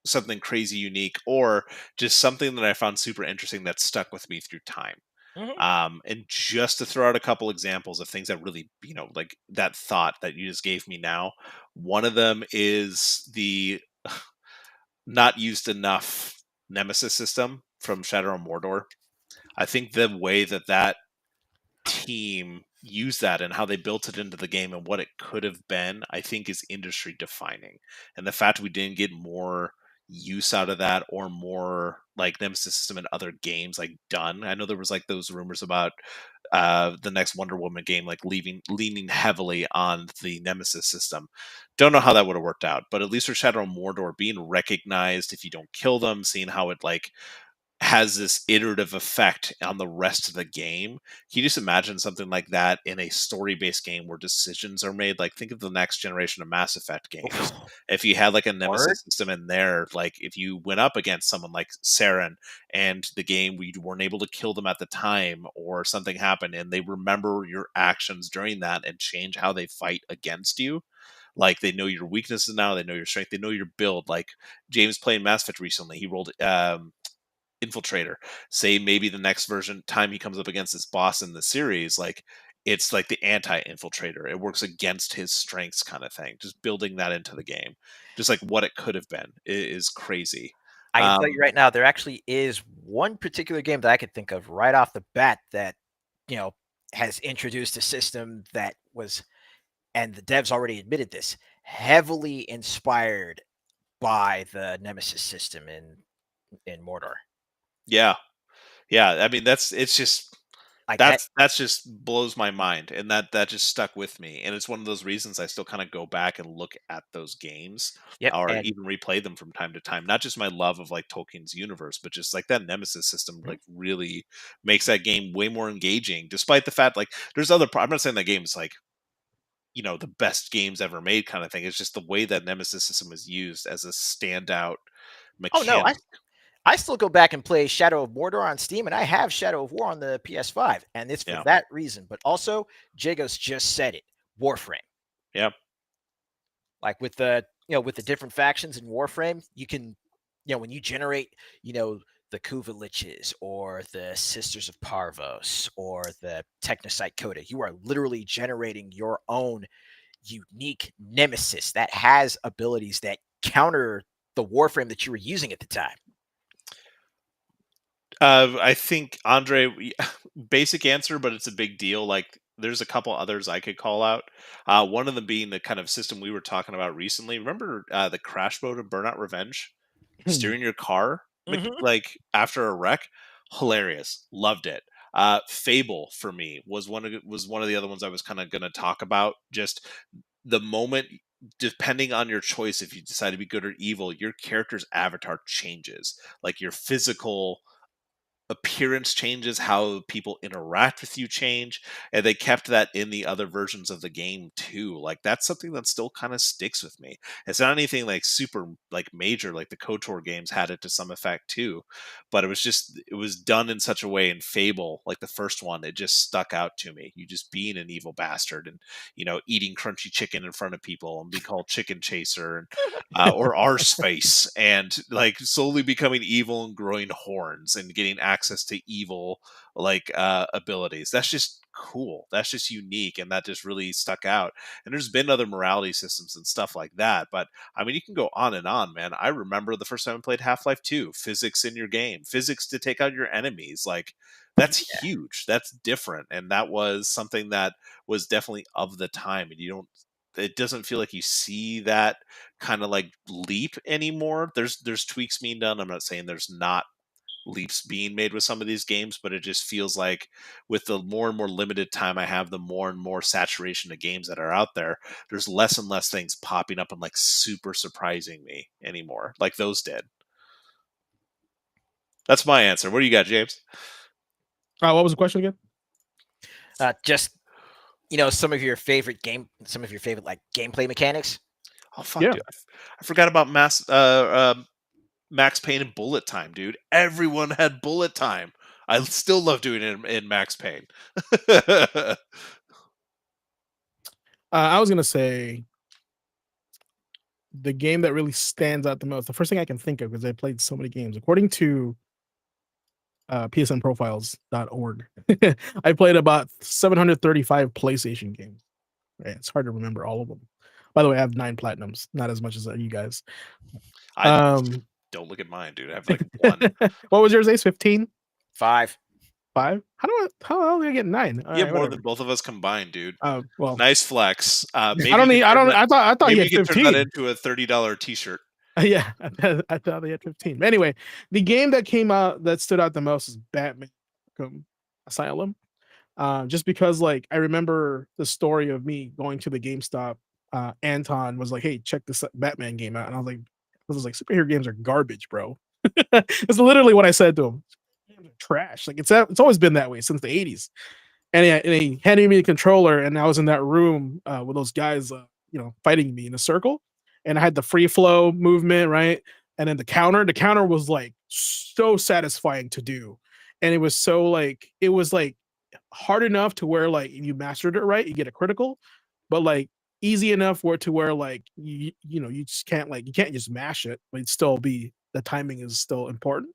something crazy unique, or just something that I found super interesting that stuck with me through time. And just to throw out a couple examples of things that really, like that thought that you just gave me now, one of them is the not used enough Nemesis system from Shadow of Mordor. I think the way that team used that and how they built it into the game and what it could have been, I think is industry defining. And the fact we didn't get more use out of that or more like Nemesis system in other games like done. I know there was like those rumors about the next Wonder Woman game like leaning heavily on the Nemesis system. Don't know how that would have worked out, but at least for Shadow of Mordor being recognized if you don't kill them, seeing how it like has this iterative effect on the rest of the game. Can you just imagine something like that in a story-based game where decisions are made? Like, think of the next generation of Mass Effect games. If you had like a Nemesis system in there, like if you went up against someone like Saren and the game we weren't able to kill them at the time or something happened and they remember your actions during that and change how they fight against you. Like they know your weaknesses now, they know your strength, they know your build. Like James playing Mass Effect recently, he rolled Infiltrator. Say maybe the next version time he comes up against this boss in the series, like it's like the anti-infiltrator. It works against his strengths kind of thing. Just building that into the game. Just like what it could have been is crazy. I can tell you right now, there actually is one particular game that I could think of right off the bat that, has introduced a system that was, and the devs already admitted this, heavily inspired by the Nemesis system in Mordor. Yeah. I mean, it's just Like that's just blows my mind, and that just stuck with me. And it's one of those reasons I still kind of go back and look at those games, Yep, or and even replay them from time to time. Not just my love of like Tolkien's universe, but just like that Nemesis system, like really makes that game way more engaging. Despite the fact like there's other, I'm not saying that game is like the best games ever made kind of thing. It's just the way that Nemesis system is used as a standout oh no, mechanic. I still go back and play Shadow of Mordor on Steam, and I have Shadow of War on the PS5, and it's for that reason. But also, Jagos just said it, Warframe. Yeah. Like with the with the different factions in Warframe, you can when you generate the Kuvaliches or the Sisters of Parvos or the Technocyte Coda, you are literally generating your own unique nemesis that has abilities that counter the Warframe that you were using at the time. I think Andre, basic answer, but it's a big deal. Like, there's a couple others I could call out. One of them being the kind of system we were talking about recently. Remember the crash mode of Burnout Revenge? Steering your car, Mhm. like after a wreck, hilarious. Loved it. Fable for me was one of the other ones I was kind of going to talk about. Just the moment, depending on your choice, if you decide to be good or evil, your character's avatar changes. Like your physical appearance changes, how people interact with you change, and they kept that in the other versions of the game too. Like that's something that still kind of sticks with me. It's not anything like super like major, like the KOTOR games had it to some effect too, but it was done in such a way in Fable, like the first one, it just stuck out to me. You just being an evil bastard and eating crunchy chicken in front of people and be called Chicken Chaser and or Arseface, and like slowly becoming evil and growing horns and getting access to evil like abilities. That's just cool. That's just unique, and that just really stuck out. And there's been other morality systems and stuff like that, but I mean, you can go on and on, man. I remember the first time I played Half-Life 2, physics in your game, physics to take out your enemies. Like that's huge. That's different, and that was something that was definitely of the time. And you don't. It doesn't feel like you see that kind of like leap anymore. There's tweaks being done. I'm not saying there's not leaps being made with some of these games, but it just feels like with the more and more limited time I have, the more and more saturation of games that are out there, there's less and less things popping up and like super surprising me anymore, like those did. That's my answer. What do you got, James? What was the question again? Just some of your favorite like gameplay mechanics. Oh fuck, Yeah. dude! I forgot about Max Payne and bullet time, dude. Everyone had bullet time. I still love doing it in Max Payne. I was gonna say the game that really stands out the most. The first thing I can think of, because I played so many games, according to psnprofiles.org, I played about 735 PlayStation games. Right? It's hard to remember all of them. By the way, I have 9 platinums, not as much as you guys. I Um, don't look at mine, dude. I have like one. what was yours, Ace? 15? 5. 5? How did I get 9? All You have right, more whatever. than both of us combined, dude. Well, Nice flex. Maybe I don't you need. could I turn don't. that- I thought he maybe had you could turn that 15. into a $30 T-shirt. Yeah, I thought they had 15. But anyway, the game that came out that stood out the most is Batman Arkham Asylum. Just because, like, I remember the story of me going to the GameStop. Anton was like, "Hey, check this Batman game out," and I was like, "Superhero games are garbage, bro." That's literally what I said to him. Games are trash. Like it's always been that way since the 80s. And he handed me the controller, and I was in that room with those guys, fighting me in a circle, and I had the free flow movement, right? And then the counter. The counter was like so satisfying to do, and it was like hard enough to where like if you mastered it right, you get a critical, but like easy enough where like you just can't you can't just mash it, but the timing is still important.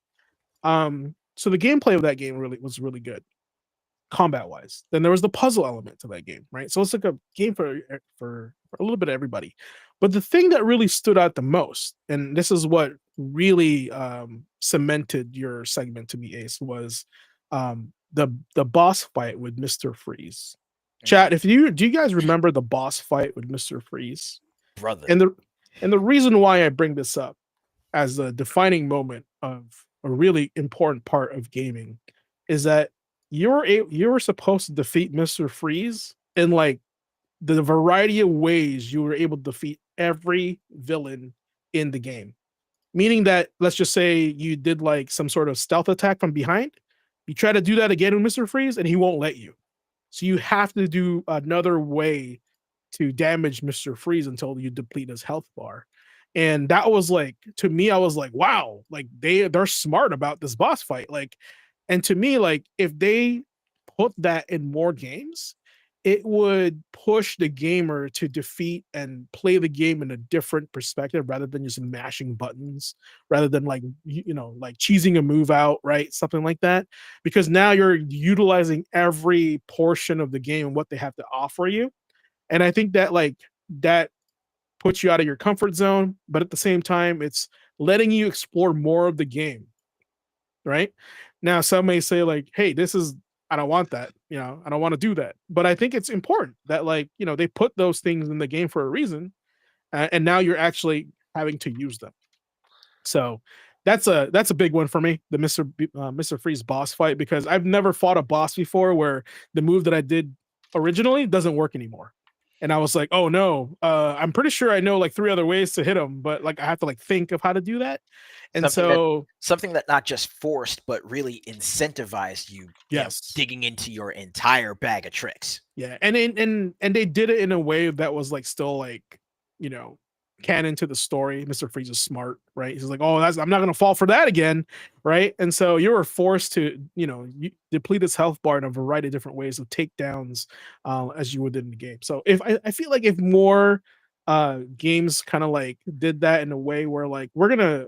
So the gameplay of that game was really good combat wise. Then there was the puzzle element to that game, right? So it's like a game for a little bit of everybody. But the thing that really stood out the most, and this is what really cemented your segment to me, Ace, was the boss fight with Mr. Freeze. Chat, if you do you guys remember the boss fight with Mr. Freeze? Brother. And the reason why I bring this up as a defining moment of a really important part of gaming is that you were supposed to defeat Mr. Freeze in like the variety of ways you were able to defeat every villain in the game. Meaning that let's just say you did like some sort of stealth attack from behind, you try to do that again with Mr. Freeze and he won't let you. So you have to do another way to damage Mr. Freeze until you deplete his health bar. And that was like, to me, I was like, wow, like they're smart about this boss fight. Like, and to me, like if they put that in more games, it would push the gamer to defeat and play the game in a different perspective rather than just mashing buttons, rather than like like cheesing a move out, right? Something like that. Because now you're utilizing every portion of the game and what they have to offer you. And I think that that puts you out of your comfort zone, but at the same time, it's letting you explore more of the game, right? Now, some may say like, "Hey, this is I don't want that, I don't want to do that." But I think it's important that like, they put those things in the game for a reason, and now you're actually having to use them. So that's a big one for me, the Mr. Freeze boss fight, because I've never fought a boss before where the move that I did originally doesn't work anymore. And I was like, "Oh no, I'm pretty sure I know like three other ways to hit him, but like I have to like think of how to do that." And Something that so, something that not just forced, but really incentivized you, yes. digging into your entire bag of tricks. Yeah, and they did it in a way that was like still like, you know, canon to the story. Mr. Freeze is smart, right? He's like, "Oh, I'm not gonna fall for that again," right? And so you were forced to, deplete his health bar in a variety of different ways of takedowns, as you would in the game. So if I feel like if more games kind of like did that in a way where like we're gonna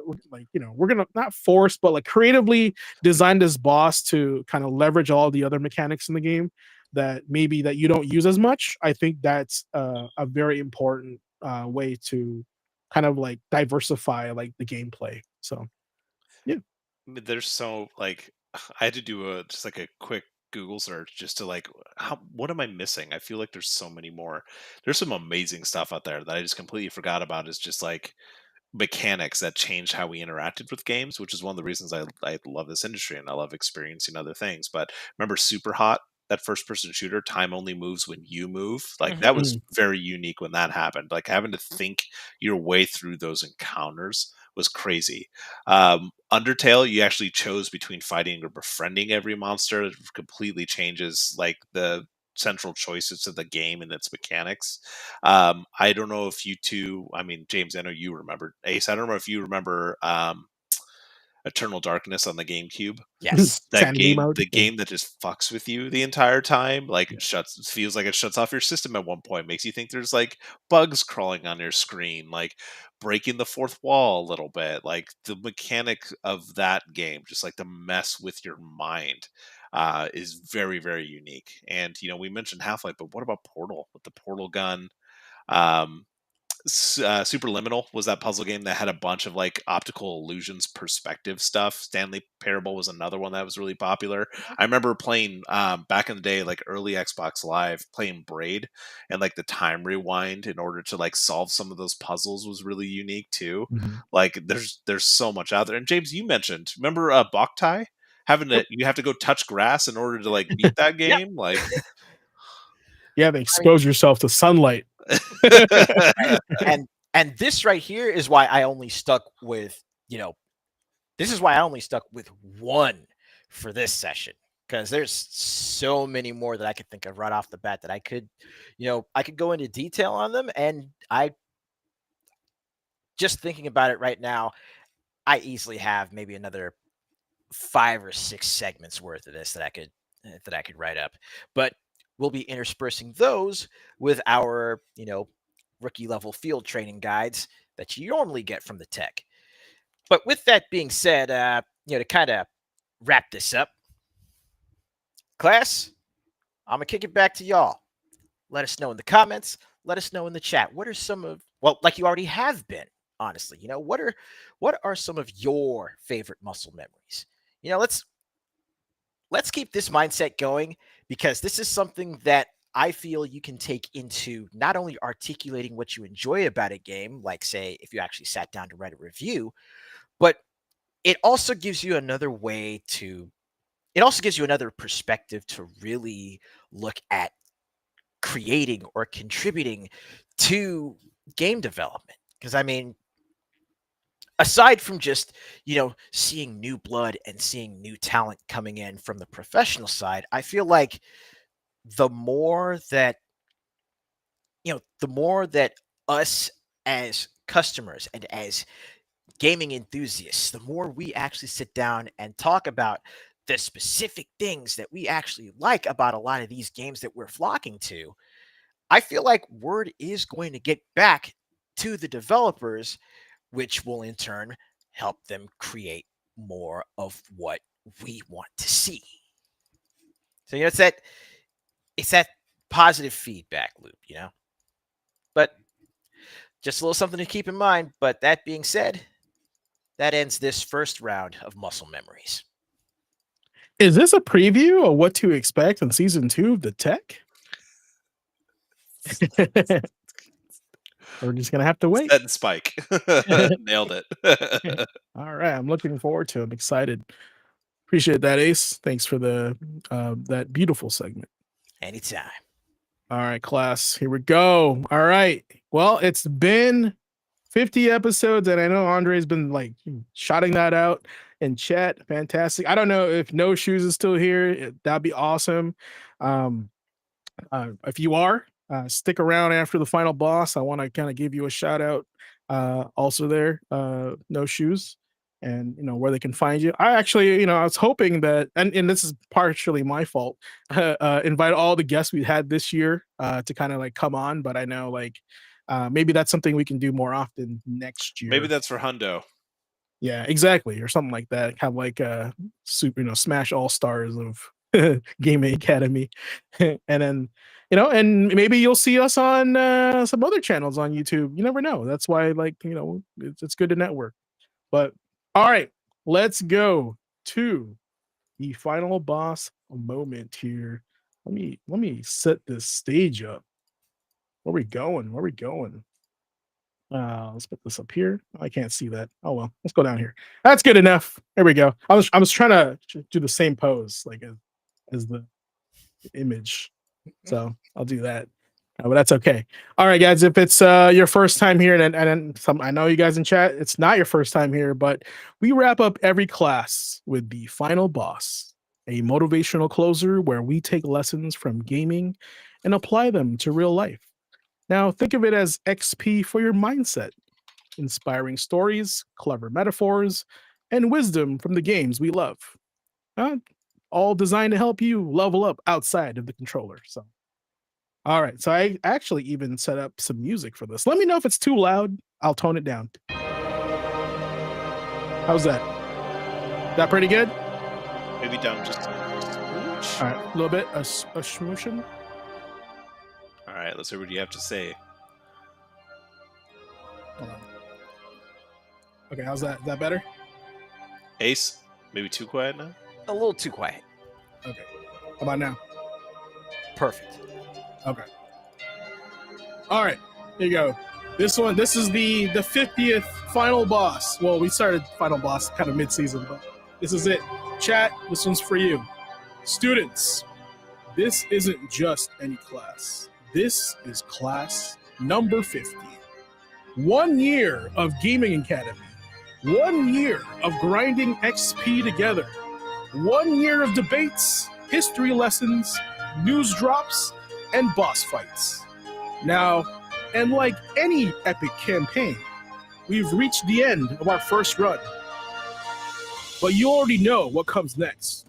not force but like creatively design this boss to kind of leverage all the other mechanics in the game that maybe that you don't use as much. I think that's a very important way to kind of like diversify like the gameplay. So yeah. There's so like I had to do a just like a quick Google search just to like what am I missing? I feel like there's so many more. There's some amazing stuff out there that I just completely forgot about. Is just like mechanics that changed how we interacted with games, which is one of the reasons I love this industry and I love experiencing other things. But remember Super Hot, that first person shooter, time only moves when you move. Like Mhm. that was Mm. very unique when that happened. Like having to think your way through those encounters was crazy. Undertale, you actually chose between fighting or befriending every monster. It completely changes like the central choices to the game and its mechanics. I don't know if you two, I mean, James, I know you remember. Ace, I don't know if you remember Eternal Darkness on the GameCube. Yes. That Sanity game, mode. the Yeah. game that just fucks with you the entire time, like Yeah. feels like it shuts off your system at one point, makes you think there's like bugs crawling on your screen, like breaking the fourth wall a little bit. Like the mechanic of that game, just like to mess with your mind, is very, very unique. And we mentioned Half Life, but what about Portal with the portal gun? Um, Superliminal was that puzzle game that had a bunch of like optical illusions perspective stuff. Stanley Parable was another one that was really popular. I remember playing back in the day, like early Xbox Live, playing Braid, and like the time rewind in order to like solve some of those puzzles was really unique too. Mhm. Like there's so much out there. And James, you mentioned, remember Boktai? Yep. You have to go touch grass in order to like beat that Yep. game. Like Yeah, they I mean, expose yourself to sunlight. and this right here is why I only stuck with, this is why I only stuck with one for this session, because there's so many more that I could think of right off the bat that I could go into detail on them. And I just thinking about it right now, I easily have maybe another 5 or 6 segments worth of this that I could write up. But we'll be interspersing those with our, rookie level field training guides that you normally get from the tech. But with that being said, to kind of wrap this up, class, I'm gonna kick it back to y'all. Let us know in the comments. Let us know in the chat. What are some of, well, like you already have been, honestly. What are some of your favorite muscle memories? Let's keep this mindset going, because this is something that I feel you can take into not only articulating what you enjoy about a game, like say if you actually sat down to write a review, but it also gives you another way to it also gives you another perspective to really look at creating or contributing to game development. Because I mean, aside from just, seeing new blood and seeing new talent coming in from the professional side, I feel like the more that, the more that us as customers and as gaming enthusiasts, the more we actually sit down and talk about the specific things that we actually like about a lot of these games that we're flocking to, I feel like word is going to get back to the developers, which will in turn help them create more of what we want to see. So it's that positive feedback loop. But just a little something to keep in mind. But that being said, that ends this first round of muscle memories. Is this a preview of what to expect in season 2 of the tech? We're just gonna have to wait. Set and spike. Nailed it. All right, I'm looking forward to it. I'm excited. Appreciate that, Ace. Thanks for the that beautiful segment. Anytime. All right, class. Here we go. All right. Well, it's been 50 episodes, and I know Andre's been like shouting that out in chat. Fantastic. I don't know if No Shoes is still here. That'd be awesome. If you are, stick around after the final boss. I want to kind of give you a shout out. Also there, No Shoes, and where they can find you. I actually, I was hoping that, and this is partially my fault, invite all the guests we had this year to kind of like come on, but I know like maybe that's something we can do more often next year. Maybe that's for Hundo. Yeah, exactly, or something like that. Have like a super, Smash All Stars of Gaming Academy, and then and maybe you'll see us on some other channels on YouTube. You never know. That's why, like, it's good to network. But all right, let's go to the final boss moment here. Let me set this stage up. Where we going? Where we going? Let's put this up here. I can't see that. Oh well, let's go down here. That's good enough. There we go. I was trying to do the same pose like as the image, so I'll do that. But that's okay. All right, guys. If it's your first time here, and some, I know you guys in chat, it's not your first time here, but we wrap up every class with the final boss, a motivational closer where we take lessons from gaming and apply them to real life. Now, think of it as XP for your mindset, inspiring stories, clever metaphors, and wisdom from the games we love. All designed to help you level up outside of the controller. So, all right. So I actually even set up some music for this. Let me know if it's too loud. I'll tone it down. How's that? That pretty good? Maybe down just a smooch. All right. A little bit. A smooshing. All right, let's hear what you have to say. Hold on. Okay, how's that? Is that better? Ace, maybe too quiet now? A little too quiet. Okay. How about now? Perfect. Okay. All right. Here you go. This is the 50th final boss. Well, we started final boss kind of mid-season, but this is it. Chat, this one's for you. Students, this isn't just any class. This is class number 50. 1 year of Gaming Academy. 1 year of grinding XP together. 1 year of debates, history lessons, news drops, and boss fights. Now, and like any epic campaign, we've reached the end of our first run. But you already know what comes next.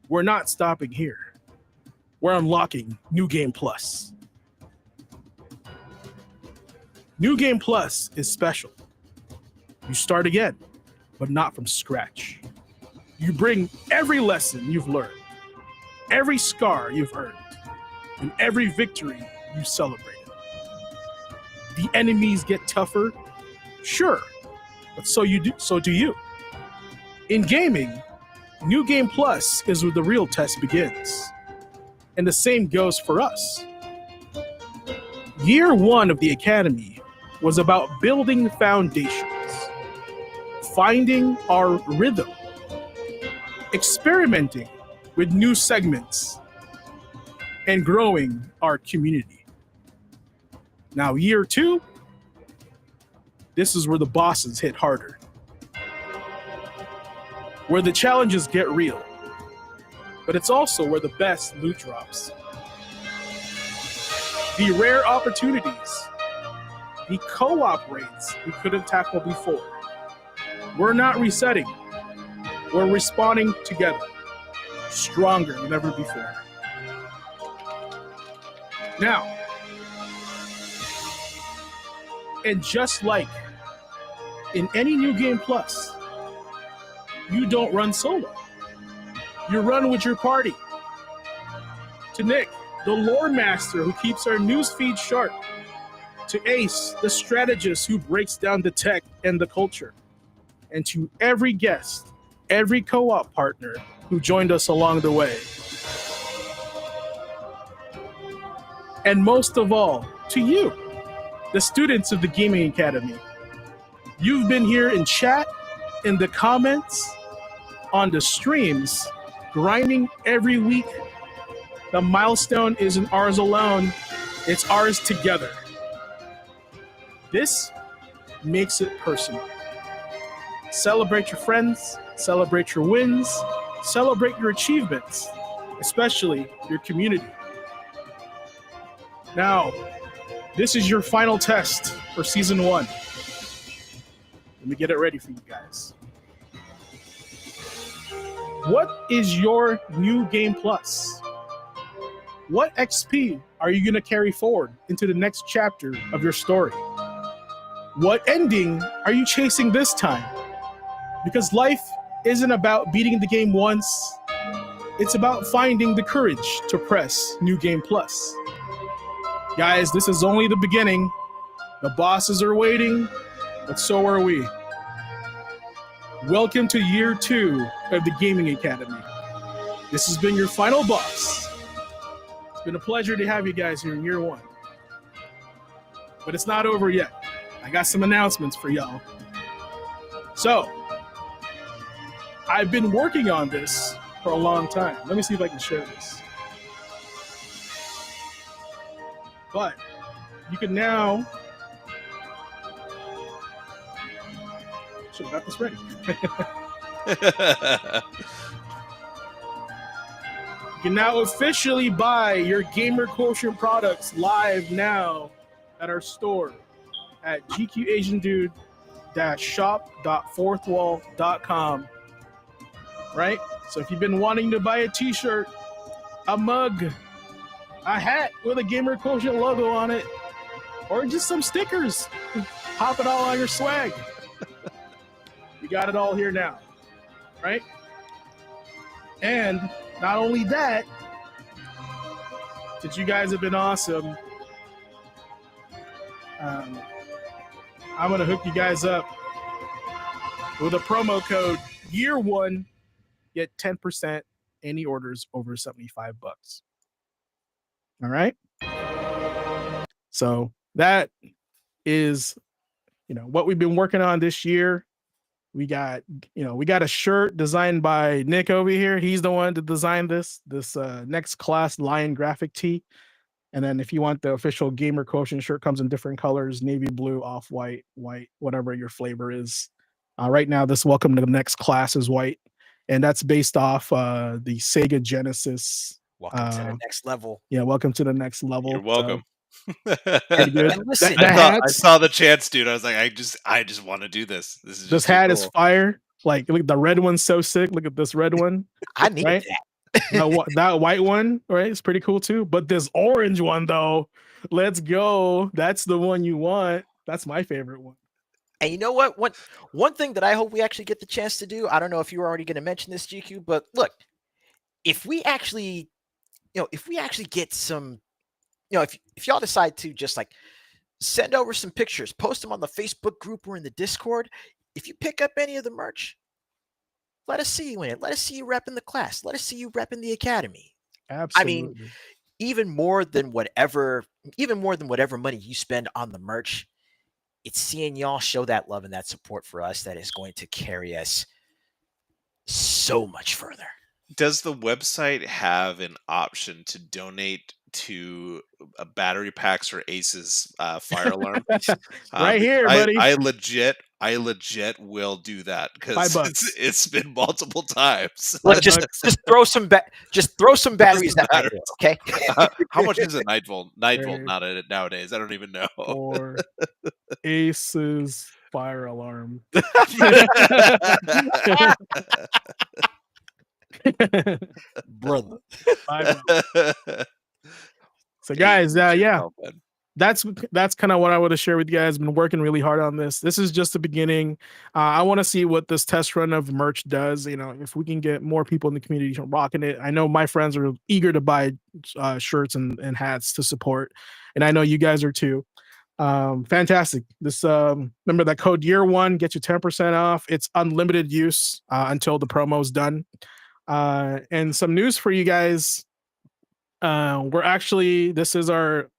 We're not stopping here. We're unlocking New Game Plus. New Game Plus is special. You start again, but not from scratch. You bring every lesson you've learned, every scar you've earned, and every victory you celebrated. The enemies get tougher, sure, but so do you. In gaming, New Game Plus is where the real test begins. And the same goes for us. Year 1 of the Academy was about building foundations, finding our rhythm, experimenting with new segments, and growing our community. Now, year 2, this is where the bosses hit harder, where the challenges get real, but it's also where the best loot drops. The rare opportunities, the co-op raids we couldn't tackle before. We're not resetting. We're respawning together, stronger than ever before. Now, and just like in any New Game Plus, you don't run solo. You run with your party. To Nick, the lore master who keeps our newsfeed sharp. To Ace, the strategist who breaks down the tech and the culture. And to every guest, every co-op partner who joined us along the way. And most of all, to you, the students of the Gaming Academy. You've been here in chat, in the comments, on the streams, grinding every week. The milestone isn't ours alone, it's ours together. This makes it personal. Celebrate your friends, celebrate your wins, celebrate your achievements, especially your community. Now, this is your final test for Season 1. Let me get it ready for you guys. What is your new game plus? What XP are you going to carry forward into the next chapter of your story? What ending are you chasing this time? Because life isn't about beating the game once. It's about finding the courage to press New Game Plus. Guys, this is only the beginning. The bosses are waiting, but so are we. Welcome to year 2 of the Gaming Academy. This has been your final boss. It's been a pleasure to have you guys here in year 1. But it's not over yet. I got some announcements for y'all. So, I've been working on this for a long time. Let me see if I can share this. But you can now... Should have got this ready. You can now officially buy your Gamer Quotient products live now at our store at GQAzndood-shop.fourthwall.com. Right? So if you've been wanting to buy a t-shirt, a mug, a hat with a Gamer Quotient logo on it, or just some stickers, pop it all on your swag. You got it all here now, right? And not only that, since you guys have been awesome, I'm going to hook you guys up with a promo code year1, get 10% any orders over $75. All right? So that is, what we've been working on this year. We got a shirt designed by Nick over here. He's the one to design this next class lion graphic tee. And then if you want the official Gamer Quotient shirt, comes in different colors: navy blue, off-white, white, whatever your flavor is. Right now, this Welcome to the Next Class is white. And that's based off the Sega Genesis. Welcome to the next level. Yeah, welcome to the next level. You're welcome. Pretty good. Listen, I saw the chance, dude. I was like, I just want to do this. This hat is fire. Like, look, the red one's so sick. Look at this red one. I need right? That white one, right? It's pretty cool too. But this orange one, though, let's go. That's the one you want. That's my favorite one. And you know what? One thing that I hope we actually get the chance to do, I don't know if you were already going to mention this, GQ, but look, if we actually get some, if y'all decide to just like send over some pictures, post them on the Facebook group or in the Discord, if you pick up any of the merch, let us see you in it. Let us see you repping the class. Let us see you repping the academy. Absolutely. I mean, even more than whatever money you spend on the merch, it's seeing y'all show that love and that support for us that is going to carry us so much further. Does the website have an option to donate to battery packs for Ace's fire alarm? Right here, buddy. I legit will do that because it's been multiple times. Like just throw some batteries at my door, okay? How much is a 9-volt? 9-volt nowadays? I don't even know. For Ace's fire alarm. Brother. So guys, that's kind of what I want to share with you guys. Been working really hard on this. This is just the beginning. I want to see what this test run of merch does. If we can get more people in the community rocking it. I know my friends are eager to buy shirts and hats to support, and I know you guys are too. Fantastic. This remember that code year1 gets you 10% off. It's unlimited use until the promo's done. And some news for you guys. This is our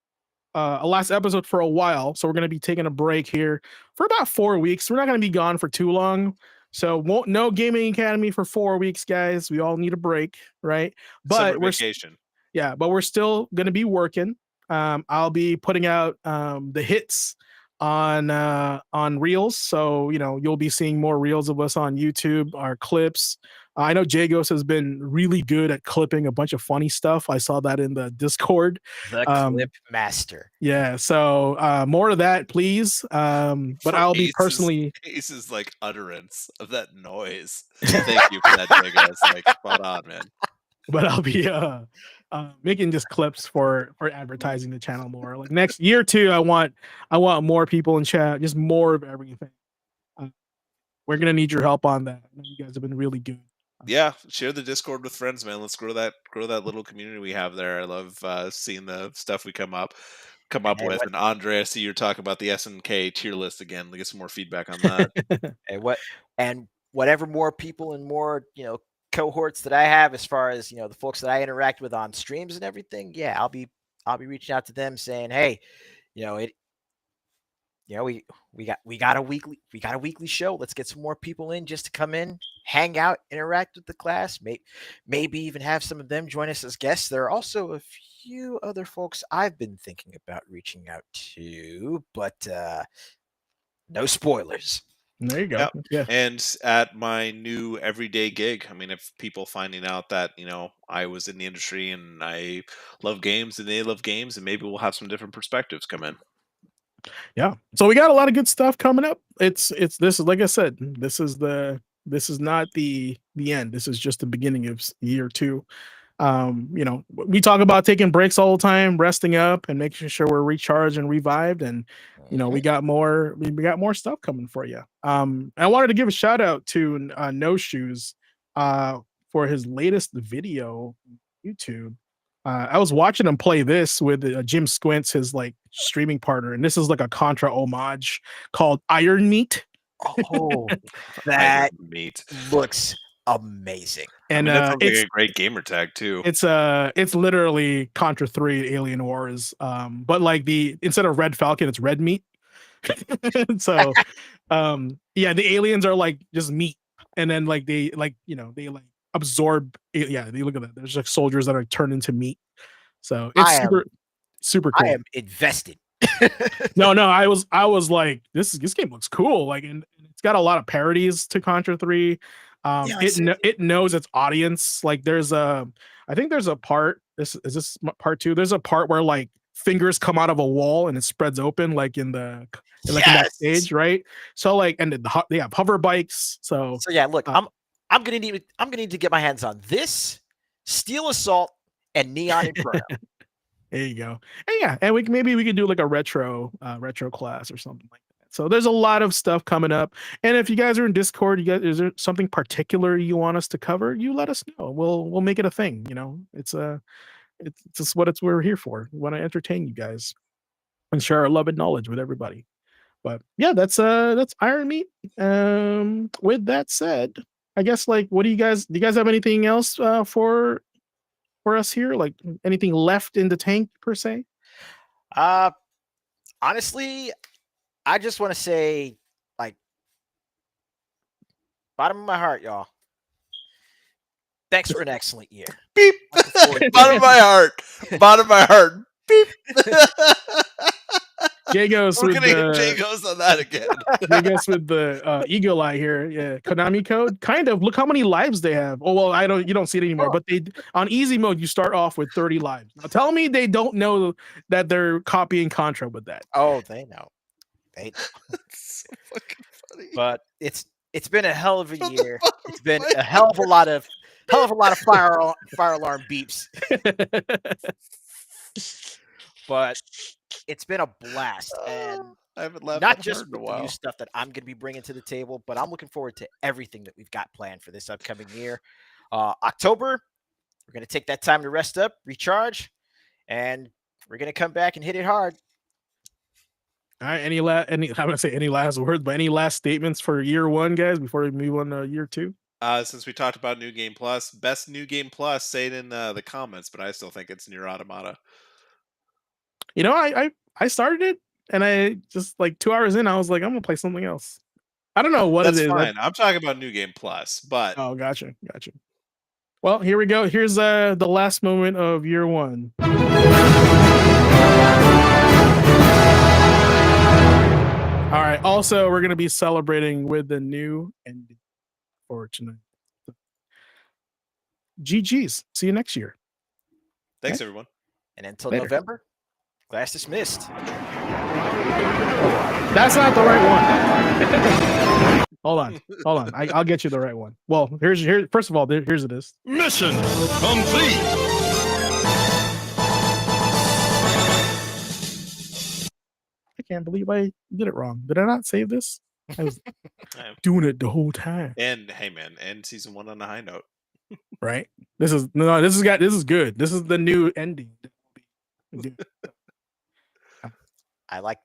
last episode for a while, so we're gonna be taking a break here for about 4 weeks. We're not gonna be gone for too long, so won't no gaming academy for 4 weeks, guys. We all need a break, right? Summer But vacation. but we're still gonna be working. I'll be putting out the hits on reels, so you'll be seeing more reels of us on YouTube, our clips. I know Jagos has been really good at clipping a bunch of funny stuff. I saw that in the Discord. The clip master. Yeah, so more of that, please. But For I'll be personally. Ace's like utterance of that noise. Thank you for that, Jagos. Like spot on, man. But I'll be making just clips for advertising the channel more. Like next year too, I want more people in chat, just more of everything. We're gonna need your help on that. I know you guys have been really good. Yeah, share the Discord with friends, man. Let's grow that little community we have there. I love seeing the stuff we come up And with. And Andre, I see you're talking about the SNK tier list again. Get some more feedback on that. and whatever more people and more cohorts that I have, as far as the folks that I interact with on streams and everything, yeah, I'll be reaching out to them saying, hey, we got a weekly show. Let's get some more people in just to come in, hang out, interact with the class, maybe even have some of them join us as guests. There are also a few other folks I've been thinking about reaching out to, but no spoilers. There you go. Yep. Yeah. And at my new everyday gig, I mean, if people finding out that, I was in the industry and I love games and they love games, and maybe we'll have some different perspectives come in. Yeah. So we got a lot of good stuff coming up. This is, like I said, this is not the end. This is just the beginning of year 2. We talk about taking breaks all the time, resting up and making sure we're recharged and revived. And we got more stuff coming for you. I wanted to give a shout out to No Shoes for his latest video on YouTube. I was watching him play this with Jim Squints, his like streaming partner, and this is like a Contra homage called Iron Meat. Oh, that Iron Meat looks amazing. And that sounds like a great gamer tag too. It's literally Contra 3 Alien Wars, but like instead of Red Falcon, it's Red Meat. So yeah, the aliens are like just meat, and then like they absorb. Yeah, they look at that. There's like soldiers that are turned into meat. So it's super cool. I am invested. No, I was like, this game looks cool. Like, and it's got a lot of parodies to Contra 3. It knows its audience. Like, I think there's a part. Is this part 2? There's a part where like fingers come out of a wall and it spreads open, like in that stage, right? So like, and they have hover bikes. So yeah, look, I'm gonna need to get my hands on this, Steel Assault, and Neon Inferno. There you go. And yeah, and maybe we could do like a retro class or something like that. So there's a lot of stuff coming up. And if you guys are in Discord, is there something particular you want us to cover? You let us know. We'll make it a thing. It's just what we're here for. We want to entertain you guys and share our love and knowledge with everybody. But yeah, that's Iron Meat. With that said, I guess do you guys have anything else for us here? Like anything left in the tank per se? Honestly, I just want to say, like, bottom of my heart, y'all, thanks for an excellent year. Beep. Bottom of my heart. Beep. Jagos We're gonna get Jagos on that again. Jagos with the eagle eye here. Yeah, Konami code. Kind of. Look how many lives they have. Oh well, you don't see it anymore. But on easy mode, you start off with 30 lives. Now tell me they don't know that they're copying Contra with that. Oh, they know. It's so fucking funny. But it's been a hell of a year. It's been a hell of a lot of fire alarm beeps. But it's been a blast, and I haven't laughed not just in a with the while. new stuff that I'm going to be bringing to the table, but I'm looking forward to everything that we've got planned for this upcoming year. October, we're going to take that time to rest up, recharge, and we're going to come back and hit it hard. All right. I'm gonna say any last words, but any last statements for year 1, guys, before we move on to year 2? Since we talked about New Game Plus, best New Game Plus, say it in the comments, but I still think it's Nier Automata. You know, I started it and I just like 2 hours in, I was like, I'm gonna play something else. I don't know what That's it is. fine. I'm talking about New Game Plus, but Oh, gotcha. Well, here we go. Here's the last moment of year one. All right. Also, we're gonna be celebrating with the new ending for tonight. GG's. See you next year. thanks everyone. And until Later. November, class dismissed. That's not the right one. Hold on. I'll get you the right one. Well, here's first of all, here's it is. Mission complete. I can't believe I did it wrong. Did I not save this? I was Yeah. doing it the whole time. And hey man, end season 1 on a high note. Right? This is good. This is the new ending. I like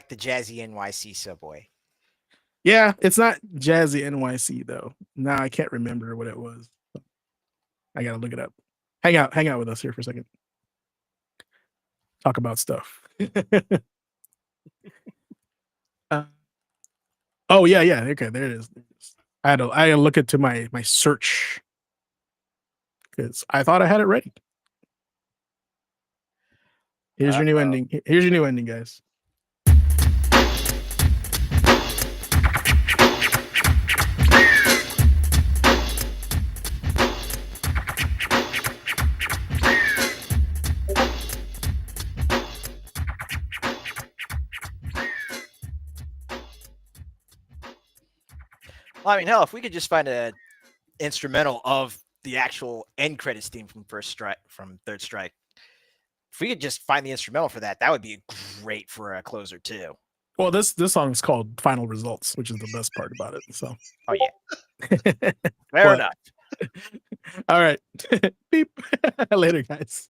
the jazzy NYC subway. Yeah, it's not Jazzy NYC though. Now I can't remember what it was. I gotta look it up. Hang out with us here for a second. Talk about stuff. Oh yeah. Okay, there it is. I had to look into my search because I thought I had it ready. Here's your new ending. Here's your new ending, guys. Well, I mean, hell, if we could just find a instrumental of the actual end credits theme from Third Strike, if we could just find the instrumental for that, that would be great for a closer too. Well, this song is called Final Results, which is the best part about it. So, oh yeah, fair enough. All right, beep. Later, guys.